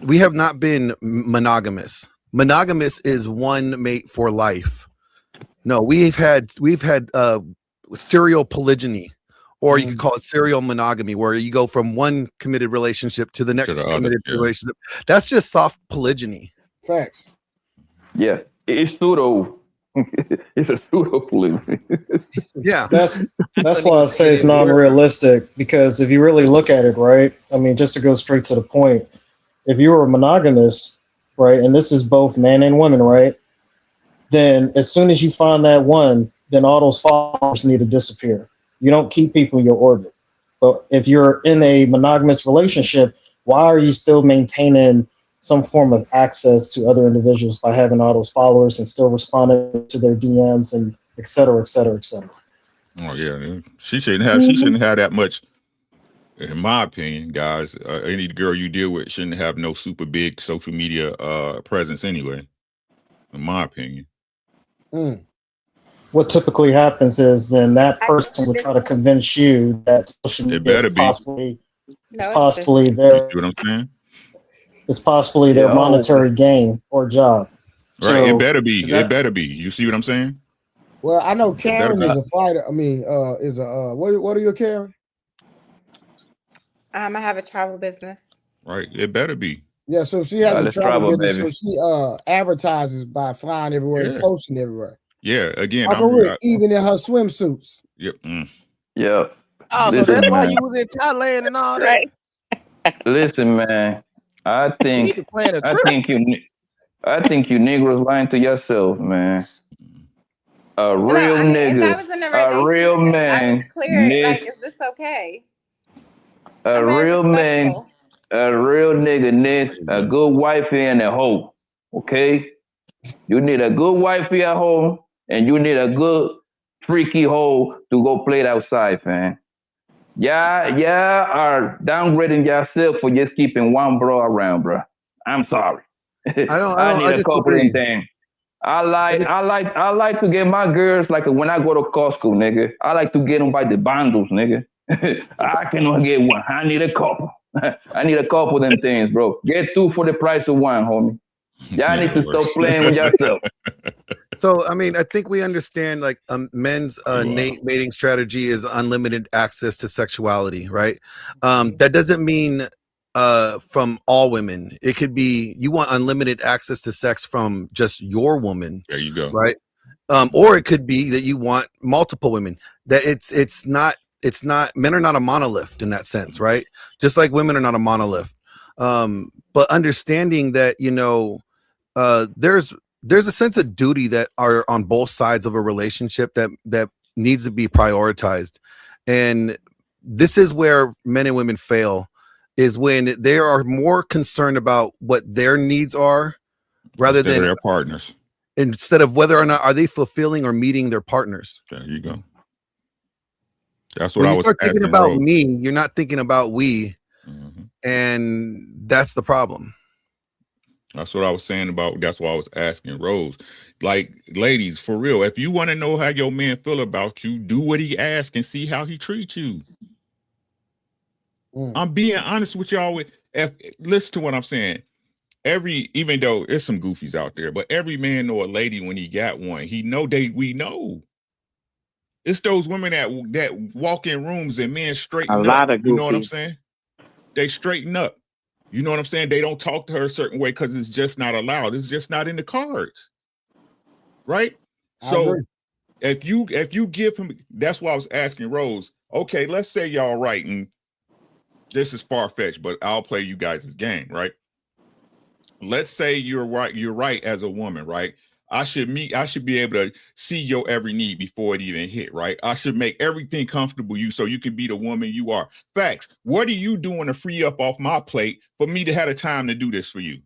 we have not been monogamous. Monogamous is one mate for life. No, we've had serial polygyny, or you could call it serial monogamy, where you go from one committed relationship to the next committed relationship. That's just soft polygyny. Facts. Yeah, it's pseudo. It's a pseudo polygyny. Yeah, that's why I say it's non-realistic, because if you really look at it, right? I mean, just to go straight to the point, if you were monogamous, right, and this is both men and women, right, then as soon as you find that one, then all those followers need to disappear. You don't keep people in your orbit. But if you're in a monogamous relationship, why are you still maintaining some form of access to other individuals by having all those followers and still responding to their DMs and et cetera, et cetera, et cetera? Oh yeah, she shouldn't have that much. In my opinion, guys, any girl you deal with shouldn't have no super big social media presence anyway. In my opinion. What typically happens is then that person would try to convince you that social media is possibly their. You see what I'm saying? It's possibly their monetary gain or job. Right. So, it better be. It better be. You see what I'm saying? Well, I know Karen is a fighter. I mean, is a what are you, Karen? I have a travel business. Right. It better be. Yeah, so she has a travel business. Baby. So she advertises by flying everywhere and posting everywhere. Yeah, again, even in her swimsuits. Yep. Yeah. Oh, so that's why you was in Thailand and all that. Listen, man. I think you Negroes lying to yourself, man. A real nigga, a real man. Like, is this okay? A real man, a real nigga needs a good wifey and a hoe. Okay, you need a good wifey at home, and you need a good freaky hoe to go play it outside, man. Yeah, are downgrading yourself for just keeping one bro around, bro. I'm sorry. I need a couple of things. I like to get my girls like when I go to Costco, nigga. I like to get them by the bundles, nigga. I cannot get one. I need a couple. I need a couple of them things, bro. Get two for the price of one, homie. Y'all need to stop playing with yourself. So, I mean, I think we understand like men's mating strategy is unlimited access to sexuality, right? That doesn't mean from all women. It could be you want unlimited access to sex from just your woman. There you go. Right. Or it could be that you want multiple women. That it's not men are not a monolith in that sense, right? Just like women are not a monolith. But understanding that, you know, there's a sense of duty that are on both sides of a relationship that needs to be prioritized. And this is where men and women fail, is when they are more concerned about what their needs are rather than their partners, instead of whether or not are they fulfilling or meeting their partners. There you go. That's what when I you was start thinking about me, you're not thinking about we. And that's the problem. That's what I was saying about. That's why I was asking Rose. Like, ladies, for real, if you want to know how your man feel about you, do what he asks and see how he treats you. I'm being honest with y'all. Listen to what I'm saying. Even though there's some goofies out there, but every man or a lady, when he got one, we know. It's those women that walk in rooms and men straighten up. Lot of goofies. You know what I'm saying? They straighten up. You know what I'm saying? They don't talk to her a certain way because it's just not allowed. It's just not in the cards. Right? So if you give him, that's why I was asking Rose, okay, let's say y'all right, and this is far-fetched, but I'll play you guys' game, right? Let's say you're right as a woman, right? I should be able to see your every need before it even hit, right? I should make everything comfortable so you can be the woman you are. Facts. What are you doing to free up off my plate for me to have the time to do this for you?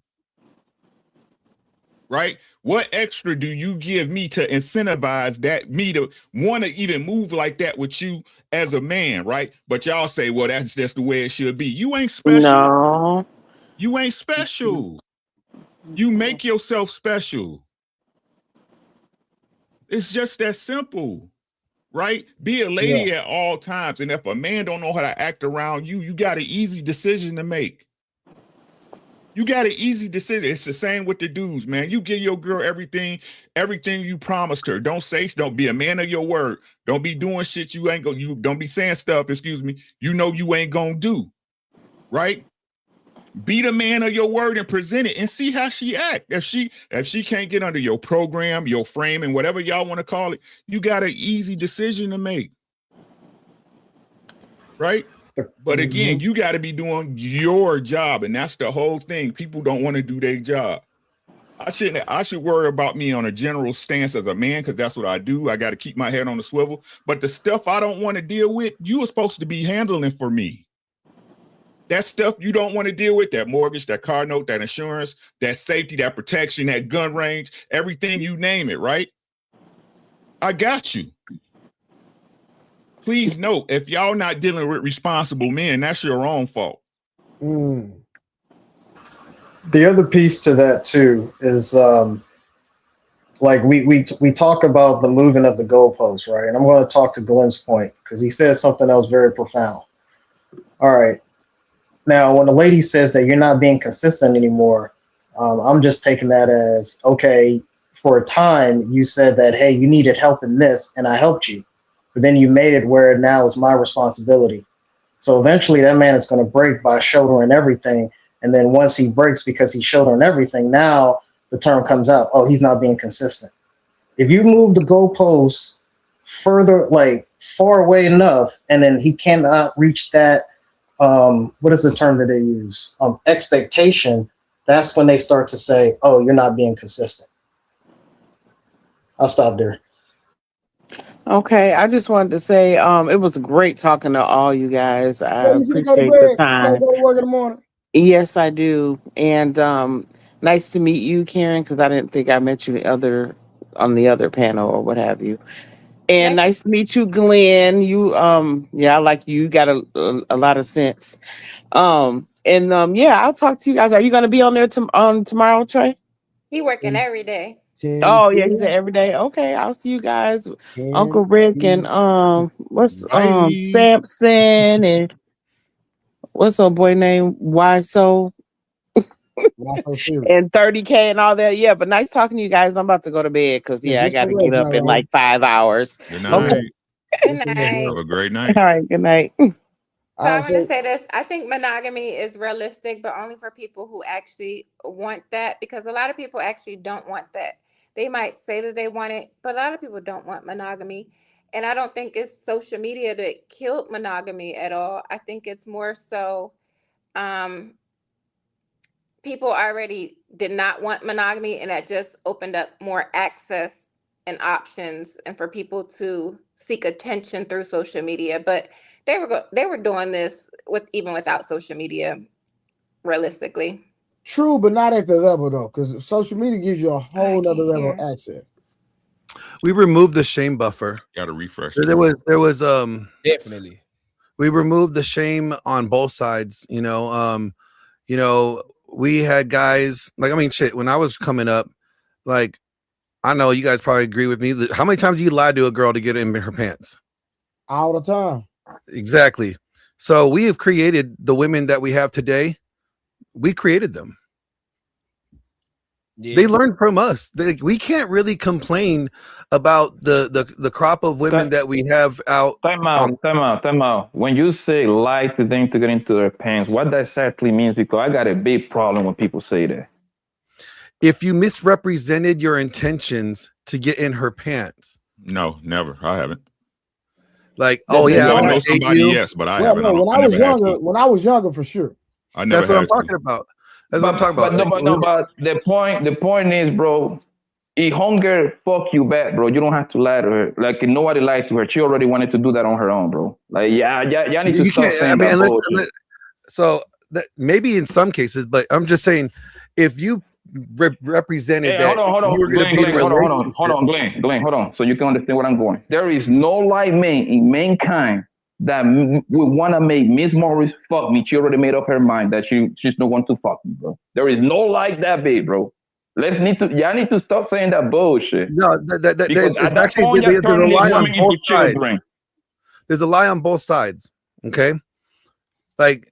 Right? What extra do you give me to incentivize me to want to even move like that with you as a man, right? But y'all say, well, that's just the way it should be. You ain't special. No. You ain't special. You make yourself special. It's just that simple. right? Be a lady at all times. And if a man don't know how to act around you, you got an easy decision to make. You got an easy decision. It's the same with the dudes, man. You give your girl everything you promised her. Don't be a man of your word. Don't be doing shit you ain't you don't be saying stuff, excuse me, you know you ain't gonna do. Right? Be the man of your word and present it and see how she act. If she can't get under your program, your frame, and whatever y'all want to call it, you got an easy decision to make. Right? But again, you got to be doing your job, and that's the whole thing. People don't want to do their job. I should worry about me on a general stance as a man, because that's what I do. I got to keep my head on the swivel. But the stuff I don't want to deal with, you are supposed to be handling for me. That stuff you don't want to deal with, that mortgage, that car note, that insurance, that safety, that protection, that gun range, everything, you name it, right? I got you. Please note, if y'all not dealing with responsible men, that's your own fault. The other piece to that too is like we talk about the moving of the goalposts, right? And I'm going to talk to Glenn's point because he said something that was very profound. All right. Now, when the lady says that you're not being consistent anymore, I'm just taking that as, okay, for a time you said that, hey, you needed help in this and I helped you. But then you made it where now it's my responsibility. So eventually that man is going to break by shouldering everything. And then once he breaks because he's shouldering everything, now the term comes out, oh, he's not being consistent. If you move the goalposts further, like far away enough, and then he cannot reach that, what is the term that they use? Expectation. That's when they start to say, oh, you're not being consistent. I'll stop there. Okay, I just wanted to say it was great talking to all you guys. I appreciate the time. You go to work in the morning? Yes, I do. And nice to meet you, Karen, because I didn't think I met you on the other panel or what have you. And nice to meet you, Glenn. You I like you. You got a lot of sense. I'll talk to you guys. Are you gonna be on there tomorrow, Trey? He working every day. Oh yeah, he said every day. Okay, I'll see you guys. Uncle Rick and Samson and what's old boy name? Why so? And 30K and all that. Yeah, but nice talking to you guys. I'm about to go to bed because I got to get up in like 5 hours. Good night. Okay. Good night. Have a great night. All right. Good night. So I'm going to say this. I think monogamy is realistic, but only for people who actually want that, because a lot of people actually don't want that. They might say that they want it, but a lot of people don't want monogamy. And I don't think it's social media that killed monogamy at all. I think it's more so people already did not want monogamy, and that just opened up more access and options and for people to seek attention through social media. But they were doing this even without social media, realistically. True, but not at the level though, because social media gives you a whole other level of access. We removed the shame buffer. Got to refresh. There was definitely. We removed the shame on both sides. We had guys shit. When I was coming up, like, I know you guys probably agree with me. How many times do you lie to a girl to get in her pants? All the time. Exactly. So we have created the women that we have today. We created them. Yeah. They learned from us. We can't really complain about the crop of women that we have out. Time out. When you say lie to them to get into their pants, what that exactly means? Because I got a big problem when people say that. If you misrepresented your intentions to get in her pants. No, never. I haven't. Like, oh yeah, I know somebody, yes, but I haven't. No, when I was younger, for sure. That's what I'm talking about. That's what I'm talking about. But the point is, bro, if hunger fuck you bad, bro, you don't have to lie to her. Like, nobody lied to her. She already wanted to do that on her own, bro. Like, y'all need to stop saying that bullshit. So maybe in some cases, but I'm just saying, if you represented that, hold on, Glenn, hold on, so you can understand what I'm going. There is no like man in mankind that we want to make Miss Morris fuck me. She already made up her mind that she's not going to fuck me, bro. There is no like that, babe, bro. Y'all need to stop saying that bullshit. No, because Because at it's that actually point, you're there's a turning these lie on women both into sides. children. There's a lie on both sides. Okay, like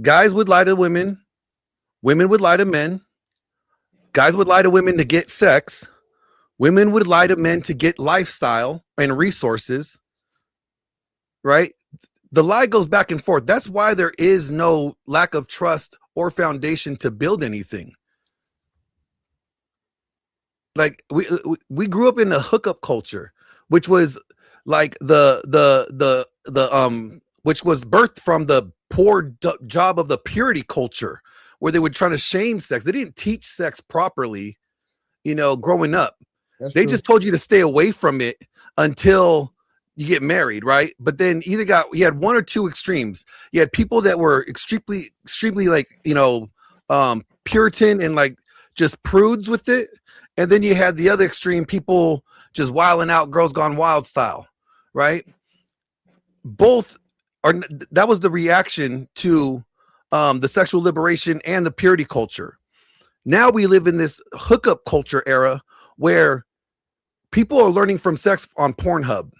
guys would lie to women, women would lie to men, guys would lie to women to get sex, women would lie to men to get lifestyle and resources. Right? The lie goes back and forth. That's why there is no lack of trust or foundation to build anything. Like we grew up in the hookup culture, which was like the which was birthed from the poor job of the purity culture, where they would try to shame sex. They didn't teach sex properly, growing up. They just told you to stay away from it until you get married, right? But then you had one or two extremes. You had people that were extremely like, Puritan and like just prudes with it. And then you had the other extreme, people just wilding out, girls gone wild style, right? That was the reaction to the sexual liberation and the purity culture. Now we live in this hookup culture era where people are learning from sex on Pornhub.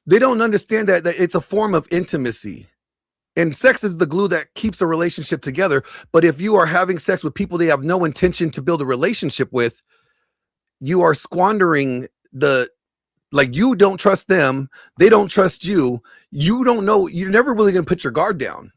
They don't understand that it's a form of intimacy. And sex is the glue that keeps a relationship together. But if you are having sex with people they have no intention to build a relationship with, you are squandering you don't trust them. They don't trust you. You don't know. You're never really going to put your guard down.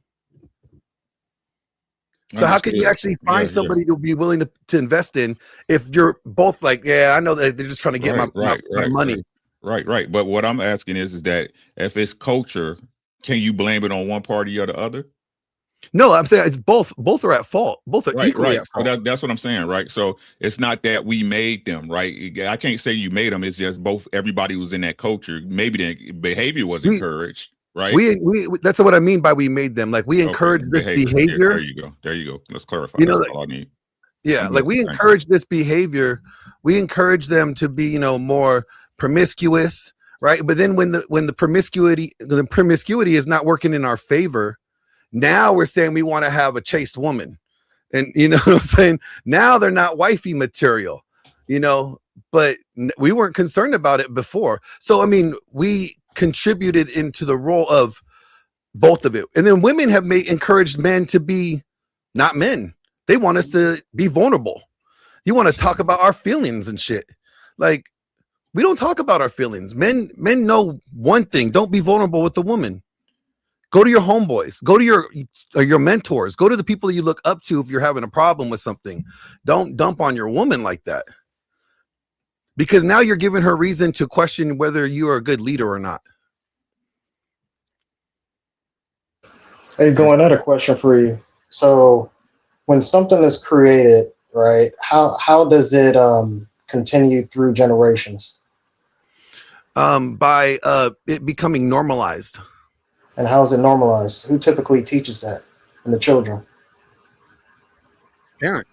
So how can you actually find somebody to be willing to invest in if you're both like, yeah, I know that they're just trying to get my money. Right. But what I'm asking is that if it's culture, can you blame it on one party or the other? No, I'm saying it's both. Both are at fault. Both are equally at fault. So that's what I'm saying, right? So it's not that we made them, right? I can't say you made them. It's just everybody was in that culture. Maybe the behavior was encouraged, right? We that's what I mean by we made them. Like we encourage this behavior. There you go. Let's clarify. That's all I need. Yeah, like we encourage this behavior. We encourage them to be, more promiscuous, right? But then when the promiscuity is not working in our favor, now we're saying we want to have a chaste woman. And you know what I'm saying? Now they're not wifey material, but we weren't concerned about it before. So I mean, we contributed into the role of both of it. And then women have encouraged men to be not men. They want us to be vulnerable. You want to talk about our feelings and shit. Like, we don't talk about our feelings. Men know one thing: don't be vulnerable with the woman. Go to your homeboys. Go to your mentors. Go to the people you look up to if you're having a problem with something. Don't dump on your woman like that. Because now you're giving her reason to question whether you are a good leader or not. Hey, Go, another question for you. So when something is created, right, how does it continue through generations? By it becoming normalized. And how is it normalized? Who typically teaches that in the children? Parents.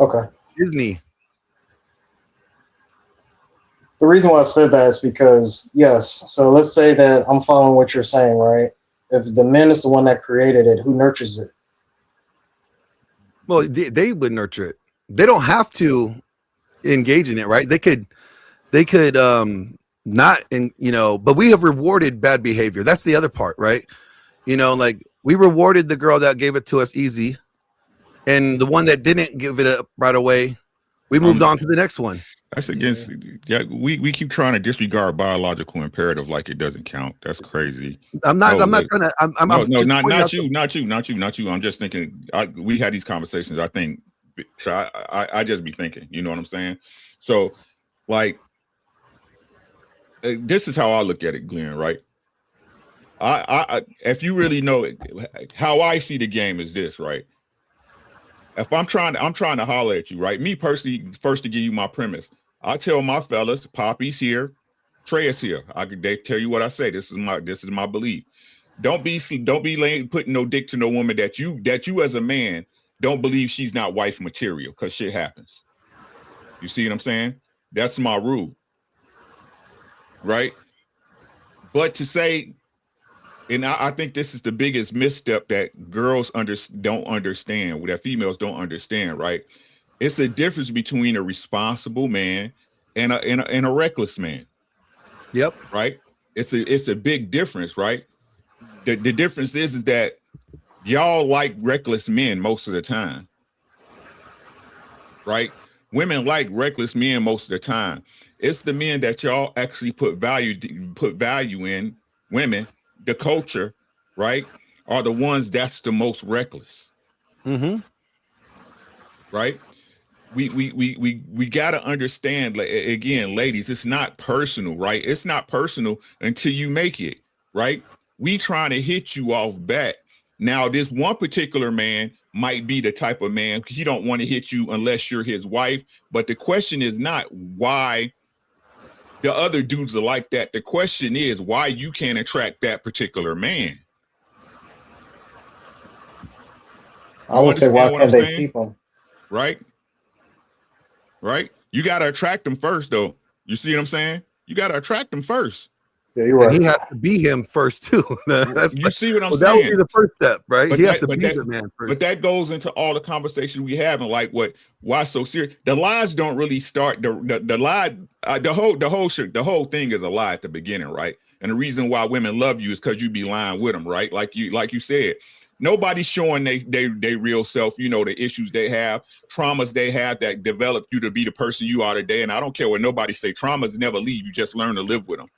Okay. Disney. The reason why I said that is because, yes, so let's say that I'm following what you're saying, right? If the man is the one that created it, who nurtures it? Well, they would nurture it. They don't have to engage in it, right? They could not, but we have rewarded bad behavior. That's the other part, right? Like we rewarded the girl that gave it to us easy, and the one that didn't give it up right away, we moved on to the next one. That's against. Yeah, we keep trying to disregard biological imperative like it doesn't count. That's crazy. Not you. I'm just thinking. We had these conversations. I think. So I just be thinking. You know what I'm saying? So, like, this is how I look at it, Glenn. Right? I if you really know it, how I see the game is this, right? If I'm trying to holler at you, right? Me personally, first to give you my premise, I tell my fellas, Poppy's here, Trey is here. They tell you what I say. This is my belief. Don't be putting no dick to no woman that you as a man don't believe she's not wife material, because shit happens. You see what I'm saying? That's my rule, right? But to say And I think this is the biggest misstep that girls don't understand, that females don't understand, right? It's a difference between a responsible man and a reckless man. Yep. Right? It's a big difference, right? The difference is that y'all like reckless men most of the time. Right? Women like reckless men most of the time. It's the men that y'all actually put value in, women, the culture, right, are the ones that's the most reckless. Mm-hmm. Right? We gotta understand, like, again, ladies, it's not personal, right? It's not personal until you make it, right? We trying to hit you off bat. Now, this one particular man might be the type of man, he don't want to hit you unless you're his wife. But the question is not why the other dudes are like that. The question is why you can't attract that particular man. I would say, why can't they keep them? Right? Right? You got to attract them first, though. You see what I'm saying? You got to attract them first. Yeah, you're right. And he has to be him first too. You see what I'm saying? That would be the first step, right? But he has to be the man first. But that goes into all the conversation we have, and like, why so serious? The lies don't really start. The lie, the whole thing is a lie at the beginning, right? And the reason why women love you is because you be lying with them, right? Like you said. Nobody's showing they real self, the issues they have, traumas they have that developed you to be the person you are today. And I don't care what nobody say, traumas never leave. You just learn to live with them.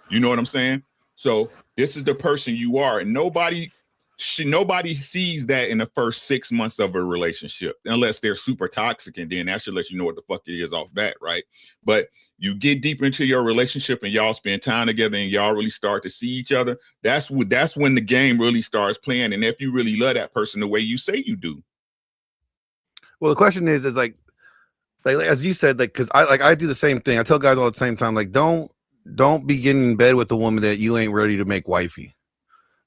You know what I'm saying? So this is the person you are. And nobody sees that in the first 6 months of a relationship, unless they're super toxic. And then that should let you know what the fuck it is off bat, right? But you get deep into your relationship and y'all spend time together and y'all really start to see each other. That's when the game really starts playing. And if you really love that person the way you say you do. Well, the question is like as you said, like, because I do the same thing. I tell guys all the same time, like, don't be getting in bed with a woman that you ain't ready to make wifey.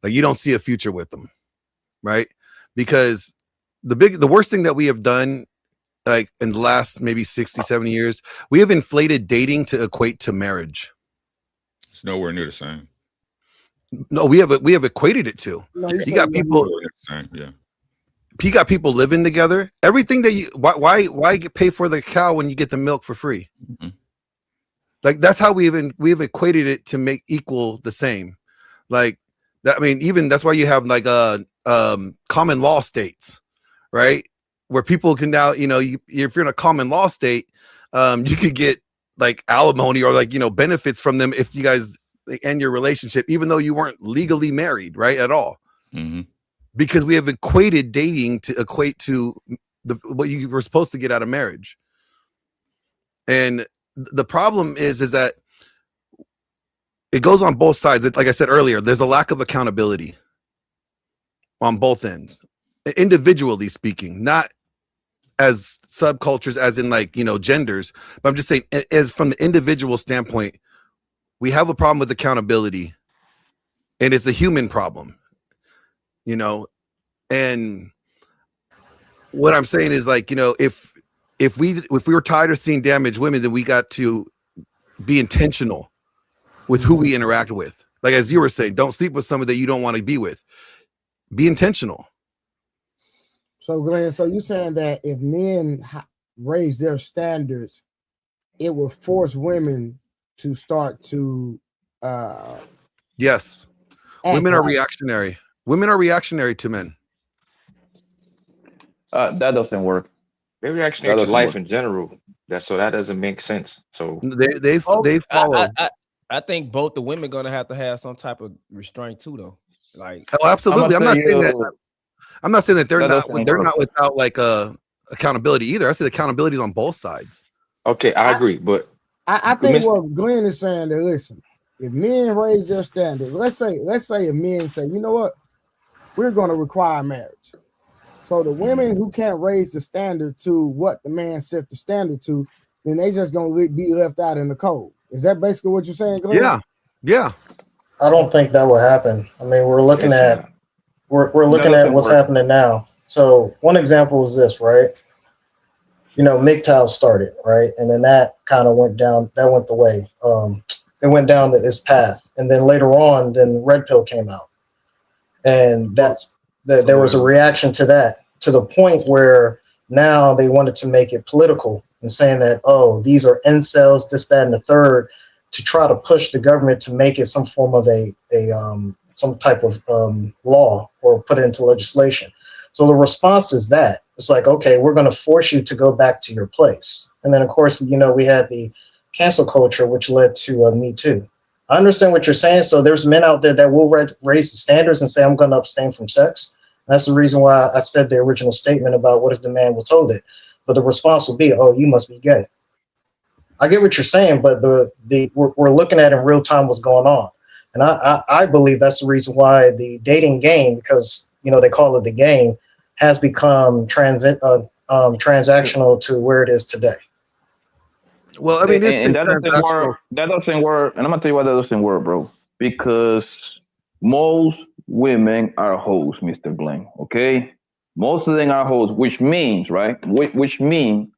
Like, you don't see a future with them, right? Because the worst thing that we have done, like, in the last maybe 60, 70 years, we have inflated dating to equate to marriage. It's nowhere near the same. No, we have equated it to. No, you got people. Yeah. You got people living together. Everything that you why pay for the cow when you get the milk for free? Mm-hmm. Like, that's how we've equated it to make equal the same. Like that. I mean, even that's why you have like common law states, right? Where people can now, if you're in a common law state, you could get like alimony or like, benefits from them if you guys end your relationship, even though you weren't legally married, right? At all. Mm-hmm. Because we have equated dating to equate to what you were supposed to get out of marriage. And the problem is that it goes on both sides. Like I said earlier, there's a lack of accountability on both ends, individually speaking, not as subcultures, as in like, genders, but I'm just saying, as from the individual standpoint, we have a problem with accountability, and it's a human problem, and what I'm saying is, like, if we were tired of seeing damaged women, then we got to be intentional with who we interact with. Like, as you were saying, don't sleep with somebody that you don't want to be with. Be intentional. So, Glenn, so you're saying that if men raise their standards, it will force women to start to yes. Women are reactionary. Women are reactionary to men. That doesn't work. They're reactionary to life in general. That doesn't make sense. So they follow. I think both the women gonna have to have some type of restraint too, though. Like, oh, absolutely. I'm not saying that they're not without like accountability either. I say the accountability is on both sides. Okay, I agree, but I think what Glenn is saying that, listen, if men raise their standards, let's say if men say, you know what, we're going to require marriage. So the women who can't raise the standard to what the man set the standard to, then they just going to be left out in the cold. Is that basically what you're saying, Glenn? Yeah. I don't think that will happen. I mean, we're looking at what's happening now. So one example is this, right? MGTOW started, right? And then that kind of went down, that went the way. It went down this path. And then later on, then Red Pill came out. and there was a reaction to that, to the point where now they wanted to make it political and saying that, oh, these are incels, this, that, and the third, to try to push the government to make it some form of some type of law or put it into legislation. So the response is that it's like, okay, we're going to force you to go back to your place. And then, of course, we had the cancel culture, which led to Me Too. I understand what you're saying. So there's men out there that will raise the standards and say, I'm going to abstain from sex. That's the reason why I said the original statement about what if the man was told it. But the response will be, oh, you must be gay. I get what you're saying, but we're looking at in real time what's going on. And I believe that's the reason why the dating game, because, they call it the game, has become transactional to where it is today. Well, I mean, and that doesn't work. That doesn't work. And I'm gonna tell you why that doesn't work, bro. Because most women are hoes, Mr. Glenn. Okay, most of them are hoes, which means, right? Which means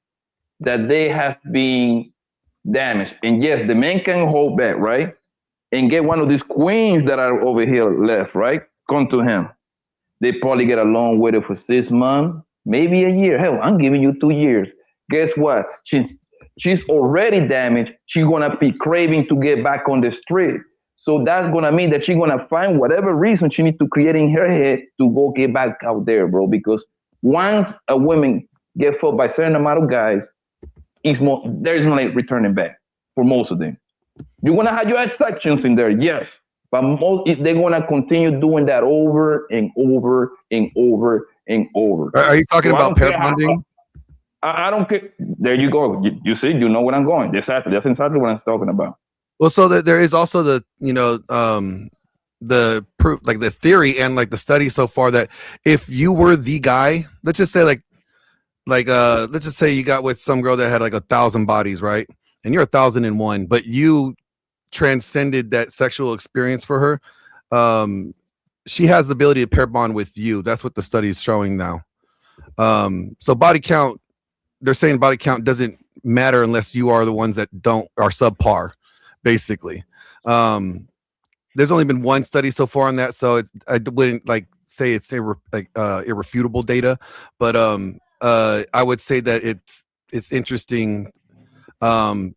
that they have been damaged. And yes, the men can hold back, right? And get one of these queens that are over here left, right? Come to him. They probably get along with it for 6 months, maybe a year. Hell, I'm giving you 2 years. Guess what? She's already damaged. She's gonna be craving to get back on the street. So that's gonna mean that she's gonna find whatever reason she needs to create in her head to go get back out there, bro. Because once a woman get fucked by a certain amount of guys, there is no returning back for most of them. You're gonna have your exceptions in there, yes, but they're gonna continue doing that over and over and over and over. Are you talking about pair bonding? I don't care. There you go. You see, you know where I'm going. That's exactly what I'm talking about. Well, so that there is also the proof, like the theory and like the study so far, that if you were the guy, let's just say let's just say you got with some girl that had like 1,000 bodies, right? And you're 1,001, but you transcended that sexual experience for her. She has the ability to pair bond with you. That's what the study is showing now. So body count, they're saying body count doesn't matter unless you are the ones that are subpar, basically. There's only been one study so far on that, so I wouldn't say it's irrefutable data, but I would say that it's interesting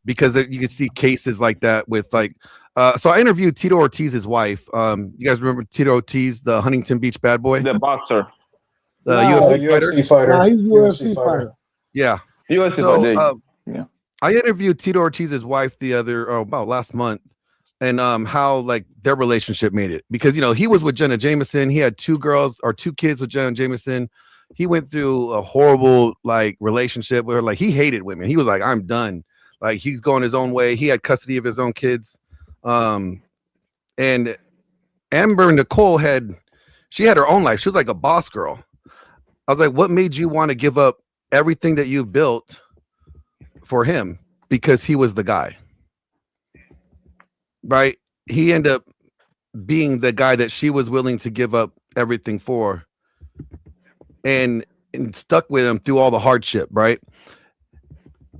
because you can see cases like that with so I interviewed Tito Ortiz's wife. You guys remember Tito Ortiz, the Huntington Beach bad boy, the boxer, the UFC fighter. Nah, he's a UFC fighter. Yeah. Yeah. I interviewed Tito Ortiz's wife about last month, and how their relationship made it, because he was with Jenna Jameson. He had 2 kids with Jenna Jameson. He went through a horrible relationship with her. He hated women. He was like, I'm done. He's going his own way. He had custody of his own kids. And Amber Nicole had her own life. She was like a boss girl. I was like, what made you want to give up everything that you've built for him? Because he was the guy, right? He ended up being the guy that she was willing to give up everything for, and stuck with him through all the hardship, right?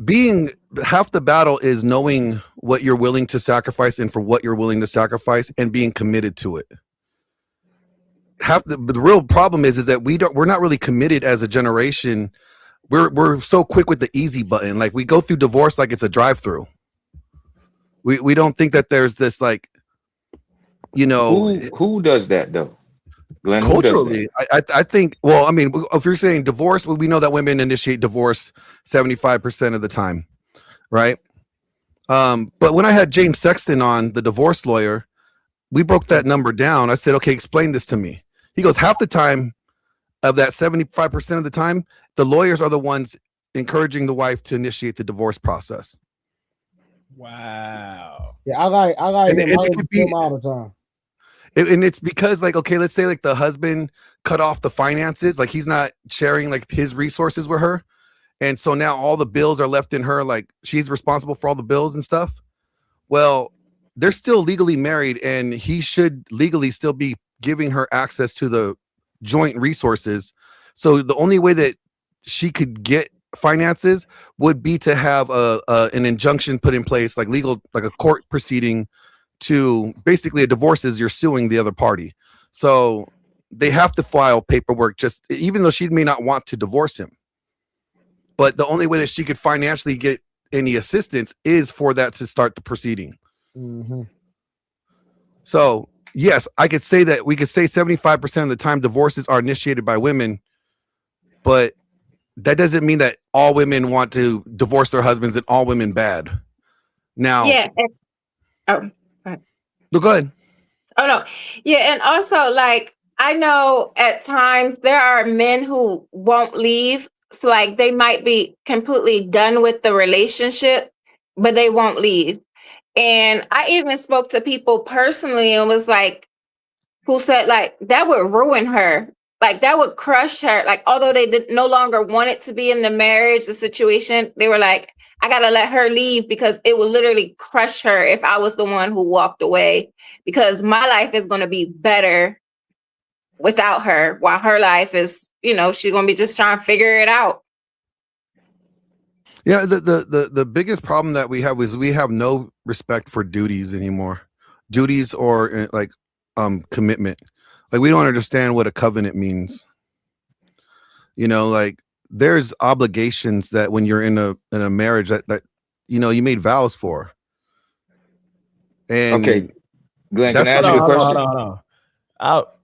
Being half the battle is knowing what you're willing to sacrifice and for what you're willing to sacrifice and being committed to it. The real problem is that we're not really committed as a generation. We're so quick with the easy button. We go through divorce like it's a drive-through. We don't think that there's this who does that though? Glenn, culturally, I think. Well, I mean, if you're saying divorce, we know that women initiate divorce 75% of the time, right? But when I had James Sexton on, the divorce lawyer, we broke that number down. I said, okay, explain this to me. He goes, half the time of that 75% of the time, the lawyers are the ones encouraging the wife to initiate the divorce process. Wow. Yeah, I like him. I listen to him all the time. And it's because okay, let's say the husband cut off the finances, he's not sharing his resources with her, and so now all the bills are left in her, she's responsible for all the bills and stuff. Well, they're still legally married, and he should legally still be giving her access to the joint resources. So the only way that she could get finances would be to have an injunction put in place, legal, a court proceeding, to basically a divorce is you're suing the other party. So they have to file paperwork, just even though she may not want to divorce him. But the only way that she could financially get any assistance is for that to start the proceeding. Mm-hmm. So yes, I could say that we could say 75% of the time divorces are initiated by women, but that doesn't mean that all women want to divorce their husbands and all women bad. Now, Yeah. No, go ahead. Oh no. Yeah, and also like I know at times there are men who won't leave. So like they might be completely done with the relationship, but they won't leave. And I even spoke to people personally and was like, who said like that would ruin her. Like that would crush her. Like although they did no longer wanted to be in the marriage, the situation, they were like, I gotta let her leave because it would literally crush her if I was the one who walked away. Because my life is gonna be better without her, while her life is, you know, she's gonna be just trying to figure it out. Yeah, the biggest problem that we have is we have no respect for duties anymore. Duties or like commitment. Like we don't understand what a covenant means. You know, like there's obligations that when you're in a marriage that you know you made vows for. And okay, Glenn, can I ask you a question?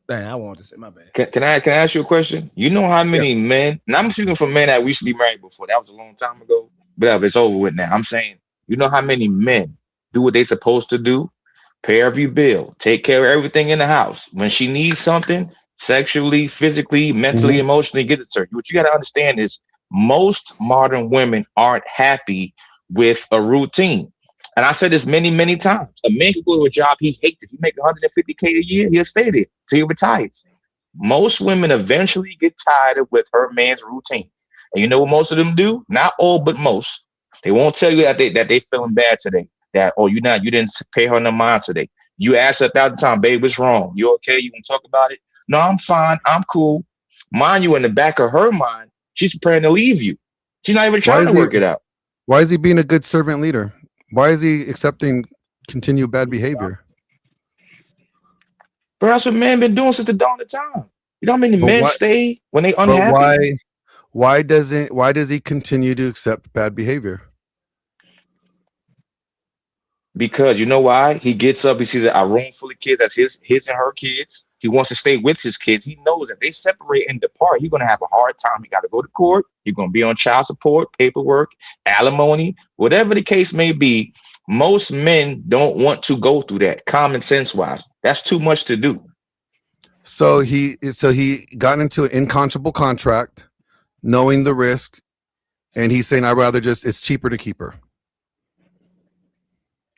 I want to say my bad. Can I ask you a question? You know how many men, and I'm speaking for men that recently married before, that was a long time ago, but it's over with now. I'm saying, you know how many men do what they're supposed to do? Pay every bill, take care of everything in the house. When she needs something, sexually, physically, mentally, emotionally, get it to her. What you got to understand is most modern women aren't happy with a routine. And I said this many, many times. A man can go to a job he hates. If he make $150K a year, he'll stay there till he retires. Most women eventually get tired with her man's routine. And you know what most of them do? Not all, but most. They won't tell you that they feeling bad today. That, oh, you didn't pay her no mind today. You ask her 1,000 times, babe, what's wrong? You okay? You can talk about it? No, I'm fine. I'm cool. Mind you, in the back of her mind, she's preparing to leave you. She's not even trying to work it out. Why is he being a good servant leader? Why is he accepting continued bad behavior? Bro, that's what men been doing since the dawn of time. You know how many men stay when they unhappy? But why does he continue to accept bad behavior? Because you know why? He gets up, he sees a room full of kids, that's his and her kids. He wants to stay with his kids. He knows that they separate and depart, he's gonna have a hard time. He got to go to court. He's gonna be on child support, paperwork, alimony, whatever the case may be. Most men don't want to go through that, common sense wise. That's too much to do. So he got into an inconscionable contract, knowing the risk, and he's saying, I'd rather it's cheaper to keep her.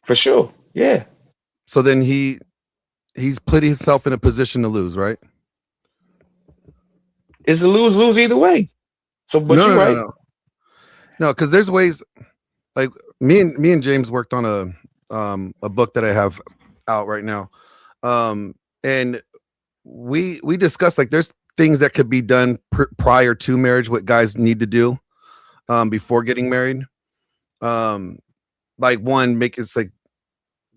For sure. Yeah. So then he's put himself in a position to lose, right? It's a lose-lose either way. So, but you're right. No, because there's ways. Like me and James worked on a book that I have out right now, and we discussed like there's things that could be done prior to marriage, what guys need to do before getting married. Like one,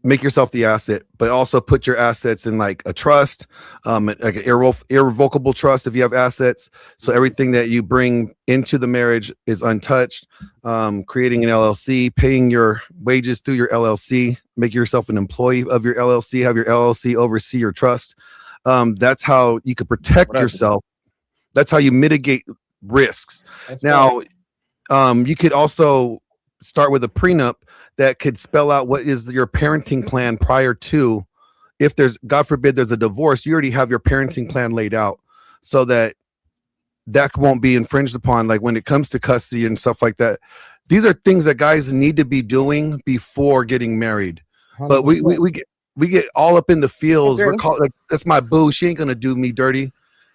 make yourself the asset, but also put your assets in like a trust, like an irrevocable trust if you have assets. So everything that you bring into the marriage is untouched. Creating an LLC, paying your wages through your LLC, make yourself an employee of your LLC, have your LLC oversee your trust. That's how you could protect yourself. That's how you mitigate risks. Now, you could also start with a prenup that could spell out what is your parenting plan prior to, if there's, God forbid, there's a divorce, you already have your parenting plan laid out so that won't be infringed upon. Like when it comes to custody and stuff like that, these are things that guys need to be doing before getting married. 100%. But we get all up in the feels. We're called like, that's my boo. She ain't going to do me dirty.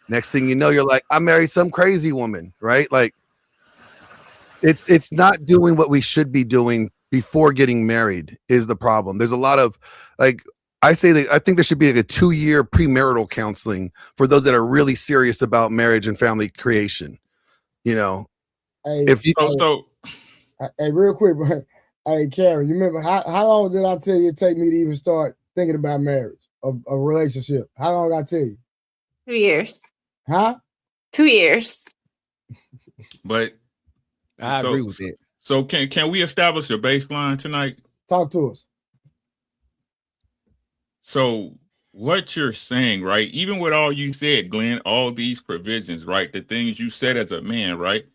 Next thing you know, you're like, I married some crazy woman, right? Like it's not doing what we should be doing before getting married is the problem. There's a lot of like, I think there should be like a 2-year premarital counseling for those that are really serious about marriage and family creation. You know, hey, if you hey, real quick, bro. Hey, Karen, you remember how long did I tell you it take me to even start thinking about marriage, a relationship? How long did I tell you? 2 years. Huh? 2 years. But I agree with it. So can we establish a baseline tonight? Talk to us. So what you're saying, right? Even with all you said, Glenn, all these provisions, right? The things you said as a man, right?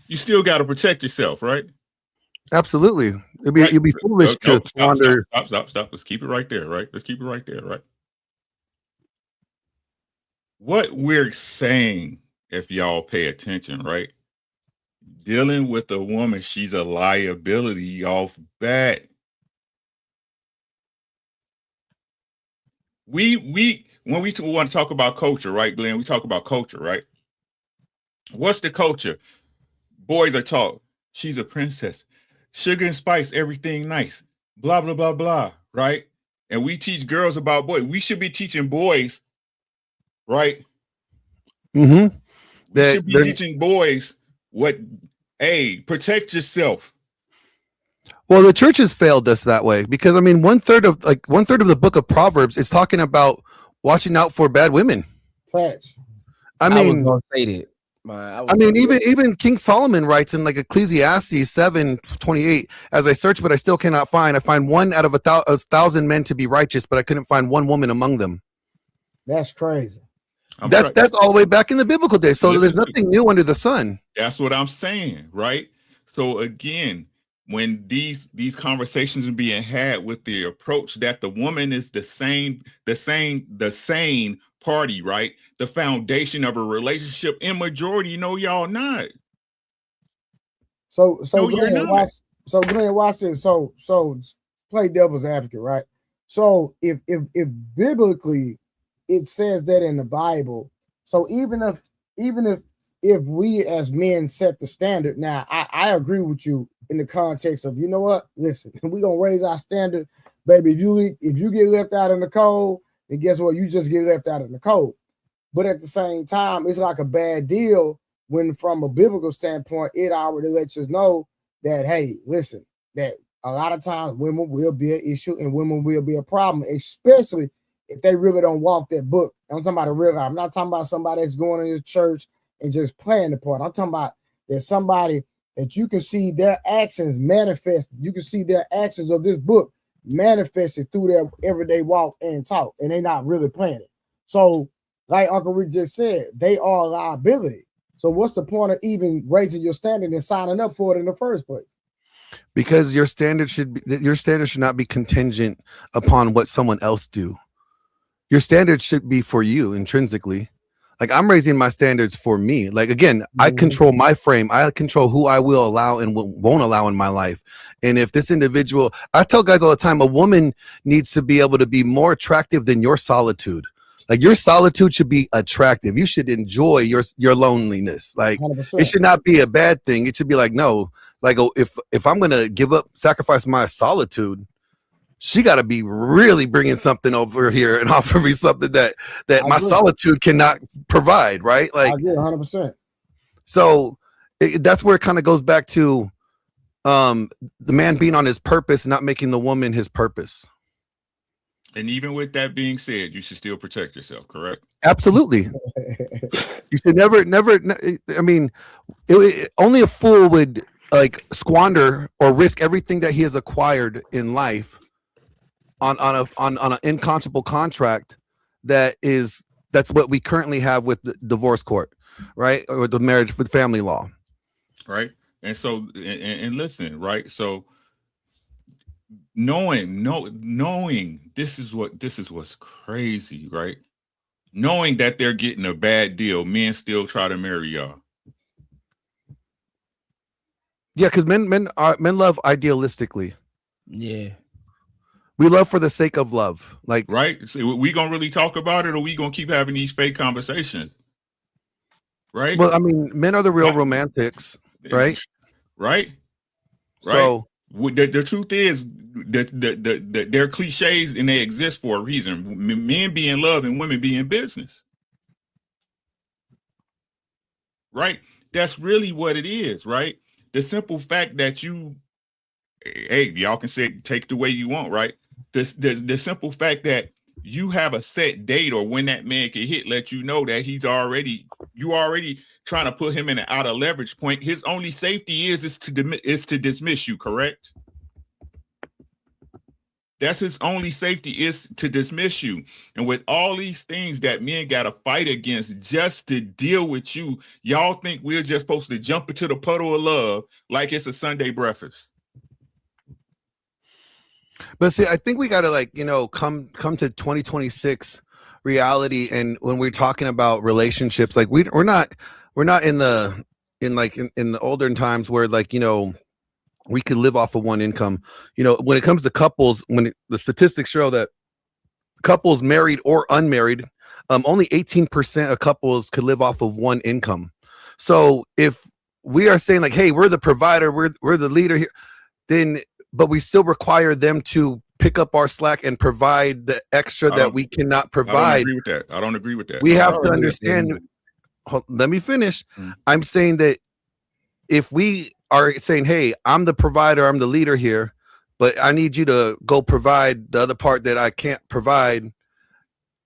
You still got to protect yourself, right? Absolutely. You'd be foolish to squander. Stop. Let's keep it right there, right? Let's keep it right there, right? What we're saying, if y'all pay attention, right? Dealing with a woman, she's a liability off bat. When we want to talk about culture, right, Glenn? We talk about culture, right? What's the culture? Boys are taught she's a princess, sugar and spice, everything nice, blah blah blah blah, right? And we teach girls about boys. We should be teaching boys, right? Mm-hmm. We should be teaching boys what, hey, protect yourself. Well, the church has failed us that way because I mean, one third of the book of Proverbs is talking about watching out for bad women. Facts. I mean, was gonna say that. I mean, even King Solomon writes in like Ecclesiastes 7:28, as I search, but I still cannot find. I find one out of a 1,000 men to be righteous, but I couldn't find one woman among them. That's crazy. That's all the way back in the biblical days. So there's nothing new under the sun. That's what I'm saying, right? So again, when these conversations are being had with the approach that the woman is the sane party, right? The foundation of a relationship, in majority, y'all not. So Glenn, watch this. So play devil's advocate, right? So if biblically it says that in the Bible, so even if we as men set the standard, now I agree with you in the context of, you know what? Listen, we're gonna raise our standard, baby. If you get left out in the cold, then guess what? You just get left out in the cold. But at the same time, it's like a bad deal when, from a biblical standpoint, it already lets us know that, hey, listen, that a lot of times women will be an issue and women will be a problem, especially if they really don't walk that book. I'm talking about a real guy. I'm not talking about somebody that's going to your church and just playing the part. I'm talking about there's somebody that you can see their actions manifested. You can see their actions of this book manifested through their everyday walk and talk, and they're not really playing it. So, like Uncle Rick just said, they are a liability. So what's the point of even raising your standard and signing up for it in the first place? Because your standard should not be contingent upon what someone else do. Your standard should be for you intrinsically. Like, I'm raising my standards for me. Like, again, I control my frame. I control who I will allow and won't allow in my life. And if this individual, I tell guys all the time, a woman needs to be able to be more attractive than your solitude. Like, your solitude should be attractive. You should enjoy your loneliness. Like, 100%. It should not be a bad thing. It should be like, no, like, if I'm going to sacrifice my solitude, she got to be really bringing something over here and offer me something that my solitude cannot provide, right? Like, I agree 100%. So that's where it kind of goes back to the man being on his purpose, not making the woman his purpose. And even with that being said, you should still protect yourself, correct? Absolutely. You should never. I mean, only a fool would like squander or risk everything that he has acquired in life on an inconscionable contract that's what we currently have with the divorce court, right? Or the marriage with family law. Right. And so, and listen, right? So knowing this is what's crazy, right? Knowing that they're getting a bad deal, men still try to marry y'all. Yeah, because men love idealistically. Yeah. We love for the sake of love. Like, right. So we gonna really talk about it, or we gonna keep having these fake conversations? Right. Well, I mean, men are the real romantics, right? Right. So the truth is that they're cliches and they exist for a reason. Men be in love and women be in business. Right. That's really what it is, right? The simple fact that hey, y'all can say take it the way you want, right? The simple fact that you have a set date or when that man can hit, let you know that you already trying to put him in an out of leverage point. His only safety is to dismiss you, correct? That's his only safety, is to dismiss you. And with all these things that men got to fight against just to deal with you, y'all think we're just supposed to jump into the puddle of love like it's a Sunday breakfast. But see, I think we got to, like, you know, come to 2026 reality. And when we're talking about relationships, like we're not in the olden times where, like, you know, we could live off of one income. You know, when it comes to couples, when the statistics show that couples married or unmarried, only 18% of couples could live off of one income. So if we are saying, like, hey, we're the provider, we're the leader here, then, but we still require them to pick up our slack and provide the extra that we cannot provide. I don't agree with that. We have to understand. Let me finish. I'm saying that if we are saying, hey, I'm the provider, I'm the leader here, but I need you to go provide the other part that I can't provide,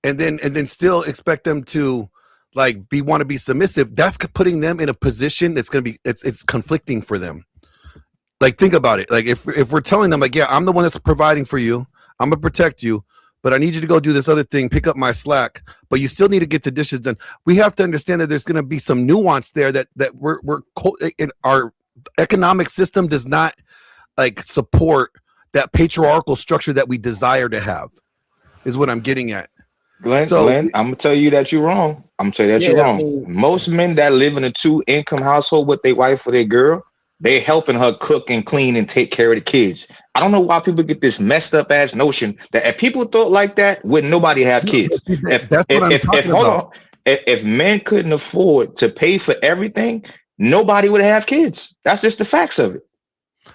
and then still expect them to, like, want to be submissive, that's putting them in a position that's going to be, it's conflicting for them. Like, think about it. Like, if we're telling them, like, yeah, I'm the one that's providing for you, I'm gonna protect you, but I need you to go do this other thing, pick up my slack, but you still need to get the dishes done. We have to understand that there's going to be some nuance there that we're in our economic system does not, like, support that patriarchal structure that we desire to have, is what I'm getting at. Glenn, I'm gonna tell you that you're wrong. You're wrong. Most men that live in a 2-income household with their wife or their girl, they're helping her cook and clean and take care of the kids. I don't know why people get this messed up ass notion that if people thought like that, would nobody have kids? If men couldn't afford to pay for everything, nobody would have kids. That's just the facts of it.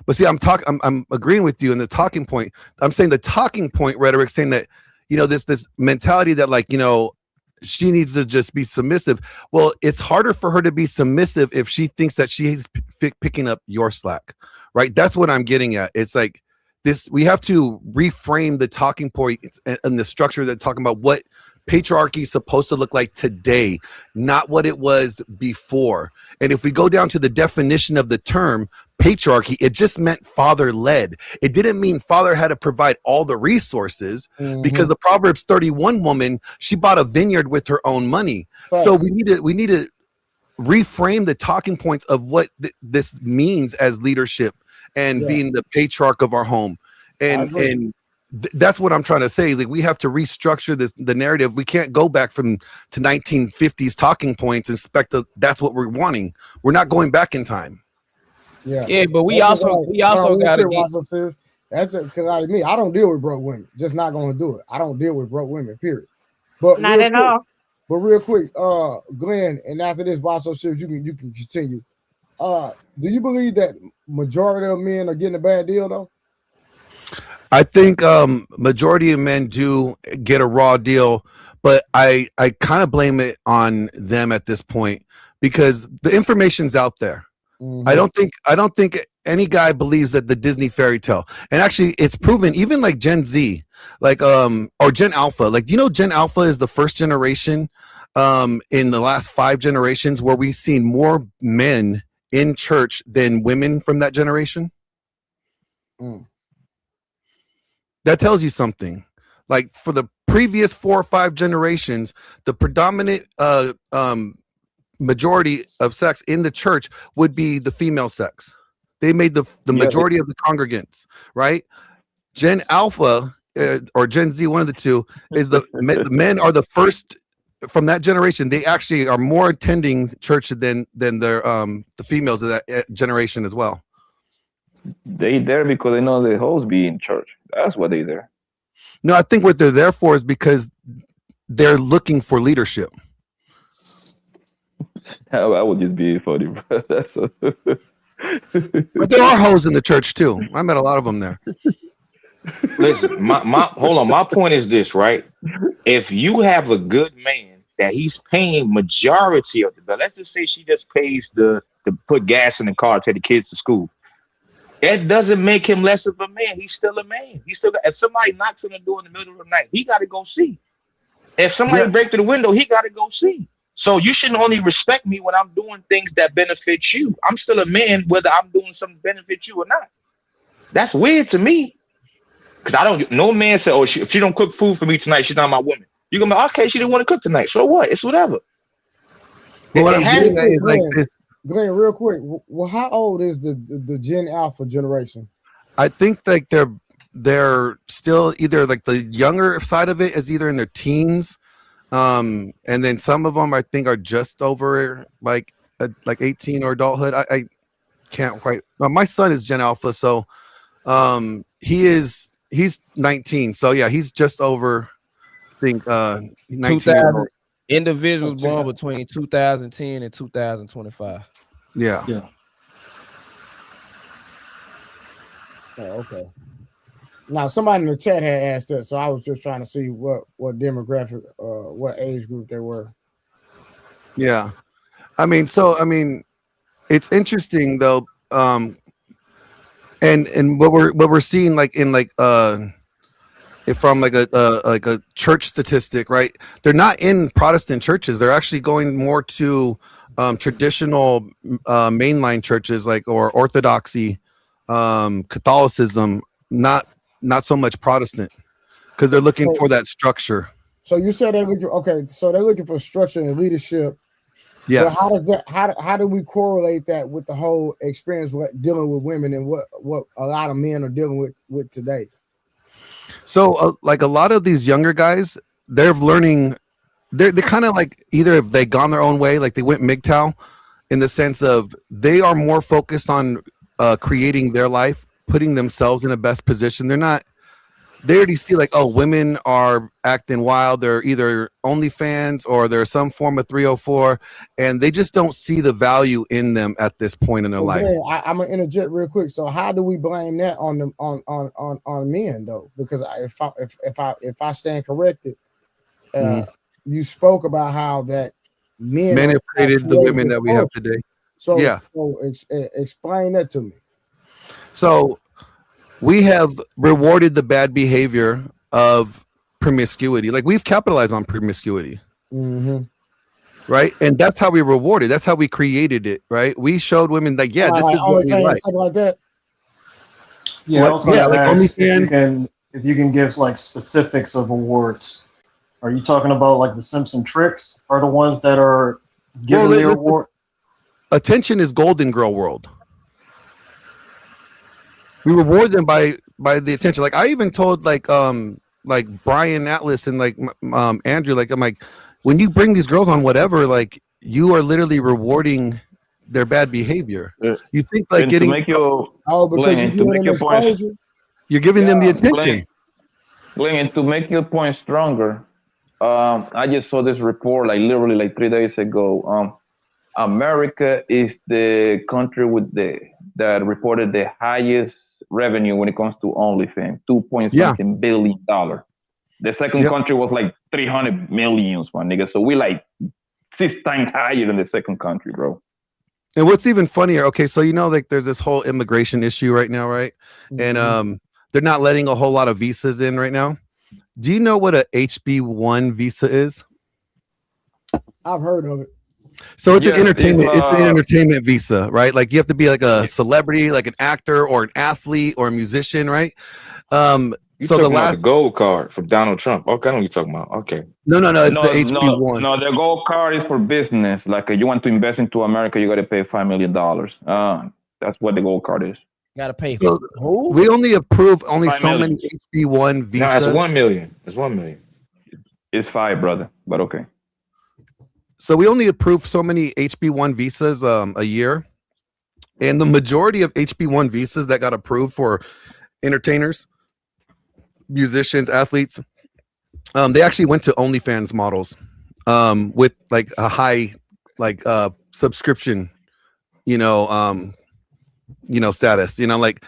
But see, I'm agreeing with you in the talking point. I'm saying the talking point rhetoric, saying that, you know, this mentality that, like, you know, she needs to just be submissive. Well, it's harder for her to be submissive if she thinks that she's picking up your slack, right? That's what I'm getting at. It's like this, we have to reframe the talking point and the structure that talking about what patriarchy is supposed to look like today, not what it was before. And if we go down to the definition of the term patriarchy, it just meant father-led. It didn't mean father had to provide all the resources, because the Proverbs 31 woman, she bought a vineyard with her own money. Right. So we need to reframe the talking points of what this means as leadership and being the patriarch of our home. And that's what I'm trying to say. Like, we have to restructure the narrative. We can't go back to 1950s talking points and expect that's what we're wanting. We're not going back in time. Yeah, but we also got to get. That's because, like me, I don't deal with broke women. Just not going to do it. I don't deal with broke women. Period. But not at all. But real quick, Glenn, and after this, Vaso Ships, you can continue. Do you believe that majority of men are getting a bad deal though? I think majority of men do get a raw deal, but I kind of blame it on them at this point, because the information's out there. I don't think any guy believes that the Disney fairy tale. And actually, it's proven, even like Gen Z, like or Gen Alpha. Like, do you know Gen Alpha is the first generation in the last 5 generations where we've seen more men in church than women from that generation? That tells you something. Like, for the previous 4 or 5 generations, the predominant majority of sex in the church would be the female sex. They made the majority of the congregants, right? Gen Alpha or Gen Z, one of the two, is the men are the first from that generation. They actually are more attending church than their the females of that generation as well. They there because they know the hoes be in church. That's what they there. No, I think what they're there for is because they're looking for leadership. I would just be funny, bro. That's But there are hoes in the church too. I met a lot of them there. Listen, hold on. My point is this, right? If you have a good man that he's paying majority of the bill, let's just say she just pays to put gas in the car to take the kids to school. It doesn't make him less of a man. He's still a man. He's still got, if somebody knocks on the door in the middle of the night, he got to go see. If somebody break through the window, he got to go see. So you shouldn't only respect me when I'm doing things that benefit you. I'm still a man, whether I'm doing something that benefits you or not. That's weird to me. Because I don't, no man said, oh, if she don't cook food for me tonight, she's not my woman. You're going to be, okay, she didn't want to cook tonight. So what? It's whatever. Well, what I'm getting at is like this. Glenn, real quick. Well, how old is the Gen Alpha generation? I think like they're still either like the younger side of it is either in their teens, and then some of them I think are just over like 18 or adulthood. I can't quite. Well, my son is Gen Alpha, so he's 19. So yeah, he's just over. I think 19. Individuals born between 2010 and 2025. Yeah. Oh, okay. Now somebody in the chat had asked that, so I was just trying to see what demographic, what age group they were. Yeah, I mean, it's interesting though, and what we're seeing like in like from like a church statistic, right? They're not in Protestant churches. They're actually going more to traditional mainline churches, like or Orthodoxy, Catholicism, not so much Protestant, because they're looking for that structure. So you said they're looking, okay, so they're looking for structure and leadership. Yes. But how does that? How do we correlate that with the whole experience with dealing with women and what a lot of men are dealing with today? So like a lot of these younger guys, they're learning. They're kind of like either if they've gone their own way, like they went MGTOW, in the sense of they are more focused on creating their life, putting themselves in the best position. They already see like, oh, women are acting wild. They're either OnlyFans or they're some form of 304, and they just don't see the value in them at this point in their life. I'm gonna interject real quick. So how do we blame that on them on men though? Because if I stand corrected, you spoke about how that men have created the women that we have today. So yeah. So explain that to me. So we have rewarded the bad behavior of promiscuity. Like we've capitalized on promiscuity. Right? And that's how we reward it. That's how we created it, right? We showed women like, yeah, this is what we like. Something like that. Yeah, I was gonna ask if you can give like specifics of awards. Are you talking about like the Simpson Tricks are the ones that are given the award? Attention is Golden Girl World. We reward them by the attention. Like I even told like Brian Atlas and like Andrew, like I'm like, when you bring these girls on whatever, like you are literally rewarding their bad behavior. You think like and getting to make your point, you're giving them the attention. Glenn, and to make your point stronger, I just saw this report like literally like 3 days ago. America is the country that reported the highest revenue when it comes to OnlyFans, $2.something billion. The second country was like 300 million, my nigga. So we like 6 times higher than the second country, bro. And what's even funnier, okay, so you know, like there's this whole immigration issue right now, right? And they're not letting a whole lot of visas in right now. Do you know what a HB1 visa is? I've heard of it. So it's an entertainment. It's an entertainment visa, right? Like you have to be like a celebrity, like an actor or an athlete or a musician, right? So the gold card from Donald Trump. Okay, I know what you're talking about. Okay. No. It's the HB1. No, the gold card is for business. Like you want to invest into America, you got to pay $5 million. That's what the gold card is. Got to pay. So we only approve only so many HB1 visas. No, it's 1 million. It's 1 million. It's 5, brother. But okay. So we only approve so many HB1 visas a year, and the majority of HB1 visas that got approved for entertainers, musicians, athletes, they actually went to OnlyFans models with like a high subscription, status. Like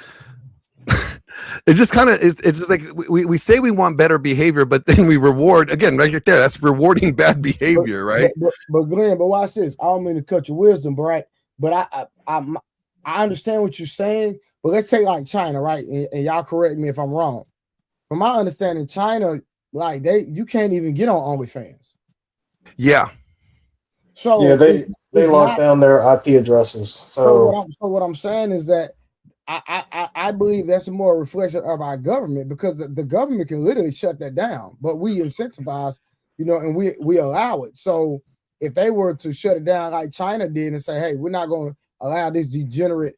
it's just kind of it's just like we say we want better behavior, but then we reward again right there. That's rewarding bad behavior, right? But Glenn, watch this. I don't mean to cut your wisdom, right? But I understand what you're saying, But let's take like China, right? And y'all correct me if I'm wrong. From my understanding, China, like you can't even get on OnlyFans. Yeah. So yeah, they lock down their IP addresses. So what I'm saying is that I believe that's a more reflection of our government, because the government can literally shut that down, but we incentivize, and we allow it. So if they were to shut it down like China did and say, hey, we're not going to allow this degenerate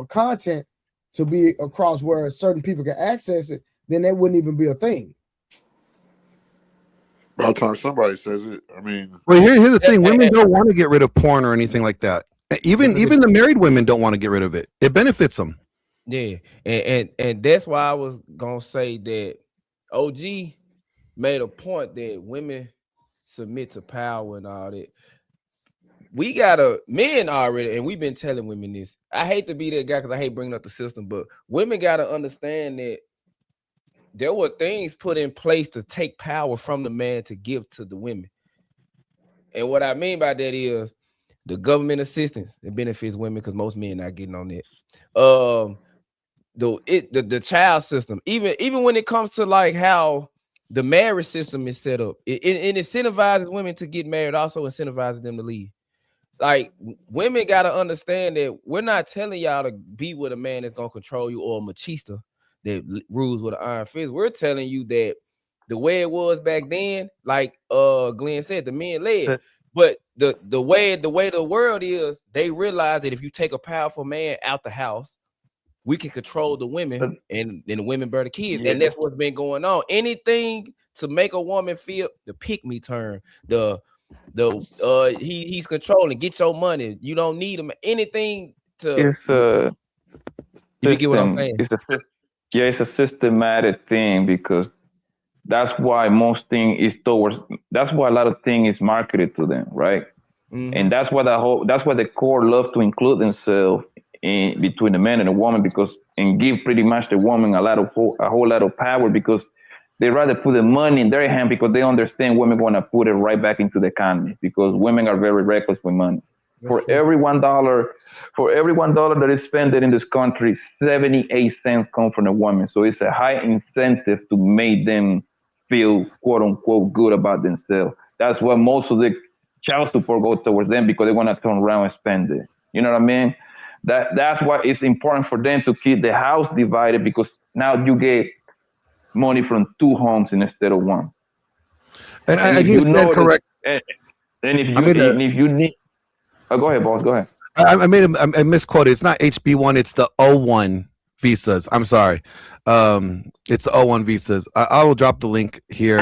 content to be across where certain people can access it, then that wouldn't even be a thing. By the time somebody says it, I mean, well, here's the thing: women don't want to get rid of porn or anything like that. Even the married women don't want to get rid of it. It benefits them. Yeah, and that's why I was gonna say that OG made a point that women submit to power and all that. We gotta men already, and we've been telling women this. I hate to be that guy because I hate bringing up the system, but women gotta understand that there were things put in place to take power from the man to give to the women. And what I mean by that is the government assistance. It benefits women because most men not getting on that. The child system, even when it comes to like how the marriage system is set up, it incentivizes women to get married, also incentivizes them to leave. Like, women got to understand that we're not telling y'all to be with a man that's gonna control you or a machista that rules with an iron fist. We're telling you that the way it was back then, like Glenn said, the men led. But the way the world is, they realize that if you take a powerful man out the house, we can control the women, and the women bear the kids. Yeah. And that's what's been going on. Anything to make a woman feel the pick me turn, he's controlling, get your money, you don't need him, anything to you get what I'm saying? It's a systematic thing, because that's why most thing is that's why a lot of things is marketed to them, right? Mm-hmm. And that's why the core love to include themselves in between the man and the woman, and give pretty much the woman a whole lot of power, because they rather put the money in their hand, because they understand women want to put it right back into the economy, because women are very reckless with money. For every $1 that is spent in this country, 78 cents come from the woman. So it's a high incentive to make them feel quote unquote good about themselves. That's why most of the child support goes towards them, because they want to turn around and spend it. You know what I mean? That's why it's important for them to keep the house divided, because now you get money from two homes instead of one. And I need to stand correct. And if you need, go ahead, boss. Go ahead. I misquoted. It's not HB1. It's the O1 visas. I'm sorry. It's the O1 visas. I will drop the link here.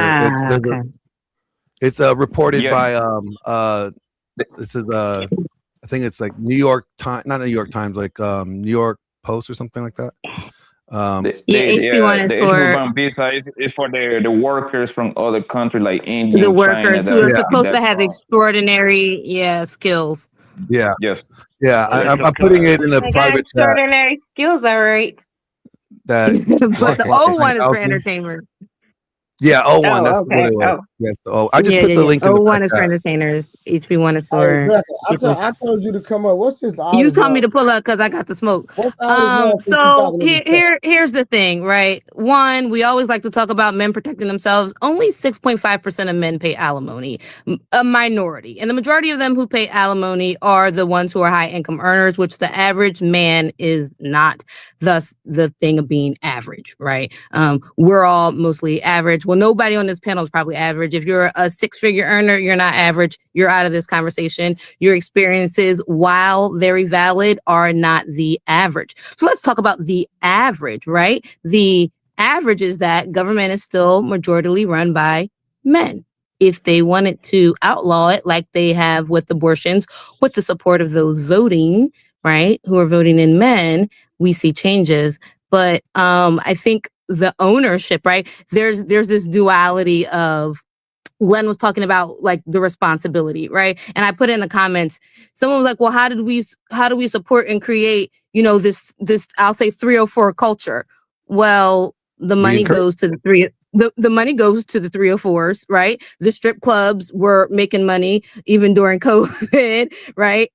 It's reported by this is I think it's like New York Times, not New York Times, like New York Post or something like that. HB1 is for the workers from other countries like India. The workers China, who are supposed to have extraordinary skills. Yeah. Yes. Yeah. I'm putting it in the private chat. Extraordinary skills, all right. That but the O1 is for entertainment. Yeah, O1. That's okay. what it was. Yes, the O. I just put the link. O1 is for entertainers. HB1 is for. I told you to come up. What's this? You told me to pull up because I got the smoke. So here's the thing, right? One, we always like to talk about men protecting themselves. Only 6.5% of men pay alimony, a minority, and the majority of them who pay alimony are the ones who are high income earners, which the average man is not. Thus, the thing of being average, right? We're all mostly average. Well, nobody on this panel is probably average. If you're a six-figure earner, you're not average. You're out of this conversation. Your experiences, while very valid, are not the average. So let's talk about the average, right? The average is that government is still majoritarily run by men. If they wanted to outlaw it like they have with abortions, with the support of those voting, right, who are voting in men, we see changes. But I think the ownership, right, there's this duality of, Glenn was talking about like the responsibility, right? And I put in the comments, someone was like, well, how do we support and create, this I'll say 304 culture? Well, the money goes to the money goes to the 304s, right? The strip clubs were making money even during COVID, right?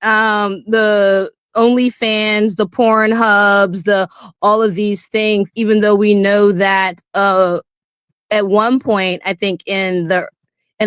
OnlyFans, the Pornhubs, all of these things, even though we know that at one point, I think in the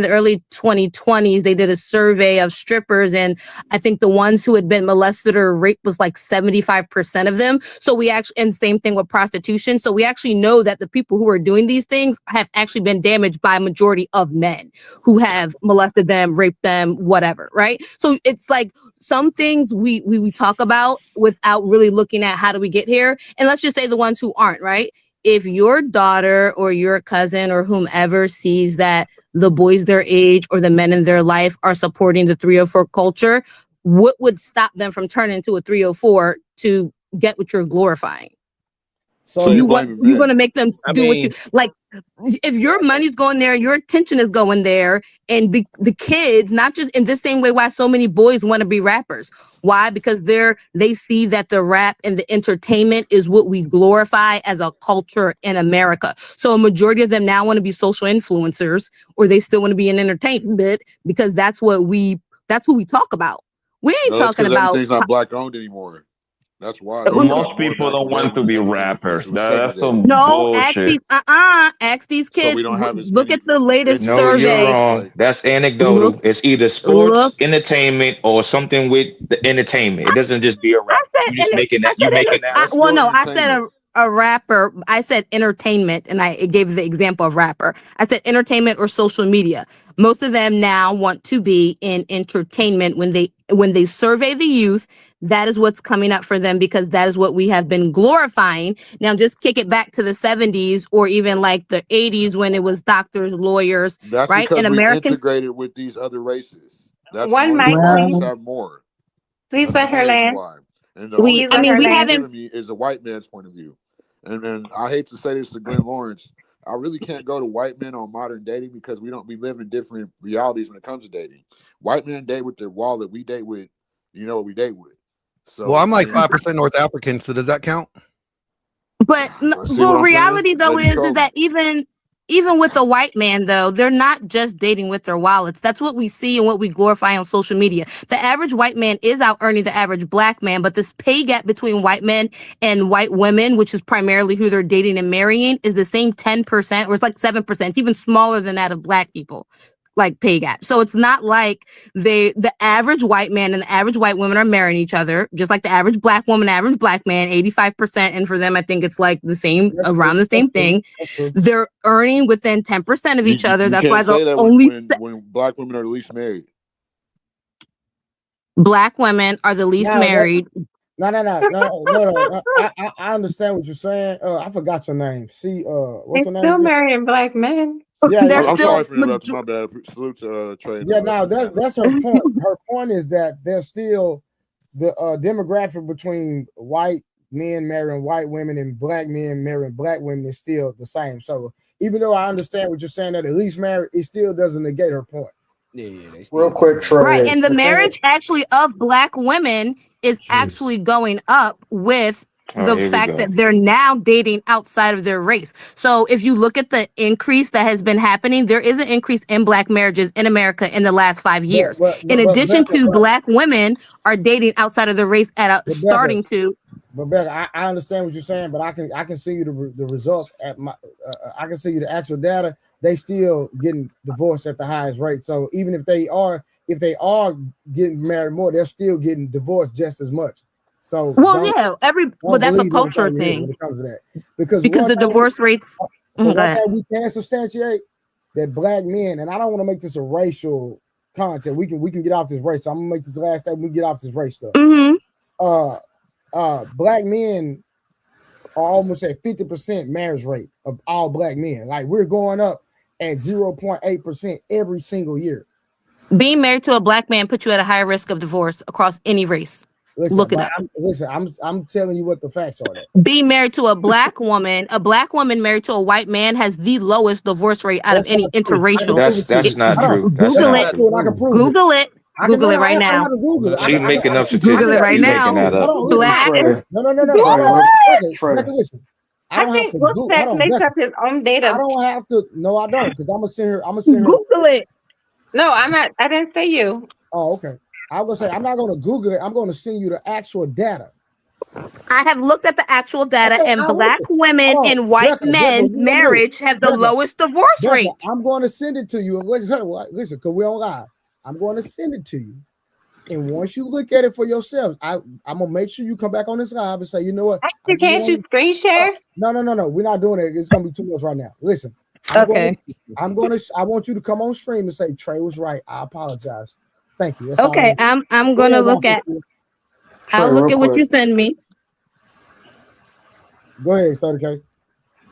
early 2020s, they did a survey of strippers, and I think the ones who had been molested or raped was like 75% of them. So we actually, and same thing with prostitution. So we actually know that the people who are doing these things have actually been damaged by a majority of men who have molested them, raped them, whatever, right? So it's like some things we talk about without really looking at how do we get here. And let's just say the ones who aren't, right? If your daughter or your cousin or whomever sees that the boys their age or the men in their life are supporting the 304 culture, what would stop them from turning into a 304 to get what you're glorifying? So you're going to make them do what you like. If your money's going there, your attention is going there, and the kids, not just in the same way why so many boys want to be rappers. Why? Because they see that the rap and the entertainment is what we glorify as a culture in America. So a majority of them now want to be social influencers, or they still want to be in entertainment because that's who we talk about. We ain't talking about everything's not black owned anymore. That's why most people don't want to be rappers. That's some no. bullshit. Ask these kids. Look at the latest survey. You're wrong. That's anecdotal. It's either sports, entertainment, or something with the entertainment. It doesn't just be a rap. You're just making that. You're making that. I said a rapper. I said entertainment, and I gave the example of rapper. I said entertainment or social media. Most of them now want to be in entertainment. When they survey the youth, that is what's coming up for them because that is what we have been glorifying. Now, just kick it back to the 70s or even like the 80s when it was doctors, lawyers, That's right? because In we American, integrated with these other races. That's One why mic, we please. have more. Please let her land. And the only we haven't. me is a white man's point of view. And I hate to say this to Glenn Lawrence, I really can't go to white men on modern dating because we live in different realities when it comes to dating. White men date with their wallet, we date with, what we date with. So, well, I'm like 5% North African, so does that count? But reality though is that even with the white man though, they're not just dating with their wallets. That's what we see and what we glorify on social media. The average white man is out earning the average black man, but this pay gap between white men and white women, which is primarily who they're dating and marrying, is the same 10%, or it's like 7%. It's even smaller than that of black people. Like pay gap. So it's not like the average white man and the average white woman are marrying each other, just like the average black woman, average black man, 85%. And for them, I think it's like the same, around the same thing. They're earning within 10% of each other. That's why the only when black women are the least married. Black women are the least married. No. I understand what you're saying. I forgot your name. What's your name? Still marrying black men. Yeah, I'm sorry for interrupting. My bad. Salute to Trey. Yeah, no, that's her point. Her point is that there's still the demographic between white men marrying white women and black men marrying black women is still the same. So even though I understand what you're saying, that at least married, it still doesn't negate her point. Real quick, Trey. Right, and the marriage actually of black women is actually going up with the fact that they're now dating outside of their race. So if you look at the increase that has been happening, there is an increase in black marriages in America in the last 5 years. In addition to black women are dating outside of their race starting to. But Becca, I understand what you're saying, but I can see you the results at my. I can see you the actual data. They still getting divorced at the highest rate. So even if they are getting married more, they're still getting divorced just as much. So that's a culture thing when it comes to that because the divorce rates. We can substantiate that black men, and I don't want to make this a racial content. We can get off this race. So I'm gonna make this the last time we get off this race stuff. Black men are almost at 50% marriage rate of all black men. Like we're going up at 0.8% every single year. Being married to a black man puts you at a higher risk of divorce across any race. Look it up. I'm telling you what the facts are. Being married to a black woman married to a white man has the lowest divorce rate out of any interracial. That's not true. Google it. Google it. Google it right now. She's making up statistics. Google it right now. Black. No. Listen. I think Wolfpack makes up his own data. I don't have to. No, I don't, because I'm gonna sit here. Google it. No, I'm not. I didn't say you. Oh, okay. I'm gonna say I'm not gonna Google it. I'm gonna send you the actual data. I have looked at the actual data, Okay, and now black listen. women Hold on, and white Becca, men wait a minute. marriage have the Becca, lowest divorce Becca, rates. I'm going to send it to you. Listen, because we're on live. I'm going to send it to you. And once you look at it for yourself, I'm gonna make sure you come back on this live and say, you know what? Can't you screen share? No. We're not doing it. It's gonna be too much right now. Listen, I want you to come on stream and say Trey was right. I apologize. Thank you. That's all Okay, I need. I'm gonna look at. I'll look at what you send me. Go ahead, 30K.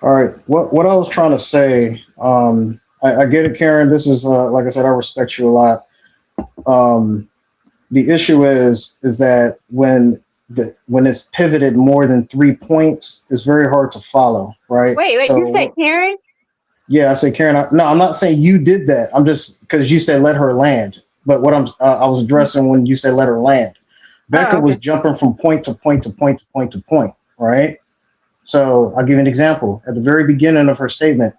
All right. What I was trying to say, I get it, Karen. This is like I said, I respect you a lot. The issue is that when it's pivoted more than 3 points, it's very hard to follow, right? Wait, So, you said Karen? yeah, I said Karen. No, I'm not saying you did that. I'm just because you said let her land. But what I was addressing when you said let her land, Becca was jumping from point to point to point to point to point, right? So I'll give you an example. At the very beginning of her statement,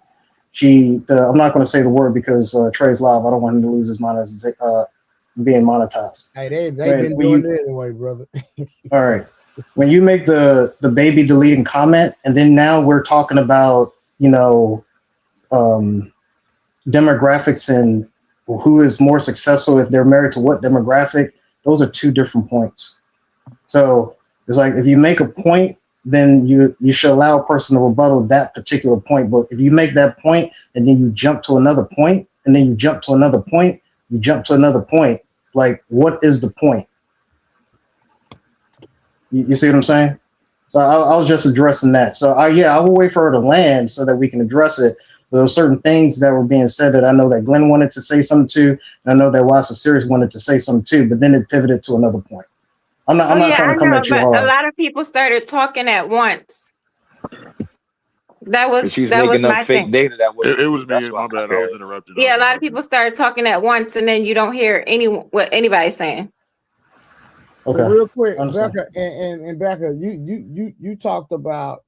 I'm not going to say the word because Trey's live. I don't want him to lose his being monetized. Hey, they've been doing it anyway, brother. All right. When you make the baby deleting comment, and then now we're talking about, demographics and who is more successful if they're married to what demographic, those are two different points. So it's like if you make a point, then you should allow a person to rebuttal that particular point. But if you make that point and then you jump to another point, and then you jump to another point, you jump to another point, like what is the point? You see what I'm saying? So I was just addressing that. So I will wait for her to land so that we can address it. There were certain things that were being said that I know that Glenn wanted to say something to, and I know that Wasa Series wanted to say something too, but then it pivoted to another point. I'm not trying to come at you hard. A lot of people started talking at once. That was she's that making was up my fake thing. data. That was It was me. My bad. I was interrupted. Yeah, a lot of people started talking at once, and then you don't hear what anybody's saying. Okay. Well, real quick, Becca and Becca, you talked about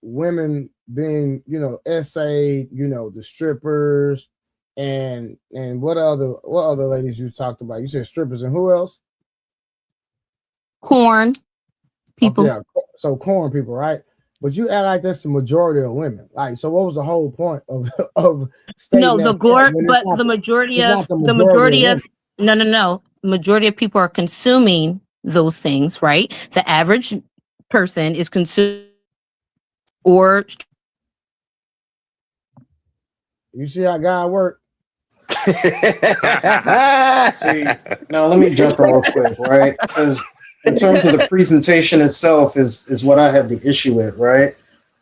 women being, essayed, the strippers and what other ladies you talked about? You said strippers and who else? Corn people. Yeah, so corn people, right? But you act like that's the majority of women. Like, so what was the whole point of stating No, that the majority of majority of people are consuming those things, right? The average person is consuming or you see how God work. See, now let me jump in real quick, right? Because in terms of the presentation itself is what I have the issue with, right?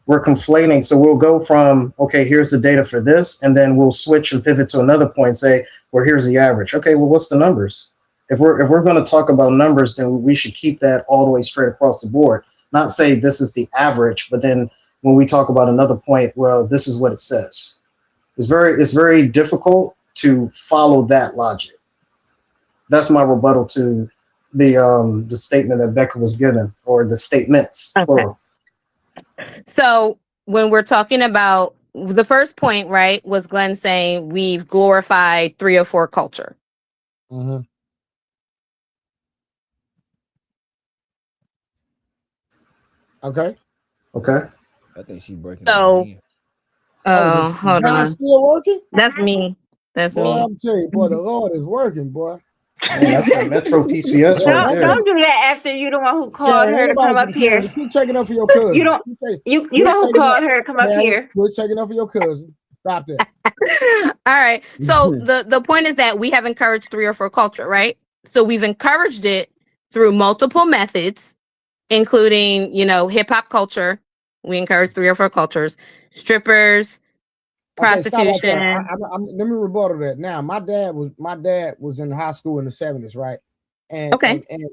We're conflating. So we'll go from, okay, here's the data for this, and then we'll switch and pivot to another point and say, well, here's the average. Okay, well, what's the numbers? If we're going to talk about numbers, then we should keep that all the way straight across the board. Not say this is the average, but then when we talk about another point, well, this is what it says. It's very difficult to follow that logic. That's my rebuttal to the statement that Becca was given, or the statements. Okay. So when we're talking about the first point, right, was Glenn saying we've glorified 304 culture. Mm-hmm. Okay. I think she's breaking. So, hold on. Still working? That's me. That's boy, me. I'm telling you, boy, the Lord is working, boy. That's that Metro PCS right there. Don't do that after you the one who called her to come up here. Keep checking up for your cousin. You don't. You know who called her to come up here. Quit checking up for your cousin. Stop that. All right. So the point is that we have encouraged 304 culture, right? So we've encouraged it through multiple methods, including, hip hop culture. We encourage 304 cultures, strippers, prostitution. Let me rebuttal that. Now, my dad was in high school in the 70s, right? And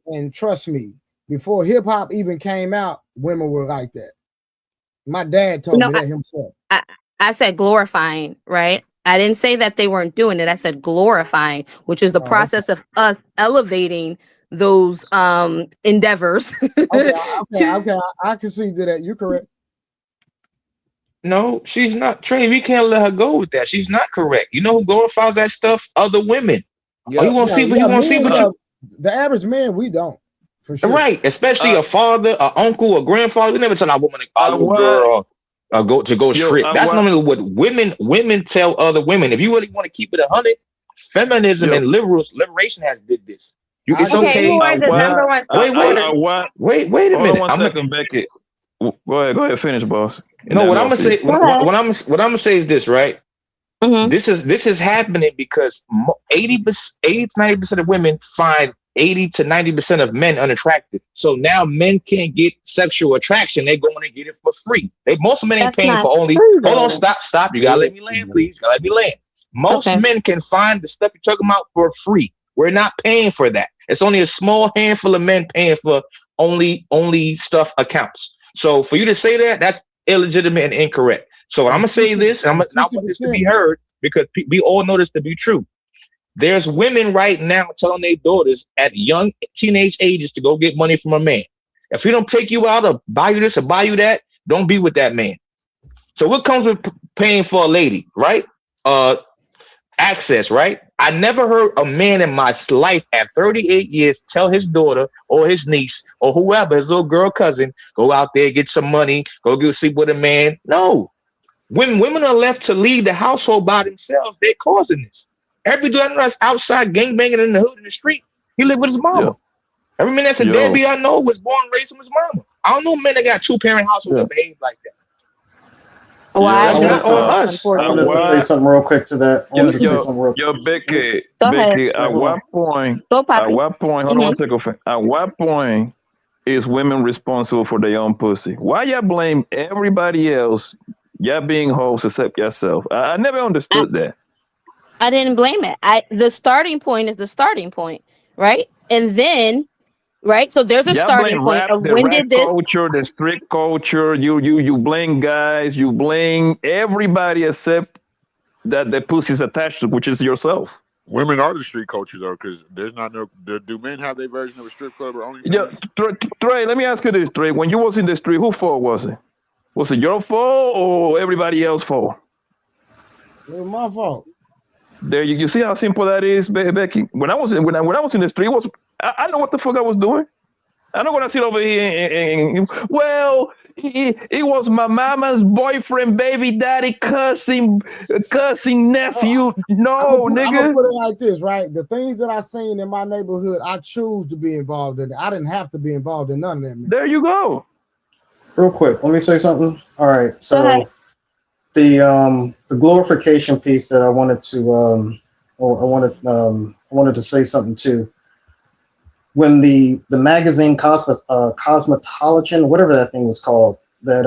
and trust me, before hip hop even came out, women were like that. My dad told me that himself. I said glorifying, right? I didn't say that they weren't doing it. I said glorifying, which is the process of us elevating those endeavors. Okay. I can see that. You're correct. No, she's not. Trey, we can't let her go with that. She's not correct. You know who glorifies that stuff? Other women. Oh, you want to see? But you want to see? But you the average man, we don't. For sure. Right, especially a father, an uncle, a grandfather. We never tell our woman, our little girl, go strip. That's normally what women tell other women. If you really want to keep it 100, feminism and liberation has did this. It's okay. Who are the number one Wait a minute. One second, Becky. Go ahead, finish, boss. No, what I'm gonna say, what I'm gonna say is this, right? Mm-hmm. This is happening because 80 to 90% of women find 80 to 90% of men unattractive. So now men can't get sexual attraction. They're going to get it for free. Most men ain't paying for only. Hold on, stop. You gotta let me land, please. You gotta let me land. Most men can find the stuff you're talking about for free. We're not paying for that. It's only a small handful of men paying for only stuff accounts. So for you to say that, that's illegitimate and incorrect. So I'm gonna say this, and I want this to be heard because we all know this to be true. There's women right now telling their daughters at young teenage ages to go get money from a man. If he don't take you out or buy you this or buy you that, don't be with that man. So what comes with paying for a lady, right? Access, right? I never heard a man in my life at 38 years tell his daughter or his niece or whoever, his little girl cousin, go out there, get some money, go sleep with a man. No. When women are left to lead the household by themselves, they're causing this. Every dude I know that's outside gangbanging in the hood in the street, he lived with his mama. Yeah. Every man that's a deadbeat I know was born and raised with his mama. I don't know men that got 2-parent households that behave like that. That's not on us. I wanted to say something real quick to that. Becky, at what point, hold on 1 second. At what point is women responsible for their own pussy? Why y'all blame everybody else? Y'all being hoes except yourself. I never understood that. I didn't blame it. The starting point is the starting point, right? And then, right? So there's a starting point of when did this culture, the strict culture, you blame guys, you blame everybody except that the pussy is attached to, which is yourself. Women are the street culture though, because there's not no. Do men have their version of a strip club or only? Yeah, Trey, let me ask you this, Trey. When you was in the street, whose fault was it? Was it your fault or everybody else's fault? It was my fault. There, you see how simple that is, Becky. When I was in the street, I know what the fuck I was doing. I'm not gonna sit over here and well, it was my mama's boyfriend, baby daddy, cousin, nephew. No, nigga. I'm gonna put it like this, right? The things that I seen in my neighborhood, I choose to be involved in it. I didn't have to be involved in none of that. Man. There you go. Real quick, let me say something. All right, so the glorification piece that I wanted to I wanted to say something to. When the magazine Cosmetologian, whatever that thing was called, that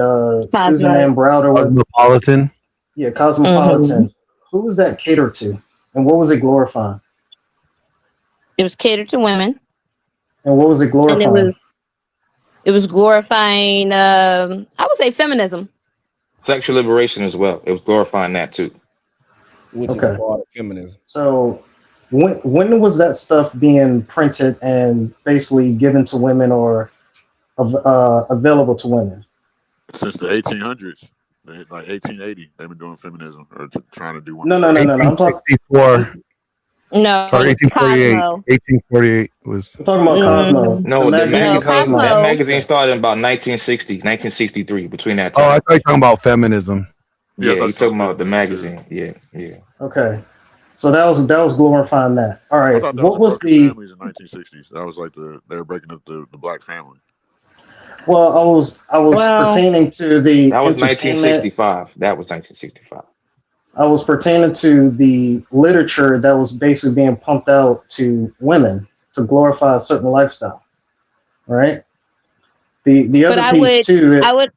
Susan Ann Browder was Cosmopolitan. Yeah, Cosmopolitan. Mm-hmm. Who was that catered to, and what was it glorifying? It was catered to women. And what was it glorifying? And it was glorifying, I would say, feminism. Sexual liberation as well. It was glorifying that too. Which is part of feminism. So when was that stuff being printed and basically given to women or available to women? Since the 1800s, like 1880, they've been doing feminism or trying to do one. No. I'm talking 1864. No, 1848. 1848 was. I'm talking about Cosmo. No, that magazine started in about 1963, between that time. Oh, I thought you were talking about feminism. Yeah, you're talking about the magazine. Yeah. Okay. So that was glorifying that. All right. What was the families in 1960s? That was like they were breaking up the black family. Well, I was pertaining to the. That was 1965. That was 1965. I was pertaining to the literature that was basically being pumped out to women to glorify a certain lifestyle. Right. The other piece too. Well,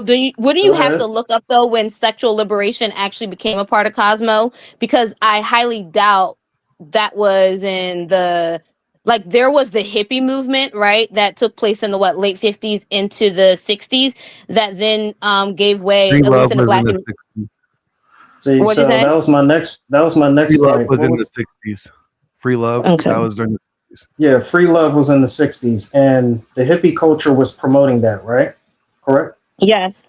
wouldn't you have to look up though when sexual liberation actually became a part of Cosmo? Because I highly doubt that was in there was the hippie movement, right? That took place in the late 50s into the 60s that then gave way at least in the black community. See, so that was my next Free point. love was in the 60s. Free love, that was during the 60s. Yeah, free love was in the 60s, and the hippie culture was promoting that, right? Correct? Yes.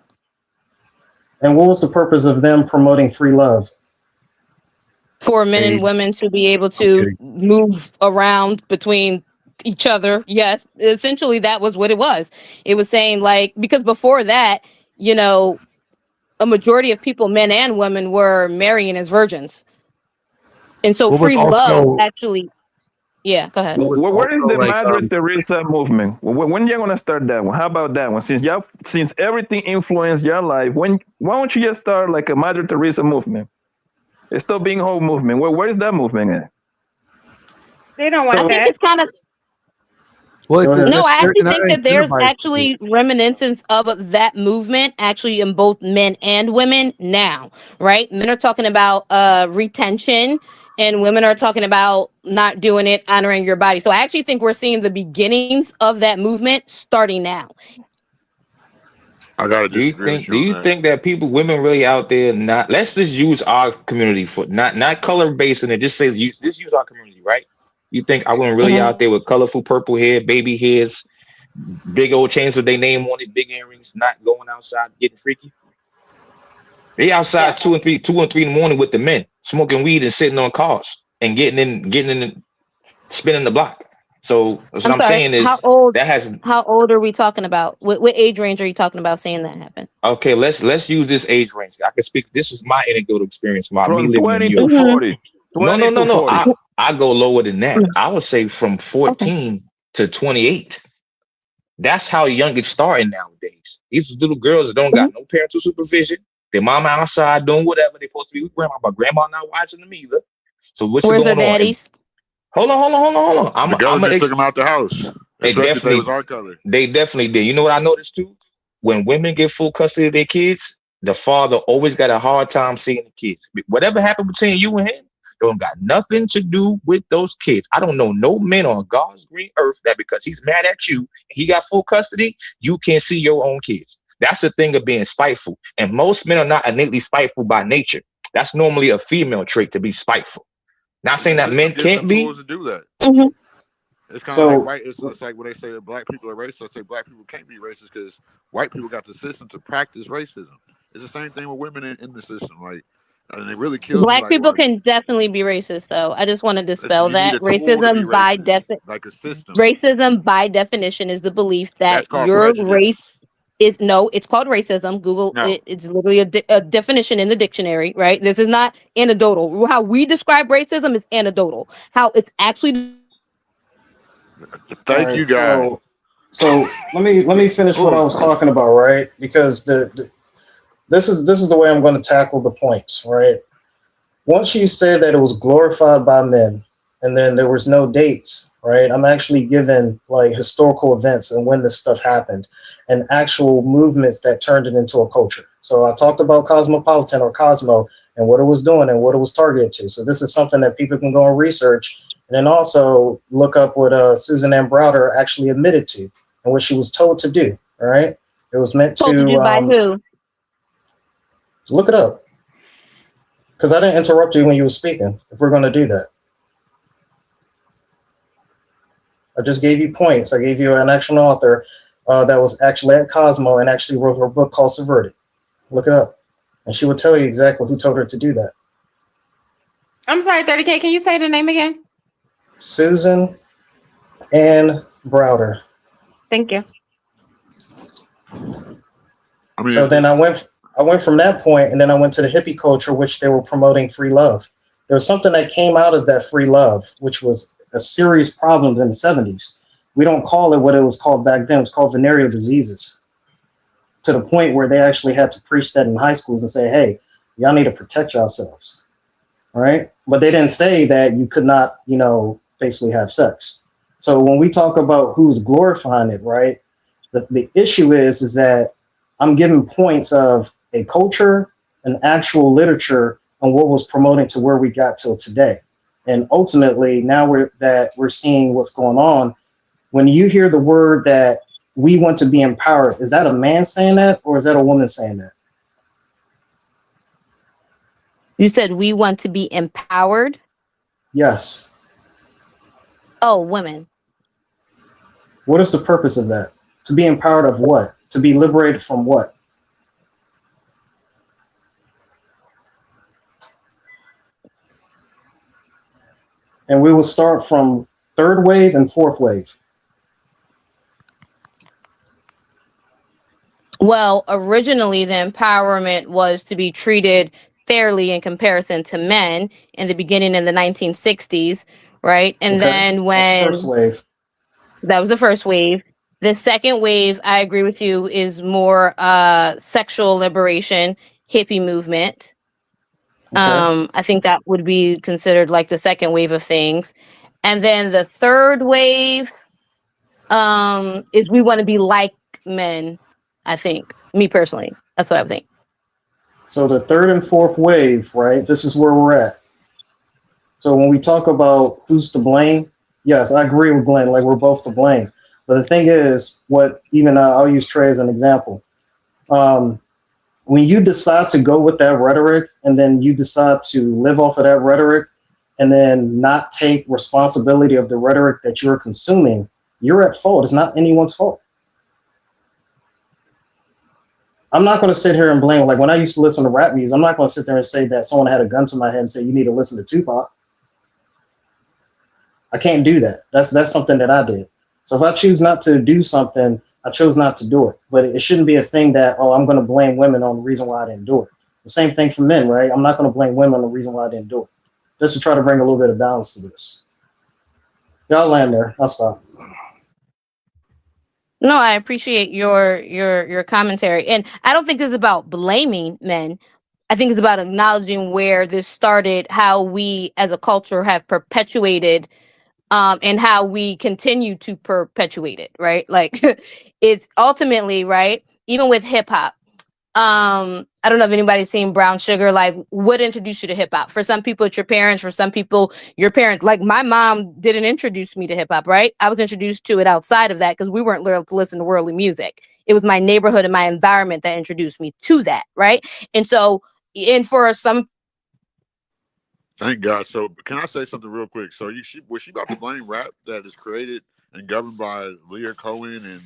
And what was the purpose of them promoting free love? for men and women to be able to move around between each other. Yes, essentially that was what it was. It was saying like, because before that, you know, a majority of people, men and women, were marrying as virgins. And so free love actually, yeah, go ahead. Where is the Madre Teresa movement? When you're gonna start that one? How about that one? Since everything influenced your life, why don't you just start like a Madre Teresa movement? It's still being a whole movement. Where is that movement at? They don't want I think it's kind of. No, I actually think that there's actually reminiscence of that movement actually in both men and women now, right? Men are talking about retention and women are talking about not doing it, honoring your body. So I actually think we're seeing the beginnings of that movement starting now. I gotta disagree. Do you think that women really out there not? Let's just use our community for not color based, and it just says use our community, right? You think I wouldn't really out there with colorful purple hair, baby hairs, big old chains with their name on it, big earrings, not going outside getting freaky? They outside 2 and 3 in the morning with the men, smoking weed and sitting on cars and getting in, spinning the block. So that's what I'm saying is how old are we talking about? What age range are you talking about saying that happened? Okay, let's use this age range. I can speak. This is my anecdotal experience about me From living 20 in New to York. 40. No. I go lower than that. I would say from 14 to 28. That's how young it's starting nowadays. These little girls that don't got no parental supervision. Their mama outside doing whatever they're supposed to be with grandma, but grandma not watching them either. So what's going on? Daddies? Hold on. The government took them out the house. They definitely was our color. They definitely did. You know what I noticed too? When women get full custody of their kids, the father always got a hard time seeing the kids. Whatever happened between you and him, don't got nothing to do with those kids. I don't know no men on God's green earth that because he's mad at you, he got full custody, you can't see your own kids. That's the thing of being spiteful. And most men are not innately spiteful by nature. That's normally a female trait to be spiteful. Not saying that men can't be. To do that. It's kind of like it's like when they say that black people are racist, I say black people can't be racist because white people got the system to practice racism. It's the same thing with women in the system. Like, and they really kill Black people can definitely be racist, though. I just want to dispel that. Racism by like a system. Racism by definition is the belief that your race is it's called racism. Google it. It's literally a definition in the dictionary, right? This is not anecdotal. How we describe racism is anecdotal. How it's actually. Thank you, guys. So let me finish what I was talking about, right? Because this is the way I'm going to tackle the points, right? Once you said that it was glorified by men, and then there was no dates, right? I'm actually given like historical events and when this stuff happened, and actual movements that turned it into a culture. So I talked about Cosmopolitan or Cosmo and what it was doing and what it was targeted to. So this is something that people can go and research, and then also look up what Susan Ann Browder actually admitted to and what she was told to do. All right, it was meant told to do by who? Look it up, because I didn't interrupt you when you were speaking. If we're going to do that, I just gave you points. I gave you an actual author that was actually at Cosmo and actually wrote her book called Subverted. Look it up, and she will tell you exactly who told her to do that. I'm sorry, 30K. Can you say the name again? Susan Ann Browder. Thank you. So then I went from that point, and then I went to the hippie culture, which they were promoting free love. There was something that came out of that free love, which was a serious problem in the 70s. We don't call it what it was called back then. It was called venereal diseases, to the point where they actually had to preach that in high schools and say, hey, y'all need to protect yourselves, right? But they didn't say that you could not, basically have sex. So when we talk about who's glorifying it, right, the issue is that I'm giving points of a culture, an actual literature, and what was promoting to where we got till today. And ultimately, now we're seeing what's going on. When you hear the word that we want to be empowered, is that a man saying that, or is that a woman saying that? You said we want to be empowered? Yes. Oh, women. What is the purpose of that? To be empowered of what? To be liberated from what? and we will start from third wave and fourth wave. Well, originally the empowerment was to be treated fairly in comparison to men in the beginning of the 1960s, right? And then when first wave. That was the first wave. The second wave, I agree with you, is more sexual liberation, hippie movement. I think that would be considered like the second wave of things. And then the third wave is we want to be like men, I think. Me personally. That's what I think. So the third and fourth wave, right? This is where we're at. So when we talk about who's to blame, yes, I agree with Glenn. Like, we're both to blame. But the thing is, I'll use Trey as an example. When you decide to go with that rhetoric and then you decide to live off of that rhetoric and then not take responsibility of the rhetoric that you're consuming, you're at fault. It's not anyone's fault. I'm not going to sit here and blame, like when I used to listen to rap music, I'm not going to sit there and say that someone had a gun to my head and say, you need to listen to Tupac. I can't do that. That's something that I did. So if I choose not to do something, I chose not to do it. But it shouldn't be a thing that, I'm going to blame women on the reason why I didn't do it. The same thing for men, right? I'm not going to blame women on the reason why I didn't do it. Just to try to bring a little bit of balance to this. Y'all land there. I'll stop. No, I appreciate your commentary. And I don't think this is about blaming men. I think it's about acknowledging where this started, how we as a culture have perpetuated and how we continue to perpetuate it, right? Like it's ultimately, right, even with hip hop. I don't know if anybody's seen Brown Sugar. Like, what introduced you to hip hop? For some people, it's your parents. For some people, your parents. Like, my mom didn't introduce me to hip hop, right? I was introduced to it outside of that because we weren't learning to listen to worldly music. It was my neighborhood and my environment that introduced me to that, right? And so, for some. Thank God. So can I say something real quick? So was she about to blame rap that is created and governed by Lear Cohen and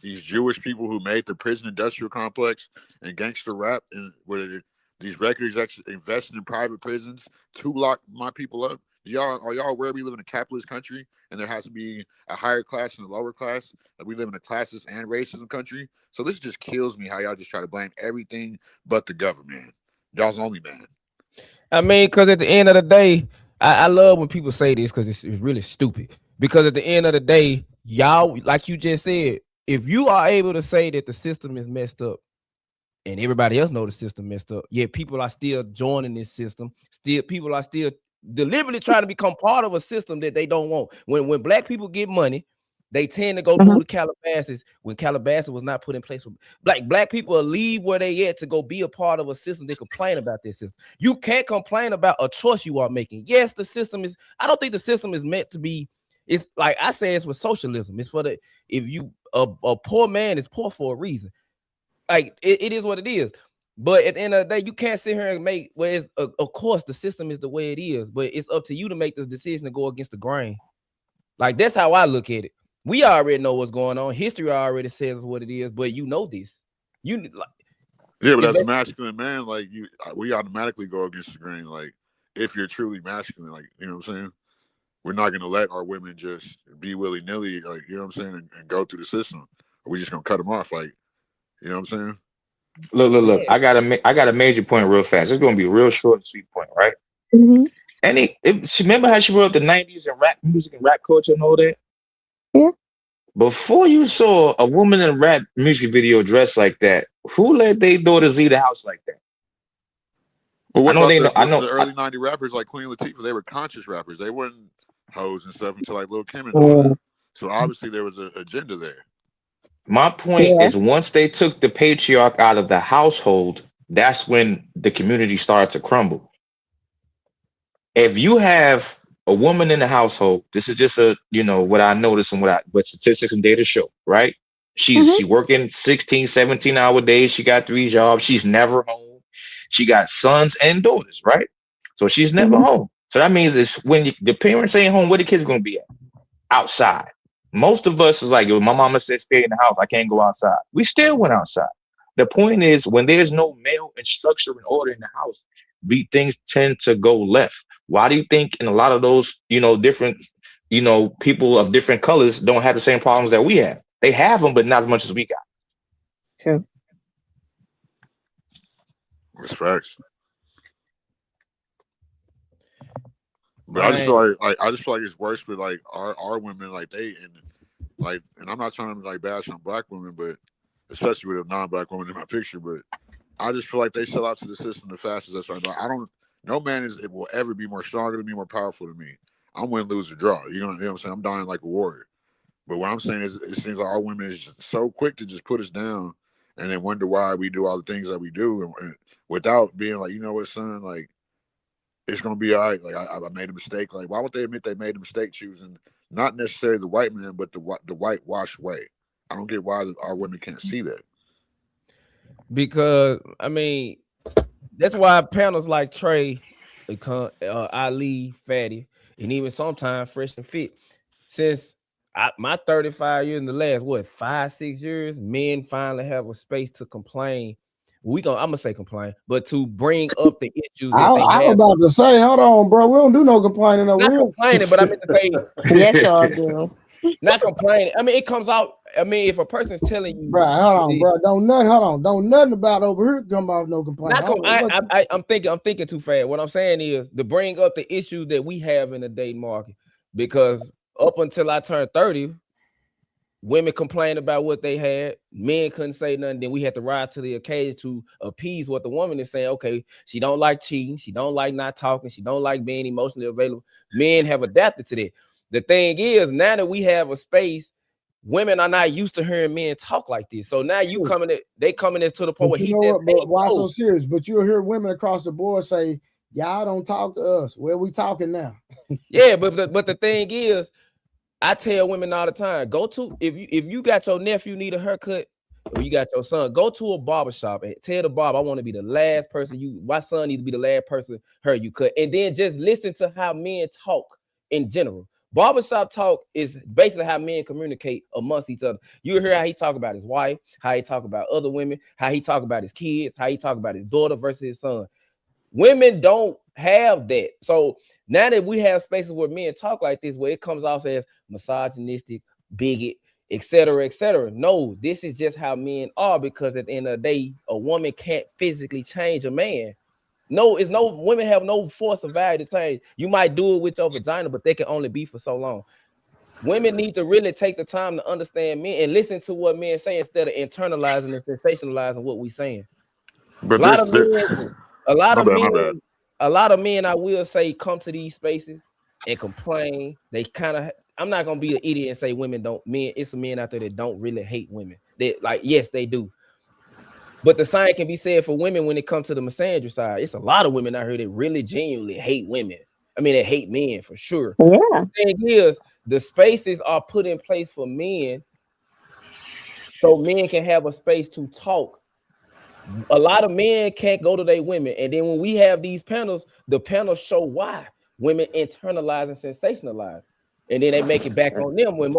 these Jewish people who made the prison industrial complex and gangster rap, and where these record execs invested in private prisons to lock my people up? Are y'all aware we live in a capitalist country and there has to be a higher class and a lower class? Like, we live in a classist and racism country. So this just kills me how y'all just try to blame everything but the government. Y'all's only man. I mean, because at the end of the day, I love when people say this because it's really stupid. Because at the end of the day, y'all, like you just said, if you are able to say that the system is messed up and everybody else know the system messed up, yet people are still joining this system, people are still deliberately trying to become part of a system that they don't want. When black people get money, they tend to go move to Calabasas when Calabasas was not put in place. Black people will leave where they at to go be a part of a system. They complain about this system. You can't complain about a choice you are making. Yes, the system is. I don't think the system is meant to be. It's like I say, it's for socialism. It's for if you a poor man is poor for a reason. Like it is what it is. But at the end of the day, you can't sit here and make. Well, of course, the system is the way it is. But it's up to you to make the decision to go against the grain. Like, that's how I look at it. We already know what's going on. History already says what it is, but you know this. But as a masculine man, like we automatically go against the grain. Like, if you're truly masculine, like, you know what I'm saying? We're not gonna let our women just be willy-nilly, like, you know what I'm saying, and go through the system. Or we just gonna cut them off, like, you know what I'm saying? Look. I got a major point real fast. It's gonna be a real short and sweet point, right? Remember how she brought up the 90s and rap music and rap culture and all that? Yeah. Before you saw a woman in a rap music video dressed like that, who let their daughters leave the house like that? Well, what about the early 90s rappers like Queen Latifah? They were conscious rappers. They weren't hoes and stuff until like Lil Kim and all that. So obviously there was an agenda there. My point is, once they took the patriarch out of the household, that's when the community started to crumble. If you have a woman in the household, this is just what I noticed and what statistics and data show, right? She's working 16, 17-hour days. She got 3 jobs. She's never home. She got sons and daughters, right? So she's never home. So that means it's when the parents ain't home, where the kids going to be at? Outside. Most of us is like, yo, my mama said stay in the house. I can't go outside. We still went outside. The point is, when there's no male and structure and order in the house, things tend to go left. Why do you think in a lot of those, different, people of different colors don't have the same problems that we have? They have them, but not as much as we got. True. That's facts. But I just feel like it's worse with like our women, like and I'm not trying to like bash on black women, but especially with a non-black woman in my picture, but I just feel like they sell out to the system the fastest. That's right. No man will ever be more stronger than me, more powerful than me. I'm win, lose, or draw. You know what I'm saying? I'm dying like a warrior. But what I'm saying is, it seems like our women is so quick to just put us down, and then wonder why we do all the things that we do, and without being like, you know what, son, like it's gonna be all right. Like I made a mistake. Like why would they admit they made a mistake choosing not necessarily the white man, but the whitewashed way? I don't get why our women can't see that. Because I mean, that's why panels like Trey, Ali, Fatty, and even sometimes Fresh and Fit, since my 35 years in the last 5-6 years, men finally have a space to complain. I'm gonna say complain, but to bring up the issues that they have. I'm about to say, hold on, bro. We don't do no complaining over here. Not complaining, but I meant to say, yes, y'all do. Not complaining. I mean, it comes out. I mean, if a person's telling you, bro, hold on, bro. Don't nothing about over here come off no complaint. I'm thinking too fast. What I'm saying is to bring up the issues that we have in the dating market, because up until I turned 30, women complained about what they had. Men couldn't say nothing. Then we had to rise to the occasion to appease what the woman is saying. Okay, she don't like cheating. She don't like not talking. She don't like being emotionally available. Men have adapted to that. The thing is, now that we have a space, women are not used to hearing men talk like this. So now they coming in to the point where he said, but why so serious? But you'll hear women across the board say, y'all don't talk to us. Where we talking now? Yeah, but the thing is, I tell women all the time, if you got your nephew need a haircut, or you got your son, go to a barbershop and tell the barber, I want to be the last person my son needs to be the last person you cut. And then just listen to how men talk in general. Barbershop talk is basically how men communicate amongst each other. You hear how he talk about his wife, how he talk about other women, how he talk about his kids, how he talk about his daughter versus his son. Women don't have that. So now that we have spaces where men talk like this, where it comes off as misogynistic, bigot, etc., etc. No, this is just how men are, because at the end of the day, a woman can't physically change a man. Women have no force of value to change. You might do it with your vagina, but they can only be for so long. Women need to really take the time to understand men and listen to what men say instead of internalizing and sensationalizing what we're saying. But a lot of men, I will say, come to these spaces and complain. I'm not gonna be an idiot and say it's some men out there that don't really hate women. Yes, they do. But the same can be said for women when it comes to the misandry side. It's a lot of women out here that really genuinely hate women. I mean, they hate men for sure. Yeah. The thing is, the spaces are put in place for men so men can have a space to talk. A lot of men can't go to their women. And then when we have these panels, the panels show why women internalize and sensationalize. And then they make it back on them when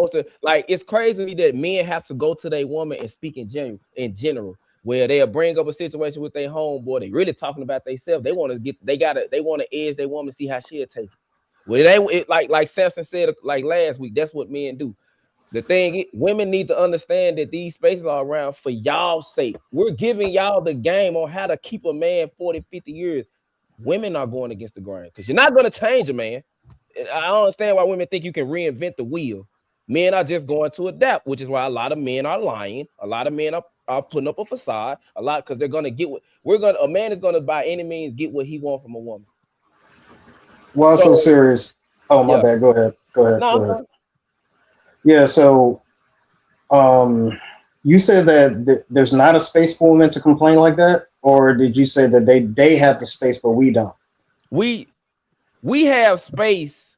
it's crazy to me that men have to go to their woman and speak in general. Where they'll bring up a situation with their homeboy, they really talking about themselves. They want to edge their woman, see how she'll take it. Well, like Samson said like last week, that's what men do. The thing is, women need to understand that these spaces are around for y'all's sake. We're giving y'all the game on how to keep a man 40, 50 years. Women are going against the grain because you're not going to change a man. I don't understand why women think you can reinvent the wheel. Men are just going to adapt, which is why a lot of men are lying. A lot of men are putting up a facade because they're going to get a man is going to by any means get what he wants from a woman. Why so serious? Oh, my bad. Go ahead. No. Yeah. So, you said that there's not a space for women to complain like that, or did you say that they have the space but we don't? We have space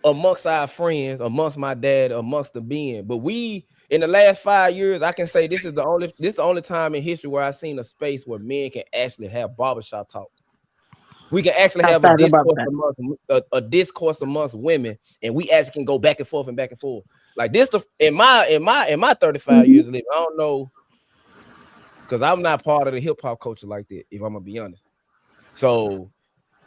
amongst our friends, amongst my dad, amongst the men, but in the last 5 years, I can say this is the only time in history where I've seen a space where men can actually have barbershop talk. We can actually have a discourse amongst women, and we actually can go back and forth. Like this, in my 35 years of living, I don't know, because I'm not part of the hip hop culture like that, if I'm gonna be honest. So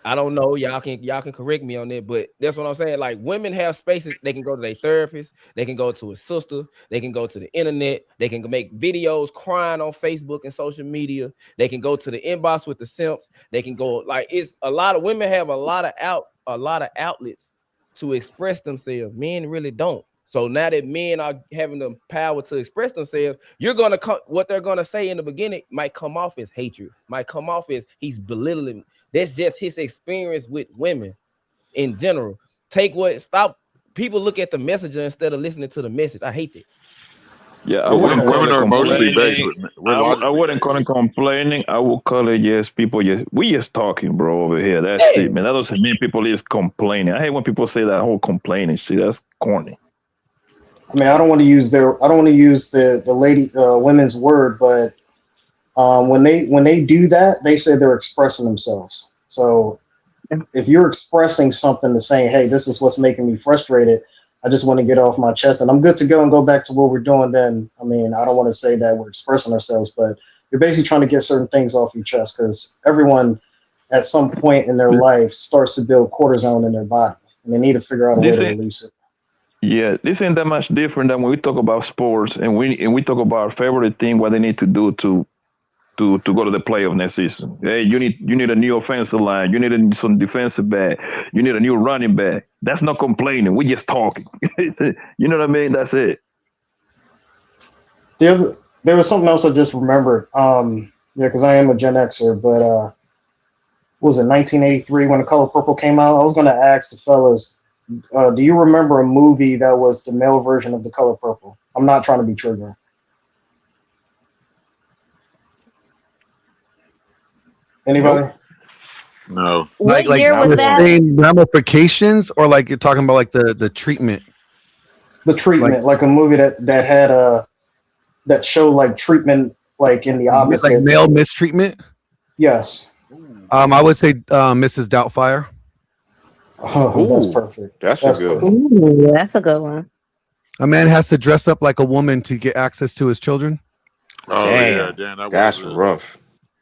I don't know. Y'all can correct me on that, but that's what I'm saying. Like women have spaces. They can go to their therapist. They can go to a sister. They can go to the internet. They can make videos crying on Facebook and social media. They can go to the inbox with the simps. They can go it's a lot of women have a lot of outlets to express themselves. Men really don't. So now that men are having the power to express themselves, what they're gonna say in the beginning might come off as hatred, might come off as he's belittling. That's just his experience with women in general. People look at the messenger instead of listening to the message. I hate that. Yeah, women are mostly based with. I wouldn't call it complaining. I would call it we just talking, bro, over here. That's it, man. That doesn't mean people is complaining. I hate when people say that whole complaining shit. That's corny. I mean, I don't want to use the lady women's word, but when they do that, they say they're expressing themselves. So if you're expressing something to say, hey, this is what's making me frustrated, I just want to get off my chest and I'm good to go and go back to what we're doing, then I mean, I don't want to say that we're expressing ourselves, but you're basically trying to get certain things off your chest because everyone at some point in their life starts to build cortisone in their body and they need to figure out a way to release it. Yeah, this ain't that much different than when we talk about sports and we talk about our favorite thing, what they need to do to go to the playoff next season. Hey, you need a new offensive line, you need some defensive back, you need a new running back. That's not complaining. We just talking. You know what I mean? That's it. There was something else I just remembered. Because I am a Gen Xer, but what was it 1983 when The Color Purple came out? I was going to ask the fellas. Do you remember a movie that was the male version of The Color Purple? I'm not trying to be triggering. Anybody? No. What year was that? Same ramifications, or like you're talking about like the treatment? The treatment, like a movie that had that showed like treatment like in the opposite. Like male mistreatment? Yes. I would say Mrs. Doubtfire. Oh, that's perfect. That's a good one. Ooh, that's a good one. A man has to dress up like a woman to get access to his children. Oh Damn, yeah, Dan, that's rough.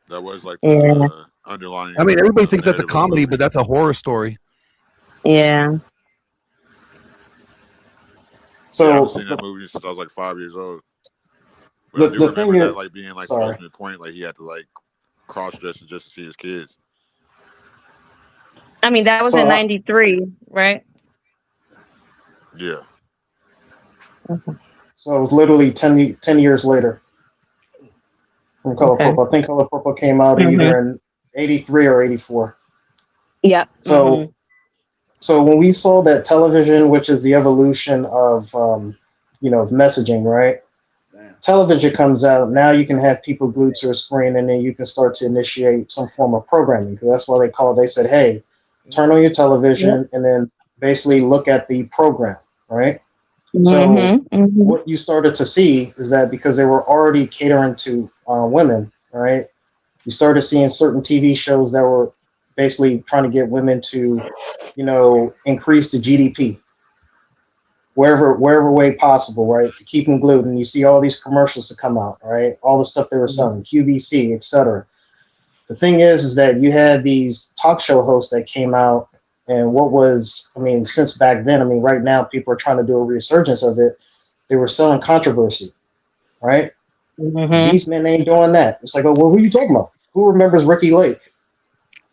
That was like Yeah. underlying. I mean, everybody thinks that's a comedy, but that's a horror story. Yeah. So I haven't seen that movie since I was like 5 years old. But I do remember that like being like the ultimate point, like he had to like cross dress just to see his kids. I mean, that was in 93, right? Yeah. So it was literally 10 years later from Color Purple. I think Color Purple came out either in 83 or 84. Yep. So so when we saw that television, which is the evolution of of messaging, right? Television comes out, now you can have people glued to a screen and then you can start to initiate some form of programming. Because that's why they said, hey, turn on your television and then basically look at the program, right? So what you started to see is that because they were already catering to women, right? You started seeing certain TV shows that were basically trying to get women to, increase the GDP, wherever way possible, right? To keep them glued. And you see all these commercials that come out, right? All the stuff they were selling, QVC, etc. The thing is that you had these talk show hosts that came out, and since back then, right now people are trying to do a resurgence of it. They were selling controversy, right? These men ain't doing that. It's like, oh, well, who are you talking about? Who remembers Ricky Lake?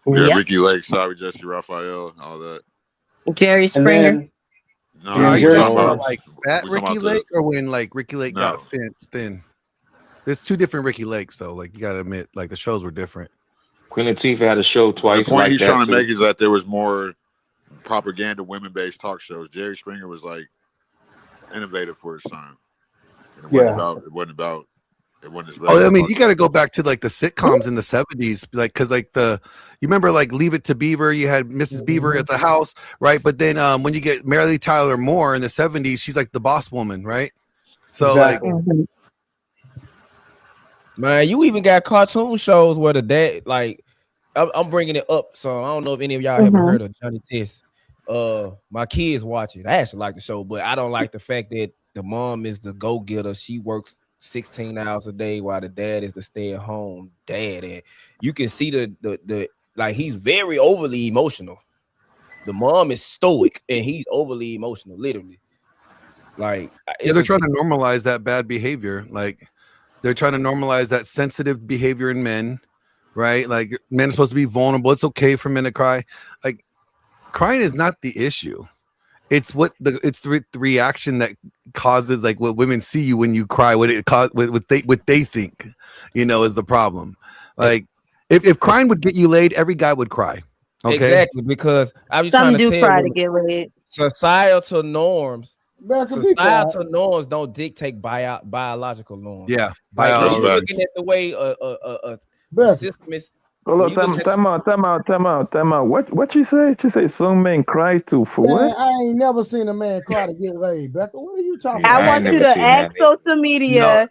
Yeah, Ricky Lake, sorry, Jesse Raphael, all that. Jerry Springer. Are you talking about like that Ricky Lake, or when like Ricky Lake got thin? There's two different Ricky Lakes, though. Like you gotta admit, like the shows were different. Queen Latifah had a show twice. The point like he's that trying to too. make is that there was more propaganda women-based talk shows. Jerry Springer was like innovative for his time. And it wasn't about Oh, I mean, you got to go back to like the sitcoms in the 70s, like because like you remember like Leave It to Beaver, you had Mrs. Beaver at the house, right? But then when you get Mary Tyler Moore in the 70s, she's like the boss woman, right? So like, man, you even got cartoon shows where the dad, like, I'm bringing it up, so I don't know if any of y'all ever heard of Johnny Test. My kids watch it. I actually like the show, but I don't like the fact that the mom is the go-getter. She works 16 hours a day while the dad is the stay-at-home dad, and you can see the Like he's very overly emotional. The mom is stoic and he's overly emotional, literally. Like they're trying to normalize that bad behavior. Like they're trying to normalize that sensitive behavior in men, right? Like men are supposed to be vulnerable. It's okay for men to cry. Like crying is not the issue. It's the reaction that causes, like, what women see you when you cry, what they think, is the problem. Like if crying would get you laid, every guy would cry. Okay, exactly, because I was trying to tell you, to get laid. Societal norms don't dictate biological norms. Yeah, biology. Like, looking at the way a system is. Hold on, time out. What she say? She say some men cry too for what? I ain't never seen a man cry to get laid, Becca. What are you talking about? I want you to ask social media. No.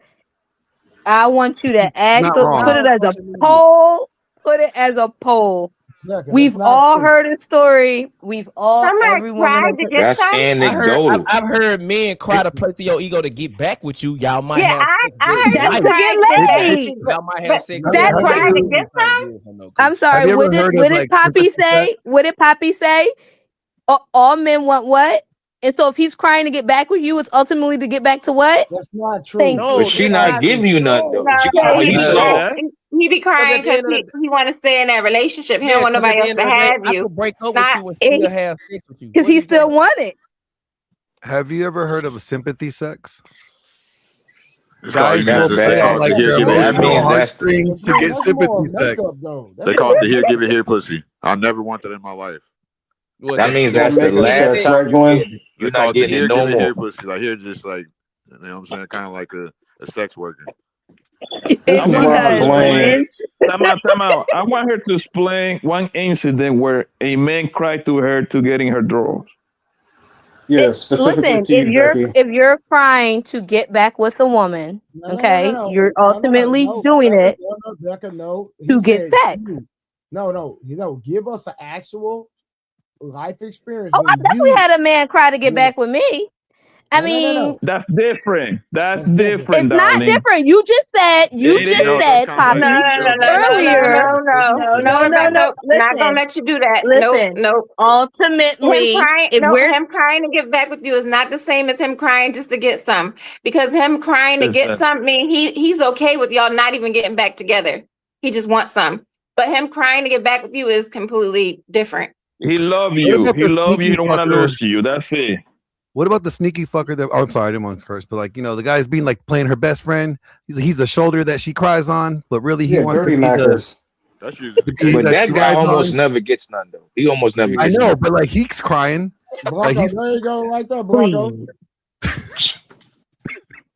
I want you to ask. Put it as a poll. Put it as a poll. Becca, we've all heard a story. We've all everyone. That's anecdotal. I've heard men cry to play to your ego to get back with you. Y'all might have. That's to get laid. Y'all might have sex. That's right to get some. I'm sorry. What did Poppy say? What did Poppy say? All men want what? And so if he's crying to get back with you, it's ultimately to get back to what? That's not true. But she not giving you nothing though. He be crying because he want to stay in that relationship. He don't want nobody else to have you. Break up with you and still have sex with you because he still want it. Have you ever heard of a sympathy sex? That means that's to get sympathy sex. They call it the here, give it here pussy. I never want that in my life. That means that's the last time you're not getting here, no more. Here pussy. Like here, just like, you know what I'm saying, kind of like a sex worker. Time out. I want her to explain one incident where a man cried to her to getting her drawers. Yes, listen, if you're crying to get back with a woman, you're ultimately doing it to get sex. No, give us an actual life experience. Oh, I definitely had a man cry to get back with me. I mean, that's different. That's different. It's not different. You just said, Poppy, earlier. No. Not gonna let you do that. Listen, no. Ultimately, him crying to get back with you is not the same as him crying just to get some. Because him crying to get some, he's okay with y'all not even getting back together. He just wants some. But him crying to get back with you is completely different. He love you. He love you. He don't want to lose you. That's it. What about the sneaky fucker that? Oh, I'm sorry, I didn't want to curse, but like, the guy's being like playing her best friend. He's the shoulder that she cries on, but really he wants to be But that guy almost never gets none though. He almost never gets none. But like he's crying. Blanco, there you go, right there, Blanco.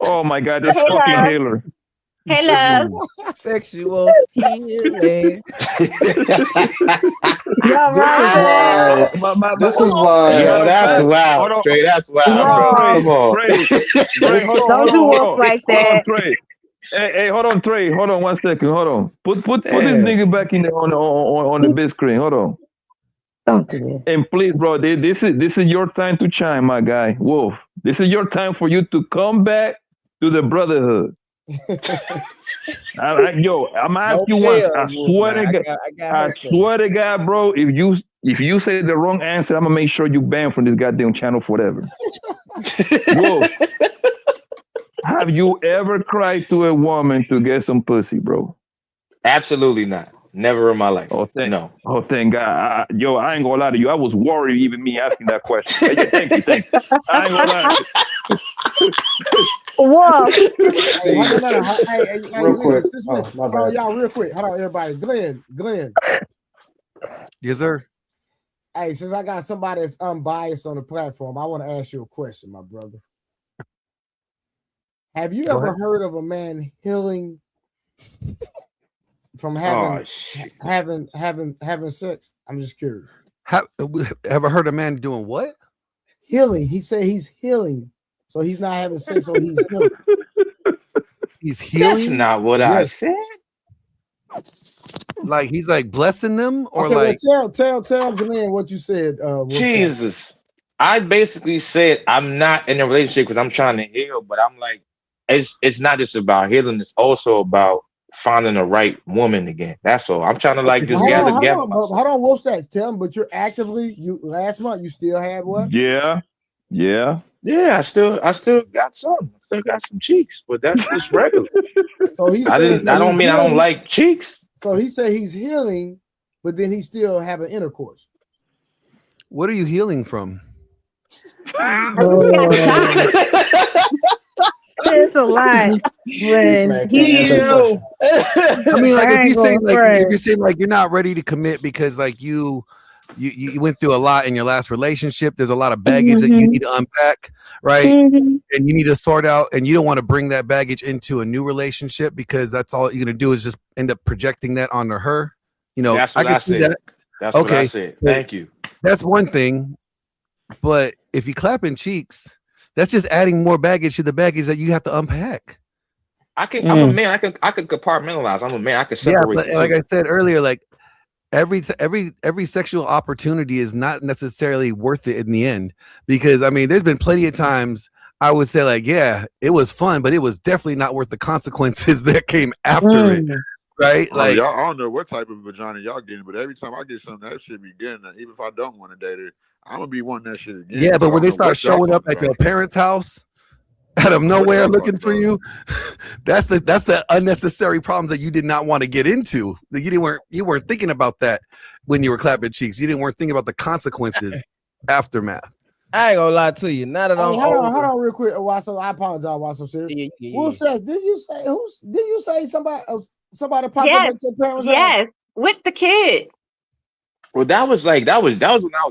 Oh my God, that's fucking Taylor. Hello. Sexual healing. This is why. That's wild. Trey, that's wild. Come on. Don't do us like that. Hey, hold on, Trey. Hold on 1 second. Hold on. Put this nigga back in on the big screen. Hold on. Don't do it. And please, bro, this is your time to shine, my guy. Wolf. This is your time for you to come back to the brotherhood. I'm gonna ask you once. I swear to God, bro. If you say the wrong answer, I'm gonna make sure you banned from this goddamn channel forever. Whoa. Have you ever cried to a woman to get some pussy, bro? Absolutely not. Never in my life. No. Oh, thank God. I ain't gonna lie to you. I was worried even me asking that question. Thank you. I ain't gonna lie to you. Whoa. Real quick. Y'all, real quick. Hold on, everybody. Glenn. Yes, sir. Hey, since I got somebody that's unbiased on the platform, I want to ask you a question, my brother. Have you ever heard of a man healing from having sex? I'm just curious. Have I heard a man doing what? Healing. He said he's healing. So he's not having sex, so he's healing. He's healing? That's not what I said. Like he's like blessing them, or okay, well, tell Glenn what you said. Jesus. I basically said I'm not in a relationship because I'm trying to heal, but I'm like, it's not just about healing, it's also about finding the right woman again. That's all. I'm trying to like just gather. Hold on, Wolf Stacks. Tell him, but you're actively. You last month you still had what? Yeah. I still got some. I still got some cheeks, but that's just regular. So he I don't mean I don't like cheeks. So he said he's healing, but then he's still having intercourse. What are you healing from? It's a lot. When I mean, like if you're saying like you're not ready to commit because like you went through a lot in your last relationship, there's a lot of baggage that you need to unpack, right? And you need to sort out, and you don't want to bring that baggage into a new relationship because that's all you're gonna do is just end up projecting that onto her. You know, that's what I said. That's what I said. Thank you. That's one thing, but if you clapping cheeks, that's just adding more baggage to the baggage that you have to unpack. I'm a man. I can compartmentalize. I'm a man. I can separate. Yeah, but like I said earlier, like every sexual opportunity is not necessarily worth it in the end, because I mean, there's been plenty of times I would say like, yeah, it was fun, but it was definitely not worth the consequences that came after it. Right? Like, y'all, I don't know what type of vagina y'all getting, but every time I get something, that shit be getting. Even if I don't want to date her, I'm gonna be wanting that shit again. Yeah, but when they start showing up at your parents' house out of nowhere looking for you, that's the unnecessary problems that you did not want to get into. That you weren't thinking about that when you were clapping cheeks. You weren't thinking about the consequences, aftermath. I ain't gonna lie to you. Now that hold on, real quick, Wasso. I apologize, Wasso. Serious. Will says, did you say somebody popped up at your parents' house? Yes, with the kid. Well, that was when I was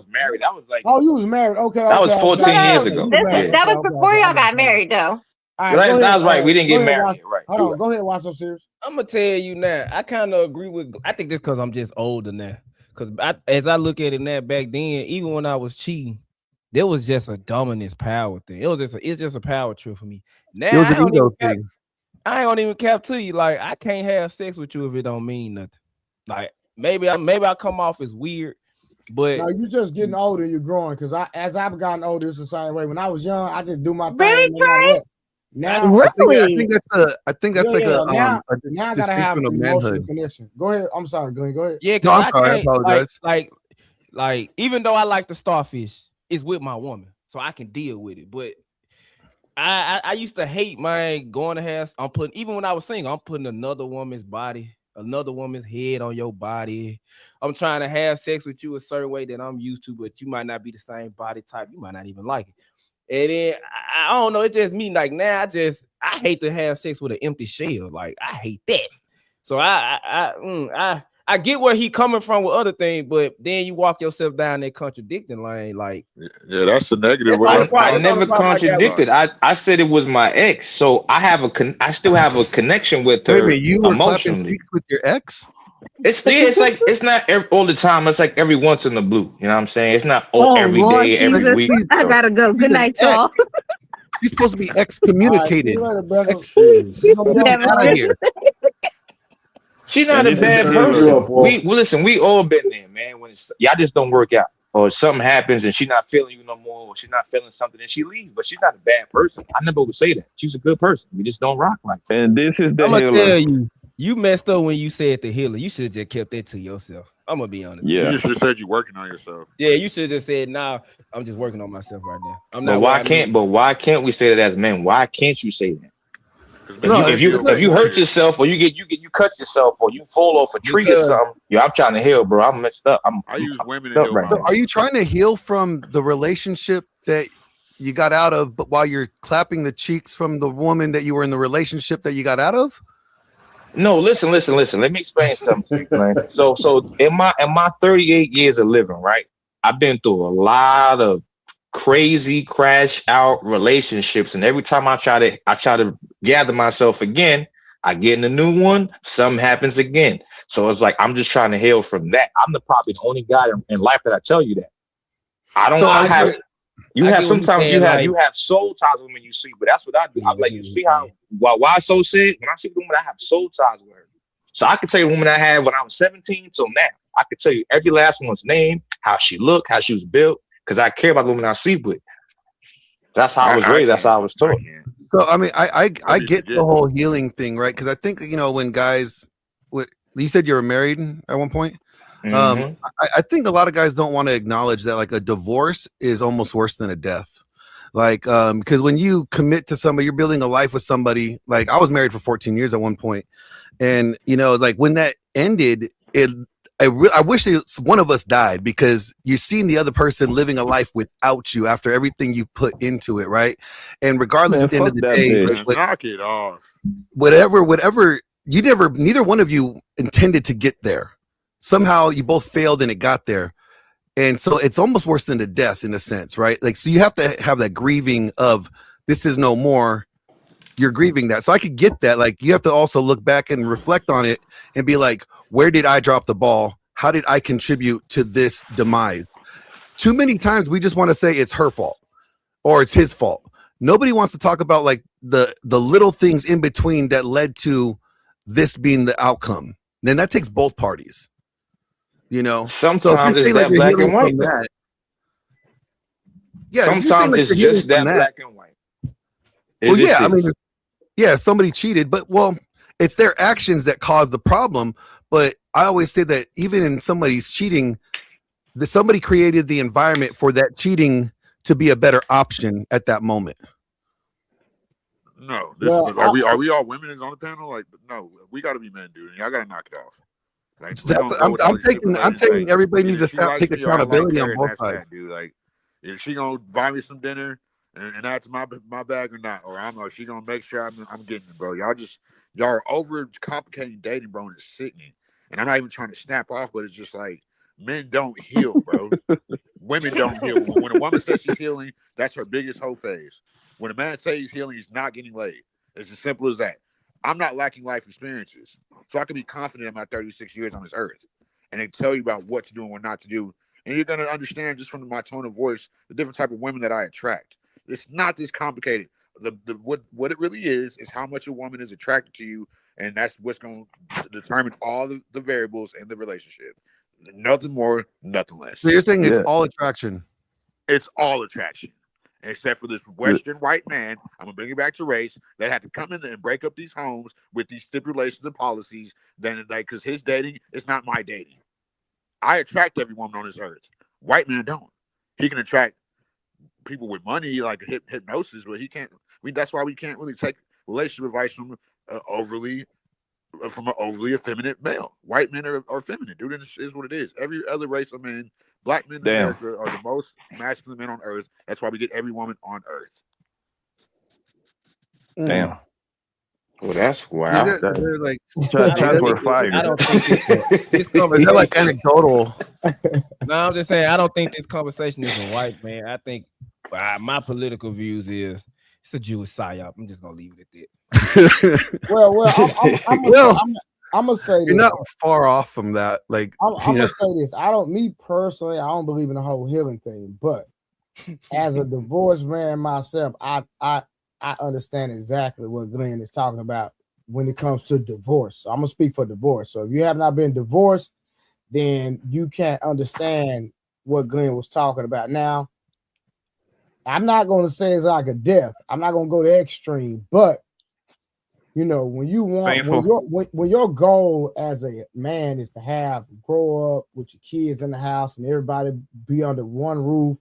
married. That was like, oh, you was married. Okay, that was 14 years ago. That was before y'all got married, though. Right, that was right. We didn't get married. Right. Hold on. Go ahead, Wasso. Serious. I'm gonna tell you now. I kind of agree with. I think this because I'm just older now. Because as I look at it now, back then, even when I was cheating, there was just a dominance power thing. It's just a power trip for me. Now it was an ego thing. I ain't even cap to you. Like, I can't have sex with you if it don't mean nothing. Like, maybe I come off as weird, but no, you just getting older, you're growing. Because as I've gotten older, it's the same way. When I was young, I just do my thing. Really, Trey? Now, really? I think that's like a now I gotta have an emotional connection. Go ahead. I'm sorry, Glenn. Go ahead. Yeah, no, I'm sorry. I apologize. Like, even though I like the starfish, it's with my woman, so I can deal with it. But I used to hate going to have. Even when I was single, I'm putting another woman's body, another woman's head on your body. I'm trying to have sex with you a certain way that I'm used to, but you might not be the same body type. You might not even like it. And then I don't know. It's just me. Like now, I hate to have sex with an empty shell. Like I hate that. So I get where he coming from with other things, but then you walk yourself down that contradicting lane. Like, yeah, that's the negative. I never contradicted. I said it was my ex, so I still have a connection with her. Wait a minute, you were emotionally with your ex? It's like it's not all the time. It's like every once in the blue. You know what I'm saying? It's not every day, every week. I gotta go. Good night, y'all. She's supposed to be excommunicated. She's not a bad person. We all been there, man. When y'all just don't work out, or something happens and she's not feeling you no more, or she's not feeling something and she leaves. But she's not a bad person. I never would say that. She's a good person. We just don't rock like that. And this is the I'm gonna healer. tell you, you messed up when you said the healer. You should have just kept that to yourself. I'm gonna be honest. Yeah, you should have said you're working on yourself. Yeah, you should have just said, "Nah, I'm just working on myself right now." But why can't we say that as men? Why can't you say that? If you hurt yourself, or you cut yourself, or you fall off a tree or something, I'm trying to heal, bro. I'm messed up. I use women to heal. Right so are you trying to heal from the relationship that you got out of, but while you're clapping the cheeks from the woman that you were in the relationship that you got out of? No, listen. Let me explain something to you, man. So in my 38 years of living, right, I've been through a lot of crazy crash out relationships, and every time I try to gather myself again, I get in a new one, something happens again. So it's like I'm just trying to heal from that. I'm probably the only guy in life that I tell you that. You have soul ties with women you see, but that's what I do. I'm like, you see how why so said when I see the woman, I have soul ties with her. So I can tell you the woman I had when I was 17 till now. I could tell you every last one's name, how she looked, how she was built, because I care about the woman I sleep with. That's how I was raised. That's how I was taught. So I mean, I be get the forgetting. whole healing thing, right? Because I think when guys, you said you were married at one point. Mm-hmm. I think a lot of guys don't want to acknowledge that like a divorce is almost worse than a death. Like, because when you commit to somebody, you're building a life with somebody. Like I was married for 14 years at one point, and like when that ended, I wish one of us died, because you've seen the other person living a life without you after everything you put into it, right? And regardless, at the end of the day, Knock it off. whatever, neither one of you intended to get there. Somehow you both failed and it got there. And so it's almost worse than the death in a sense, right? Like, so you have to have that grieving of this is no more. You're grieving that. So I could get that. Like, you have to also look back and reflect on it and be like, where did I drop the ball? How did I contribute to this demise? Too many times we just want to say it's her fault or it's his fault. Nobody wants to talk about like the little things in between that led to this being the outcome. Then that takes both parties. Sometimes it's that black and white. Yeah, sometimes it's just that black and white. Well, yeah, I mean, yeah, somebody cheated, but it's their actions that cause the problem. But I always say that even in somebody's cheating, somebody created the environment for that cheating to be a better option at that moment. No, are we all women is on the panel? Like, no, we got to be men, dude. Y'all got to knock it off. Like, I'm taking everybody needs to take accountability on both sides, dude. Like, is she gonna buy me some dinner and that's my bag or not? Or she gonna make sure I'm getting it, bro? Y'all are over complicating dating, bro, and it's sickening. And I'm not even trying to snap off, but it's just like men don't heal, bro. Women don't heal. When a woman says she's healing, that's her biggest hoe phase. When a man says he's healing, he's not getting laid. It's as simple as that. I'm not lacking life experiences, so I can be confident in my 36 years on this earth, and they tell you about what to do and what not to do, and you're gonna understand just from my tone of voice the different type of women that I attract. It's not this complicated. What it really is how much a woman is attracted to you, and that's what's gonna determine all the variables in the relationship. Nothing more, nothing less. So you're saying it's all attraction? It's all attraction. Except for this Western white man, I'm gonna bring it back to race, that had to come in and break up these homes with these stipulations and policies. Then, like, because his dating is not my dating. I attract every woman on this earth. White men don't. He can attract people with money, like hypnosis, but he can't. That's why we can't really take relationship advice from an overly effeminate male. White men are feminine, dude. It is what it is. Every other race of men. Black men in America are the most masculine men on earth. That's why we get every woman on earth. Damn. Well, that's wow. They're like, I don't think this conversation they're like anecdotal. No, I'm just saying I don't think this conversation is a white man. I think my political views is it's a Jewish psyop. I'm just gonna leave it at that. I'm gonna say you're not far off from that. Like, I'm gonna say this. Me personally, I don't believe in the whole healing thing, but as a divorced man myself, I understand exactly what Glenn is talking about when it comes to divorce. So I'm gonna speak for divorce. So if you have not been divorced, then you can't understand what Glenn was talking about. Now, I'm not gonna say it's like a death. I'm not gonna go to extreme, but when you want when your goal as a man is to grow up with your kids in the house and everybody be under one roof,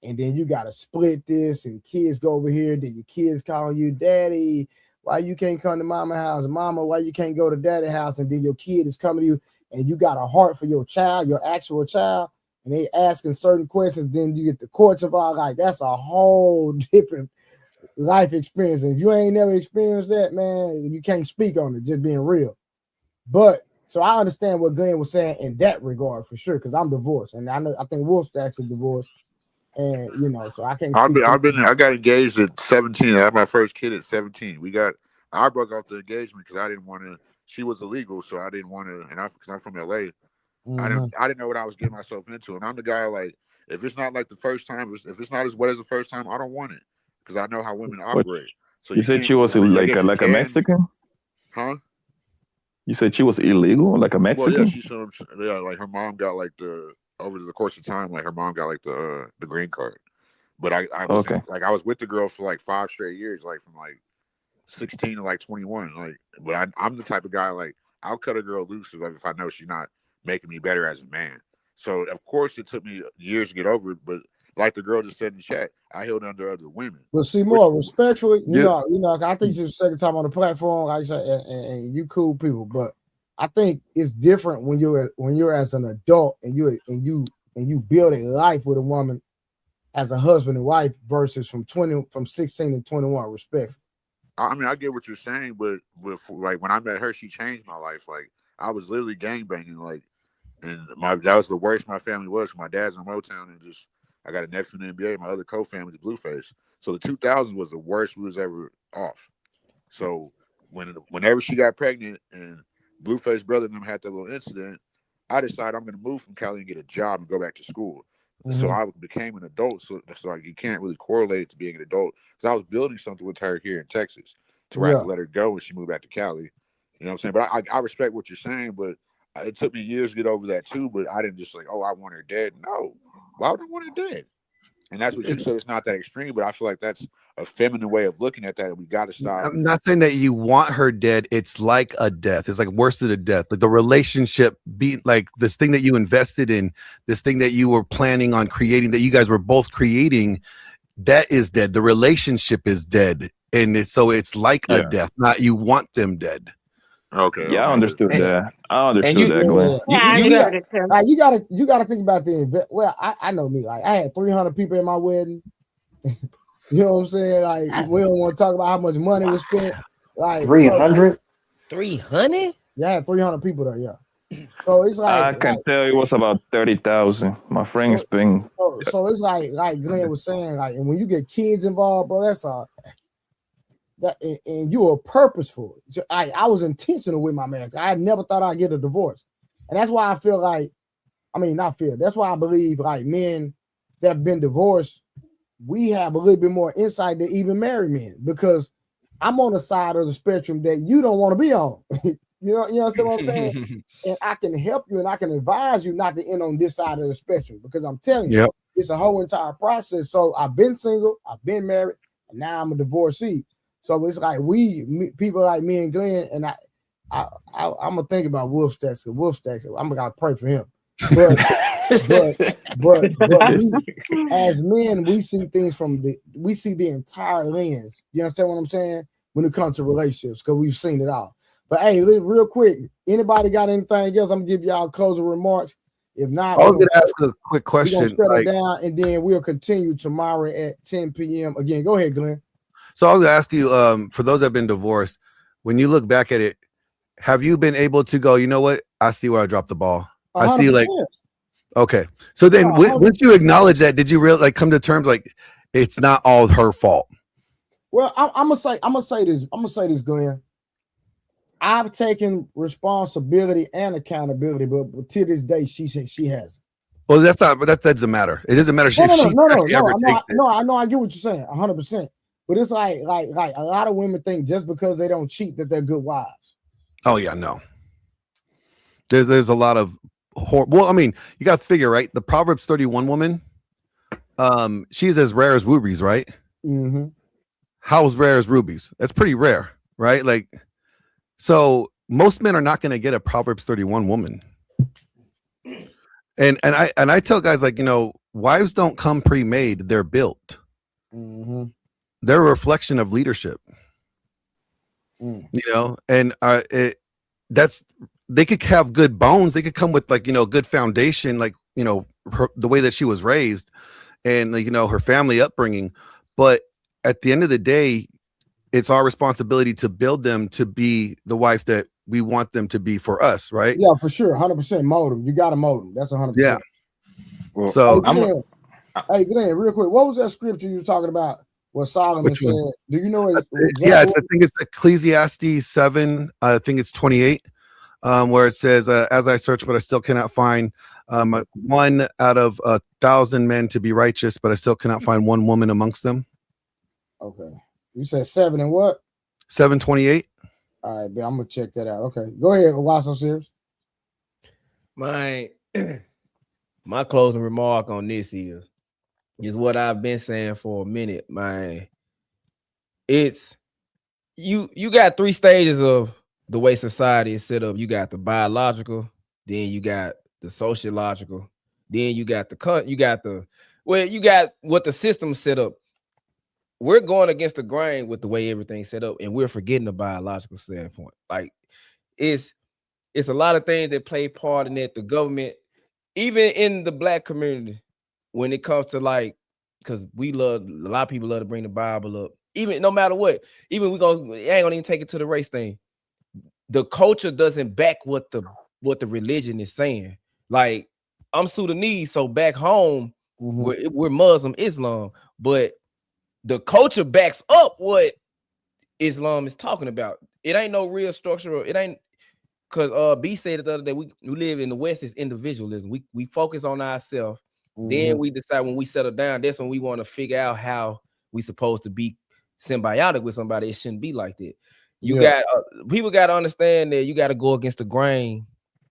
and then you got to split this and kids go over here, then your kids calling you daddy, why you can't come to mama's house, mama, why you can't go to daddy's house, and then your kid is coming to you and you got a heart for your child, your actual child, and they asking certain questions, then you get the courts involved. Like, that's a whole different life experience. And if you ain't never experienced that, man, you can't speak on it, just being real. But so I understand what Glenn was saying in that regard for sure, because I'm divorced, and I think Wolf's actually divorced, and so I can't. I got engaged at 17. I had my first kid at 17. I broke off the engagement because I didn't want to. She was illegal, so I didn't want to. And because I'm from LA, I didn't know what I was getting myself into. And I'm the guy, like, if it's not like the first time, if it's not as wet as the first time, I don't want it. Because I know how women operate. So you said she was like a Mexican? Huh? You said she was illegal, like a Mexican? Well, like her mom got like over the course of time, like her mom got like the green card. But I was like I was with the girl for like 5 straight years, like from like 16 to like 21. Like, but I'm the type of guy like I'll cut a girl loose if I know she's not making me better as a man. So of course it took me years to get over it, but like the girl just said in the chat, I held under other women. But see, more respectfully, you know, I think it's the second time on the platform, like I said, and you cool people, but I think it's different when you're as an adult and you build a life with a woman as a husband and wife versus from 16 to 21. Respect. I mean, I get what you're saying, but like when I met her, she changed my life. Like I was literally gangbanging, like, and that was the worst my family was. My dad's in Motown, and just I got a nephew in the NBA. My other co-family is Blueface. So the 2000s was the worst we was ever off. So whenever she got pregnant and Blueface brother and them had that little incident, I decided I'm going to move from Cali and get a job and go back to school. Mm-hmm. So I became an adult. So like you can't really correlate it to being an adult because I was building something with her here in Texas to where I could let her go when she moved back to Cali. You know what I'm saying? But I respect what you're saying, but it took me years to get over that too. But I didn't just like, oh, I want her dead. No, why would I want her dead? And that's what you said. It's not that extreme, but I feel like that's a feminine way of looking at that. And we got to stop. I'm not saying that you want her dead. It's like a death. It's like worse than a death. Like the relationship being like this thing that you invested in, this thing that you were planning on creating, that you guys were both creating, that is dead. The relationship is dead. And so it's like a death, not you want them dead. Okay. Yeah, I understood that. I understood that, Glenn. You gotta think about the well, I know me. Like I had 300 people in my wedding. You know what I'm saying? Like we don't want to talk about how much money was spent. Like 300? 300? Yeah, I had 300 people there. Yeah. So it's like I can tell it was about 30,000. My friend's been. So it's like Glenn was saying, like, and when you get kids involved, bro, that's all. That and you were purposeful. I was intentional with my marriage. I never thought I'd get a divorce, and that's why I feel like, that's why I believe like men that have been divorced, we have a little bit more insight than even married men because I'm on the side of the spectrum that you don't want to be on. you know what I'm saying? And I can help you and I can advise you not to end on this side of the spectrum because I'm telling you, it's a whole entire process. So I've been single, I've been married, and now I'm a divorcee. So it's like people like me and Glenn, and I'm gonna think about Wolf Stacks. I'm gonna pray for him. But we, as men, we see things we see the entire lens. You understand what I'm saying? When it comes to relationships, because we've seen it all. But hey, real quick, anybody got anything else? I'm gonna give y'all closing remarks. If not, I was gonna ask a quick question. We're gonna shut it down, and then we'll continue tomorrow at 10 p.m. Again, go ahead, Glenn. So I was gonna ask you, for those that have been divorced, when you look back at it, have you been able to go, you know what? I see where I dropped the ball. 100%. I see, like, okay. So then once you acknowledge that, did you really like come to terms like it's not all her fault? Well, I'm gonna say this, Glenn. I've taken responsibility and accountability, but to this day, she hasn't. Well, that's not, but that doesn't matter. It doesn't matter if she ever takes it. No, I know, I get what you're saying, 100%. But it's like a lot of women think just because they don't cheat that they're good wives. Oh yeah, no. There's a lot of well, I mean, you got to figure, right? The Proverbs 31 woman, she's as rare as rubies, right? Mm-hmm. How rare as rubies? That's pretty rare, right? Like, so most men are not going to get a Proverbs 31 woman. And I tell guys, like, you know, wives don't come pre-made; they're built. Mm-hmm. They're a reflection of leadership, you know, and they could have good bones. They could come with like, you know, good foundation, like, you know, the way that she was raised and, like, you know, her family upbringing. But at the end of the day, it's our responsibility to build them to be the wife that we want them to be for us. Right. Yeah, for sure. 100% mold them. You got to mold them. That's 100%. Yeah. Well, so hey, Glenn, real quick. What was that scripture you were talking about? What Solomon said? Do you know? I think it's Ecclesiastes 7. I think it's 28, where it says, "As I search, but I still cannot find one out of 1,000 men to be righteous, but I still cannot find one woman amongst them." Okay, you said 7 and what? 7:28. All right, I'm gonna check that out. Okay, go ahead. Why so serious? My closing remark on this is, is what I've been saying for a minute, man. It's you got 3 stages of the way society is set up. You got the biological, then you got the sociological, then you got you got what the system set up. We're going against the grain with the way everything's set up, and we're forgetting the biological standpoint. Like it's a lot of things that play part in it. The government, even in the Black community, when it comes to like, because a lot of people love to bring the Bible up. Even no matter what, even I ain't gonna even take it to the race thing. The culture doesn't back what the religion is saying. Like I'm Sudanese, so back home we're Muslim Islam, but the culture backs up what Islam is talking about. It ain't no real structural. It ain't because B said it the other day. We live in the West is individualism. We focus on ourselves. Then we decide when we settle down. That's when we want to figure out how we supposed to be symbiotic with somebody. It shouldn't be like that. Got people got to understand that you got to go against the grain.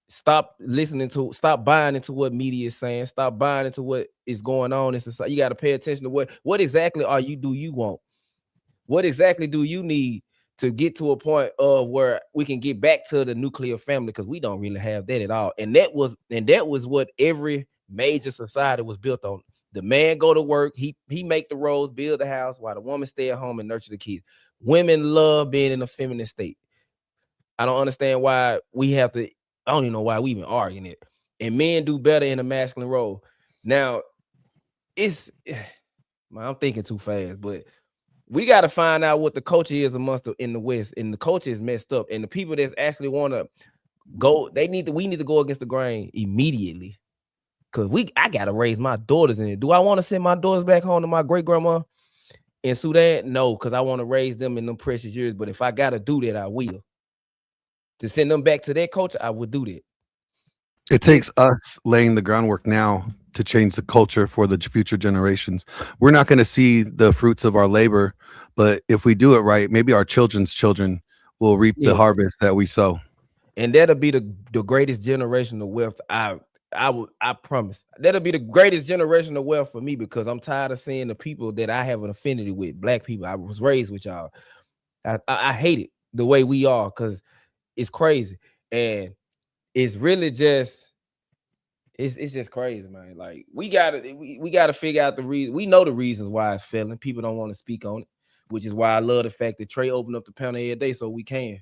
Stop buying into what media is saying. Stop buying into what is going on in society. You got to pay attention to what exactly do you want? What exactly do you need to get to a point of where we can get back to the nuclear family? Because we don't really have that at all. And that was what every major society was built on. The man go to work, he make the roads, build the house, while the woman stay at home and nurture the kids. Women love being in a feminine state. I don't understand why we have to. I don't even know why we even arguing it. And men do better in a masculine role. Now, I'm thinking too fast, but we got to find out what the culture is in the West, and the culture is messed up. And the people that actually want to go, we need to go against the grain immediately. Cause I gotta raise my daughters in it. Do I want to send my daughters back home to my great grandma in Sudan? No, because I want to raise them in them precious years. But if I gotta do that, I will. To send them back to their culture, I would do that. It takes us laying the groundwork now to change the culture for the future generations. We're not going to see the fruits of our labor, but if we do it right, maybe our children's children will reap the harvest that we sow. And that'll be the greatest generational wealth. I promise. That'll be the greatest generational wealth for me, because I'm tired of seeing the people that I have an affinity with, Black people. I was raised with y'all. I hate it the way we are, because it's crazy. And it's really just it's just crazy, man. Like we gotta figure out the reason. We know the reasons why it's failing. People don't want to speak on it, which is why I love the fact that Trey opened up the panel every day so we can.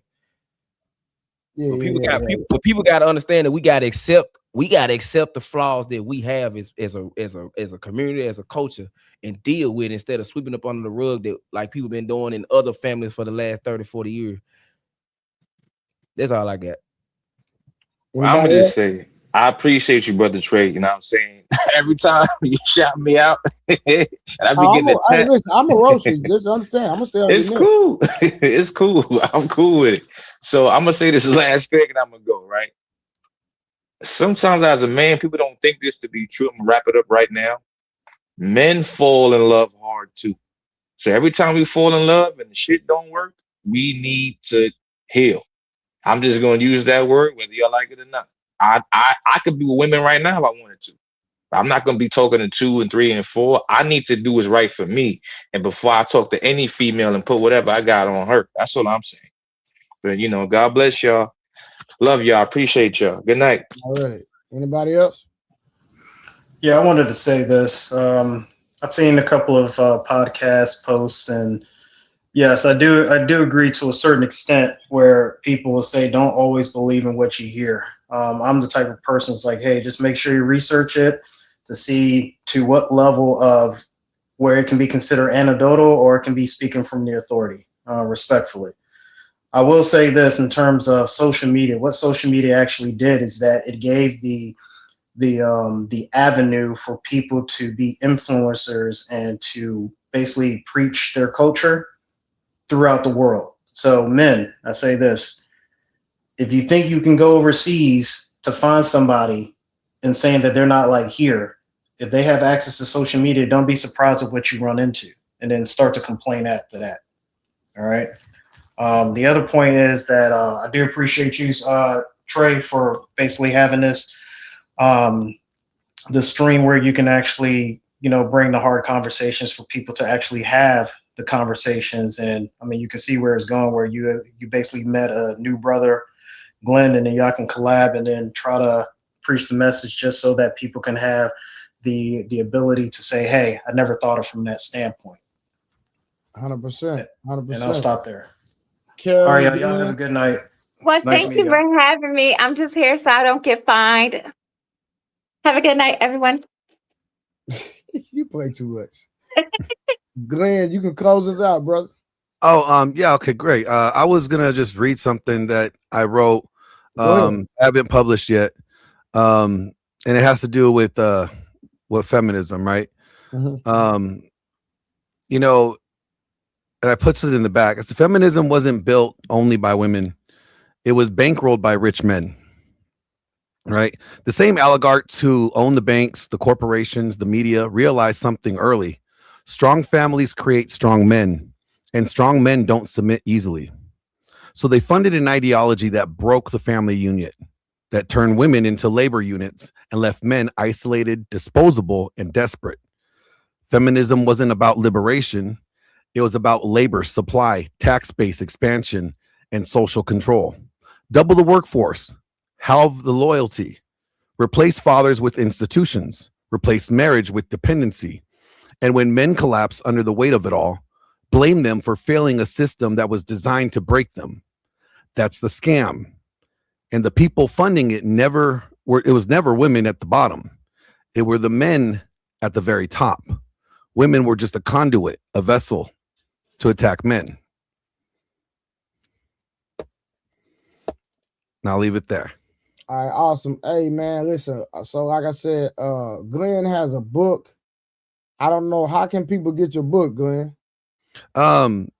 But people got to understand that we got to accept the flaws that we have as a community, as a culture, and deal with it, instead of sweeping up under the rug that like people been doing in other families for the last 30, 40 years. That's all I got. Well, I'm gonna just say I appreciate you, brother Trey. You know what I'm saying? Every time you shout me out, and I be getting attacked. Listen, I'm a roaster. Just understand. I'm gonna stay on It's cool. It's cool. I'm cool with it. So I'm gonna say this last thing, and I'm gonna go right. Sometimes, as a man, people don't think this to be true. I'm gonna wrap it up right now. Men fall in love hard too. So every time we fall in love and the shit don't work, we need to heal. I'm just gonna use that word, whether y'all like it or not. I could be with women right now if I wanted to. I'm not gonna be talking to 2 and 3 and 4. I need to do what's right for me. And before I talk to any female and put whatever I got on her, that's all I'm saying. But you know, God bless y'all. Love y'all. Appreciate y'all. Good night. All right. Anybody else? Yeah, I wanted to say this. I've seen a couple of podcast posts, and yes, I do agree to a certain extent where people will say don't always believe in what you hear. I'm the type of person that's like, hey, just make sure you research it to see to what level of where it can be considered anecdotal or it can be speaking from the authority, respectfully. I will say this in terms of social media. What social media actually did is that it gave the avenue for people to be influencers and to basically preach their culture throughout the world. So men, I say this, if you think you can go overseas to find somebody and saying that they're not like here, if they have access to social media, don't be surprised with what you run into and then start to complain after that. All right. The other point is that I do appreciate you, Trey, for basically having this the stream where you can actually bring the hard conversations for people to actually have the conversations. And I mean, you can see where it's going, where you basically met a new brother, Glenn, and then y'all can collab and then try to preach the message just so that people can have the ability to say, hey, I never thought of it from that standpoint. 100%. 100%. And I'll stop there. Karen, all right, y'all have a good night. Well, Nice thank you meeting for having me. I'm just here so I don't get fined. Have a good night, everyone. You play too much. Glenn, you can close us out, brother. Oh, yeah, okay, great. I was gonna just read something that I wrote. Haven't published yet. And it has to do with feminism, right? Mm-hmm. And I put it in the back. I said, feminism wasn't built only by women. It was bankrolled by rich men, right? The same oligarchs who own the banks, the corporations, the media realized something early. Strong families create strong men, and strong men don't submit easily. So they funded an ideology that broke the family unit, that turned women into labor units and left men isolated, disposable, and desperate. Feminism wasn't about liberation. It was about labor supply, tax base expansion, and social control. Double the workforce, halve the loyalty, replace fathers with institutions, replace marriage with dependency. And when men collapse under the weight of it all, blame them for failing a system that was designed to break them. That's the scam. And the people funding it it was never women at the bottom. It were the men at the very top. Women were just a conduit, a vessel to attack men. Now I'll leave it there. All right, awesome. Hey, man, listen. So like I said, Glenn has a book. I don't know. How can people get your book, Glenn?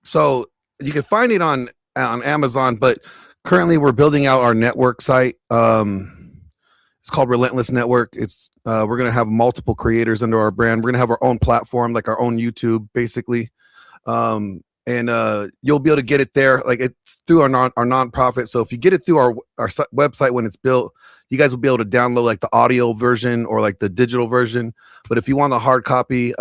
So you can find it on Amazon, but currently we're building out our network site. It's called Relentless Network. It's we're gonna have multiple creators under our brand. We're gonna have our own platform, like our own YouTube, basically. And you'll be able to get it there. Like, it's through our nonprofit. So if you get it through our website when it's built, you guys will be able to download like the audio version or like the digital version. But if you want the hard copy,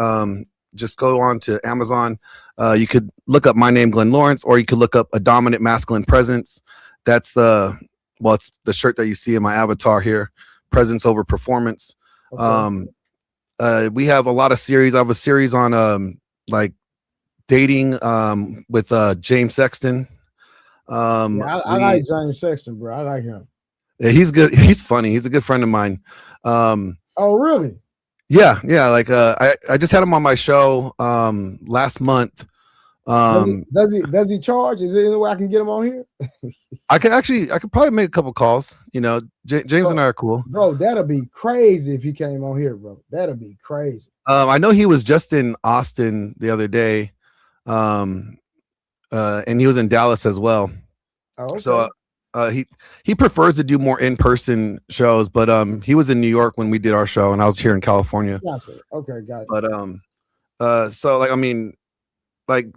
just go on to Amazon. You could look up my name, Glenn Lawrence, or you could look up A Dominant Masculine Presence. That's it's the shirt that you see in my avatar here, presence over performance. Okay. We have a lot of series. I have a series on like dating with James Sexton. I like James Sexton, bro. I like him. Yeah, he's good. He's funny. He's a good friend of mine. Oh, really? Yeah. Like I just had him on my show last month. Does he charge? Is there any way I can get him on here? I could probably make a couple calls. James and I are cool. Bro, that'll be crazy if he came on here, bro. That'll be crazy. I know he was just in Austin the other day. And he was in Dallas as well. Oh, okay. So he prefers to do more in-person shows, but he was in New York when we did our show, and I was here in California. Gotcha. Okay, got it. But so like, I mean, like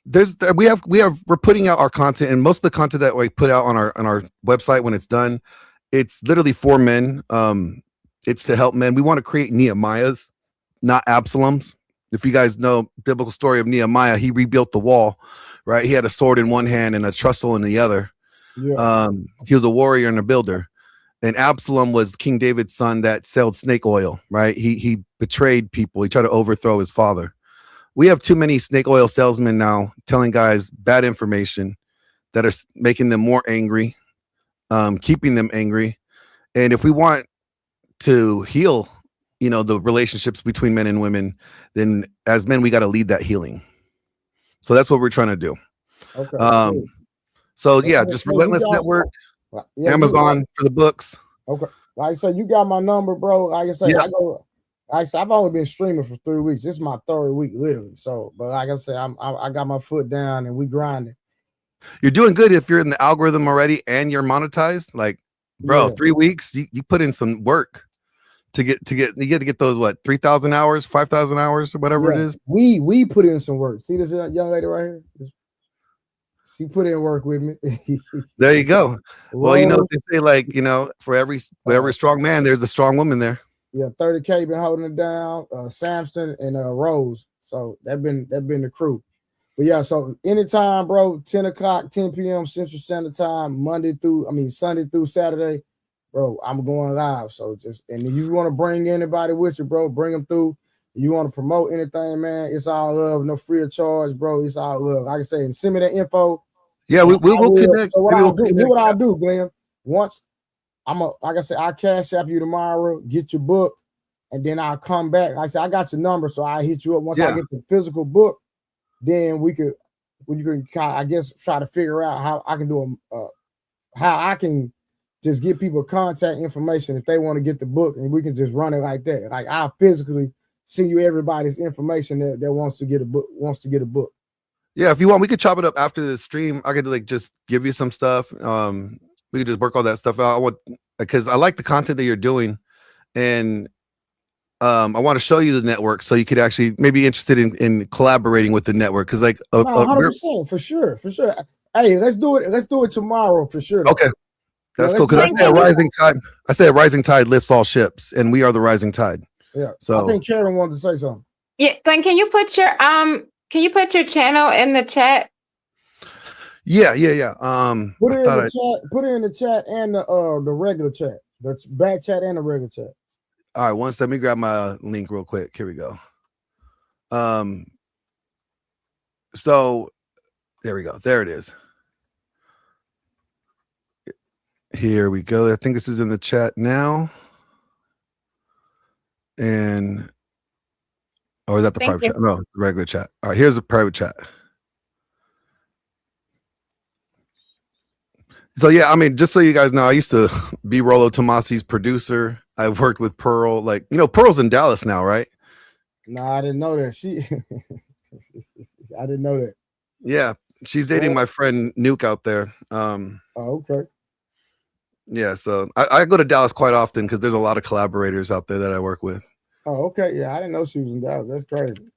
we're putting out our content, and most of the content that we put out on our website when it's done, it's literally for men. It's to help men. We want to create Nehemiahs, not Absaloms. If you guys know biblical story of Nehemiah, he rebuilt the wall, right? He had a sword in one hand and a trestle in the other. Yeah. He was a warrior and a builder. And Absalom was King David's son that sold snake oil, right? He betrayed people. He tried to overthrow his father. We have too many snake oil salesmen now telling guys bad information that are making them more angry, keeping them angry. And if we want to heal, the relationships between men and women, then as men, we got to lead that healing. So that's what we're trying to do. Okay. So yeah, just Relentless Network, Amazon for the books. Okay. Like I said, you got my number, bro. Like I said, Yeah. I've only been streaming for 3 weeks. This is my third week, literally. So, but like I said, I got my foot down and we grinding. You're doing good if you're in the algorithm already and you're monetized. Like, bro, 3 weeks, you put in some work to get those, what, 3,000 hours, 5,000 hours, or whatever it is. We put in some work. See this young lady right here? She put in work with me. There you go. Well, they say, like, for every strong man, there's a strong woman there. Yeah, 30K been holding it down. Samson and Rose. So that been the crew. But yeah, so anytime, bro, 10 o'clock, 10 p.m. Central Standard Time, Sunday through Saturday, bro, I'm going live. So and if you want to bring anybody with you, bro, bring them through. You want to promote anything, man, it's all love, no free of charge, bro. It's all love. Like I say, and send me that info. Yeah, we will connect. So what I'll do, Glenn, once like I said, I'll cash app you tomorrow, get your book, and then I'll come back. Like I said, I got your number, so I'll hit you up once I get the physical book. Then you can kind of, I guess, try to figure out how I can do how I can just give people contact information if they want to get the book, and we can just run it like that. Like I'll physically send you everybody's information that wants to get a book. Yeah, if you want, we could chop it up after the stream. I could just give you some stuff. We could just work all that stuff out. Because I like the content that you're doing, and I want to show you the network so you could actually maybe interested in collaborating with the network. Because 100% for sure. Hey, let's do it. Let's do it tomorrow for sure. Okay, that's cool. Because I say a rising tide lifts all ships, and we are the rising tide. Yeah. So I think Karen wanted to say something. Yeah, Glenn, can you put your channel in the chat? Yeah. Put it in the chat and the regular chat, the back chat and the regular chat. All right, let me grab my link real quick. Here we go. So there we go. There it is. Here we go. I think this is in the chat now. And is that the private chat? No, the regular chat. All right, here's the private chat. So yeah, just so you guys know, I used to be Rollo Tomasi's producer. I've worked with Pearl. Pearl's in Dallas now, right? No, I didn't know that. I didn't know that. Yeah, she's dating my friend Nuke out there. Okay. Yeah, so I go to Dallas quite often because there's a lot of collaborators out there that I work with. Oh, okay. Yeah, I didn't know she was in Dallas. That's crazy.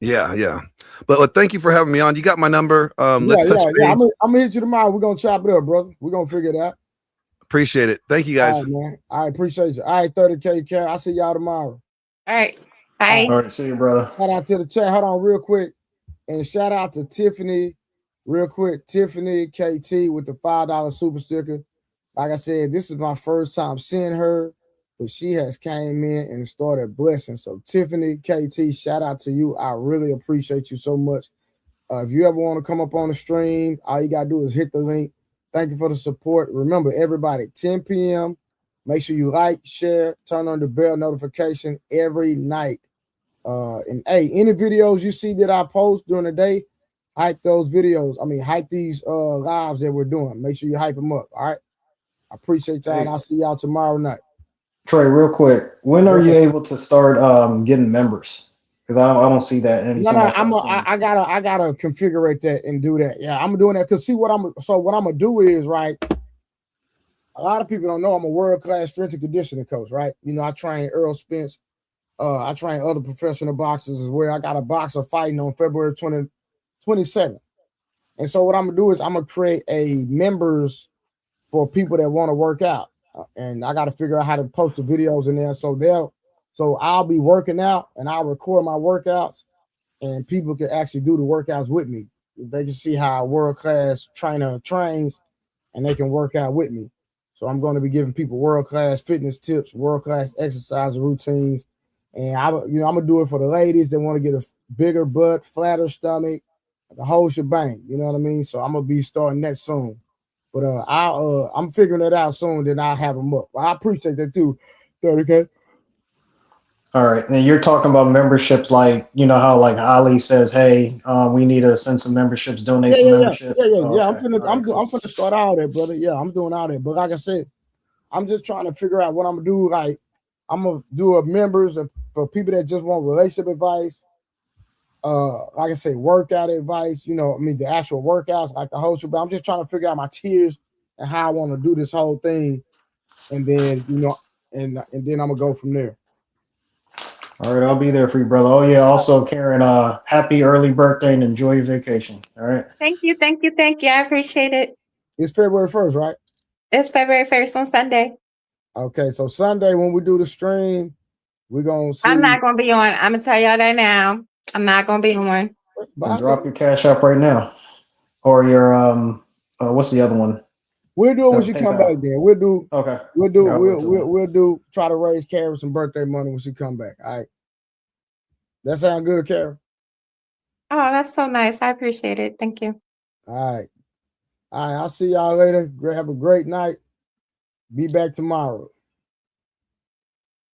Yeah. But thank you for having me on. You got my number. Let's touch base. I'm gonna hit you tomorrow. We're gonna chop it up, brother. We're gonna figure it out. Appreciate it. Thank you guys. All right, man. I appreciate you. All right, 30K. I'll see y'all tomorrow. All right. Bye. All right, see you, brother. Shout out to the chat. Hold on real quick. And shout out to Tiffany, real quick. Tiffany KT with the $5 super sticker. Like I said, this is my first time seeing her, but she has came in and started blessing. So Tiffany KT, shout out to you. I really appreciate you so much. If you ever want to come up on the stream, all you gotta do is hit the link. Thank you for the support. Remember, everybody, 10 p.m. Make sure you like, share, turn on the bell notification every night. And hey, any videos you see that I post during the day, hype those videos. Hype these lives that we're doing. Make sure you hype them up. All right. I appreciate y'all, and I'll see y'all tomorrow night. Trey, real quick, when are you able to start getting members? Because I don't see that. I gotta configure that and do that. Yeah, I'm doing that because what I'm gonna do is, right. A lot of people don't know I'm a world-class strength and conditioning coach, right? I train Earl Spence. I train other professional boxers as well. I got a boxer fighting on February 27th. And so what I'm gonna do is I'm gonna create a members for people that want to work out. And I got to figure out how to post the videos in there. So I'll be working out and I'll record my workouts and people can actually do the workouts with me. They can see how a world-class trainer trains and they can work out with me. So I'm going to be giving people world-class fitness tips, world-class exercise routines. And I'm going to do it for the ladies that want to get a bigger butt, flatter stomach, the whole shebang. You know what I mean? So I'm going to be starting that soon. But I'm figuring it out soon, then I'll have them up. I appreciate that too, 30K. All right. And you're talking about memberships like, how like Ali says, hey, we need to send some memberships, donate some memberships. Yeah. I'm finna start all that, brother. Yeah, I'm doing all that. But like I said, I'm just trying to figure out what I'm gonna do. Like, I'm gonna do a members for people that just want relationship advice. Like I say, workout advice, the actual workouts, like the whole show. But I'm just trying to figure out my tiers and how I want to do this whole thing. And then, and then I'm gonna go from there. All right, I'll be there for you, brother. Oh yeah, also Karen, happy early birthday and enjoy your vacation. All right. Thank you. I appreciate it. It's February 1st, right? It's February 1st on Sunday. Okay, so Sunday when we do the stream, we're gonna see. I'm not gonna be on. I'm gonna tell y'all that now. I'm not gonna be on. And drop your cash up right now, or your what's the other one? We'll do it when she come back. Then we'll do. Okay. We'll do. Yeah, We'll do. Try to raise Karen some birthday money when she come back. All right. That sound good, Karen? Oh, that's so nice. I appreciate it. Thank you. All right. All right. I'll see y'all later. Have a great night. Be back tomorrow.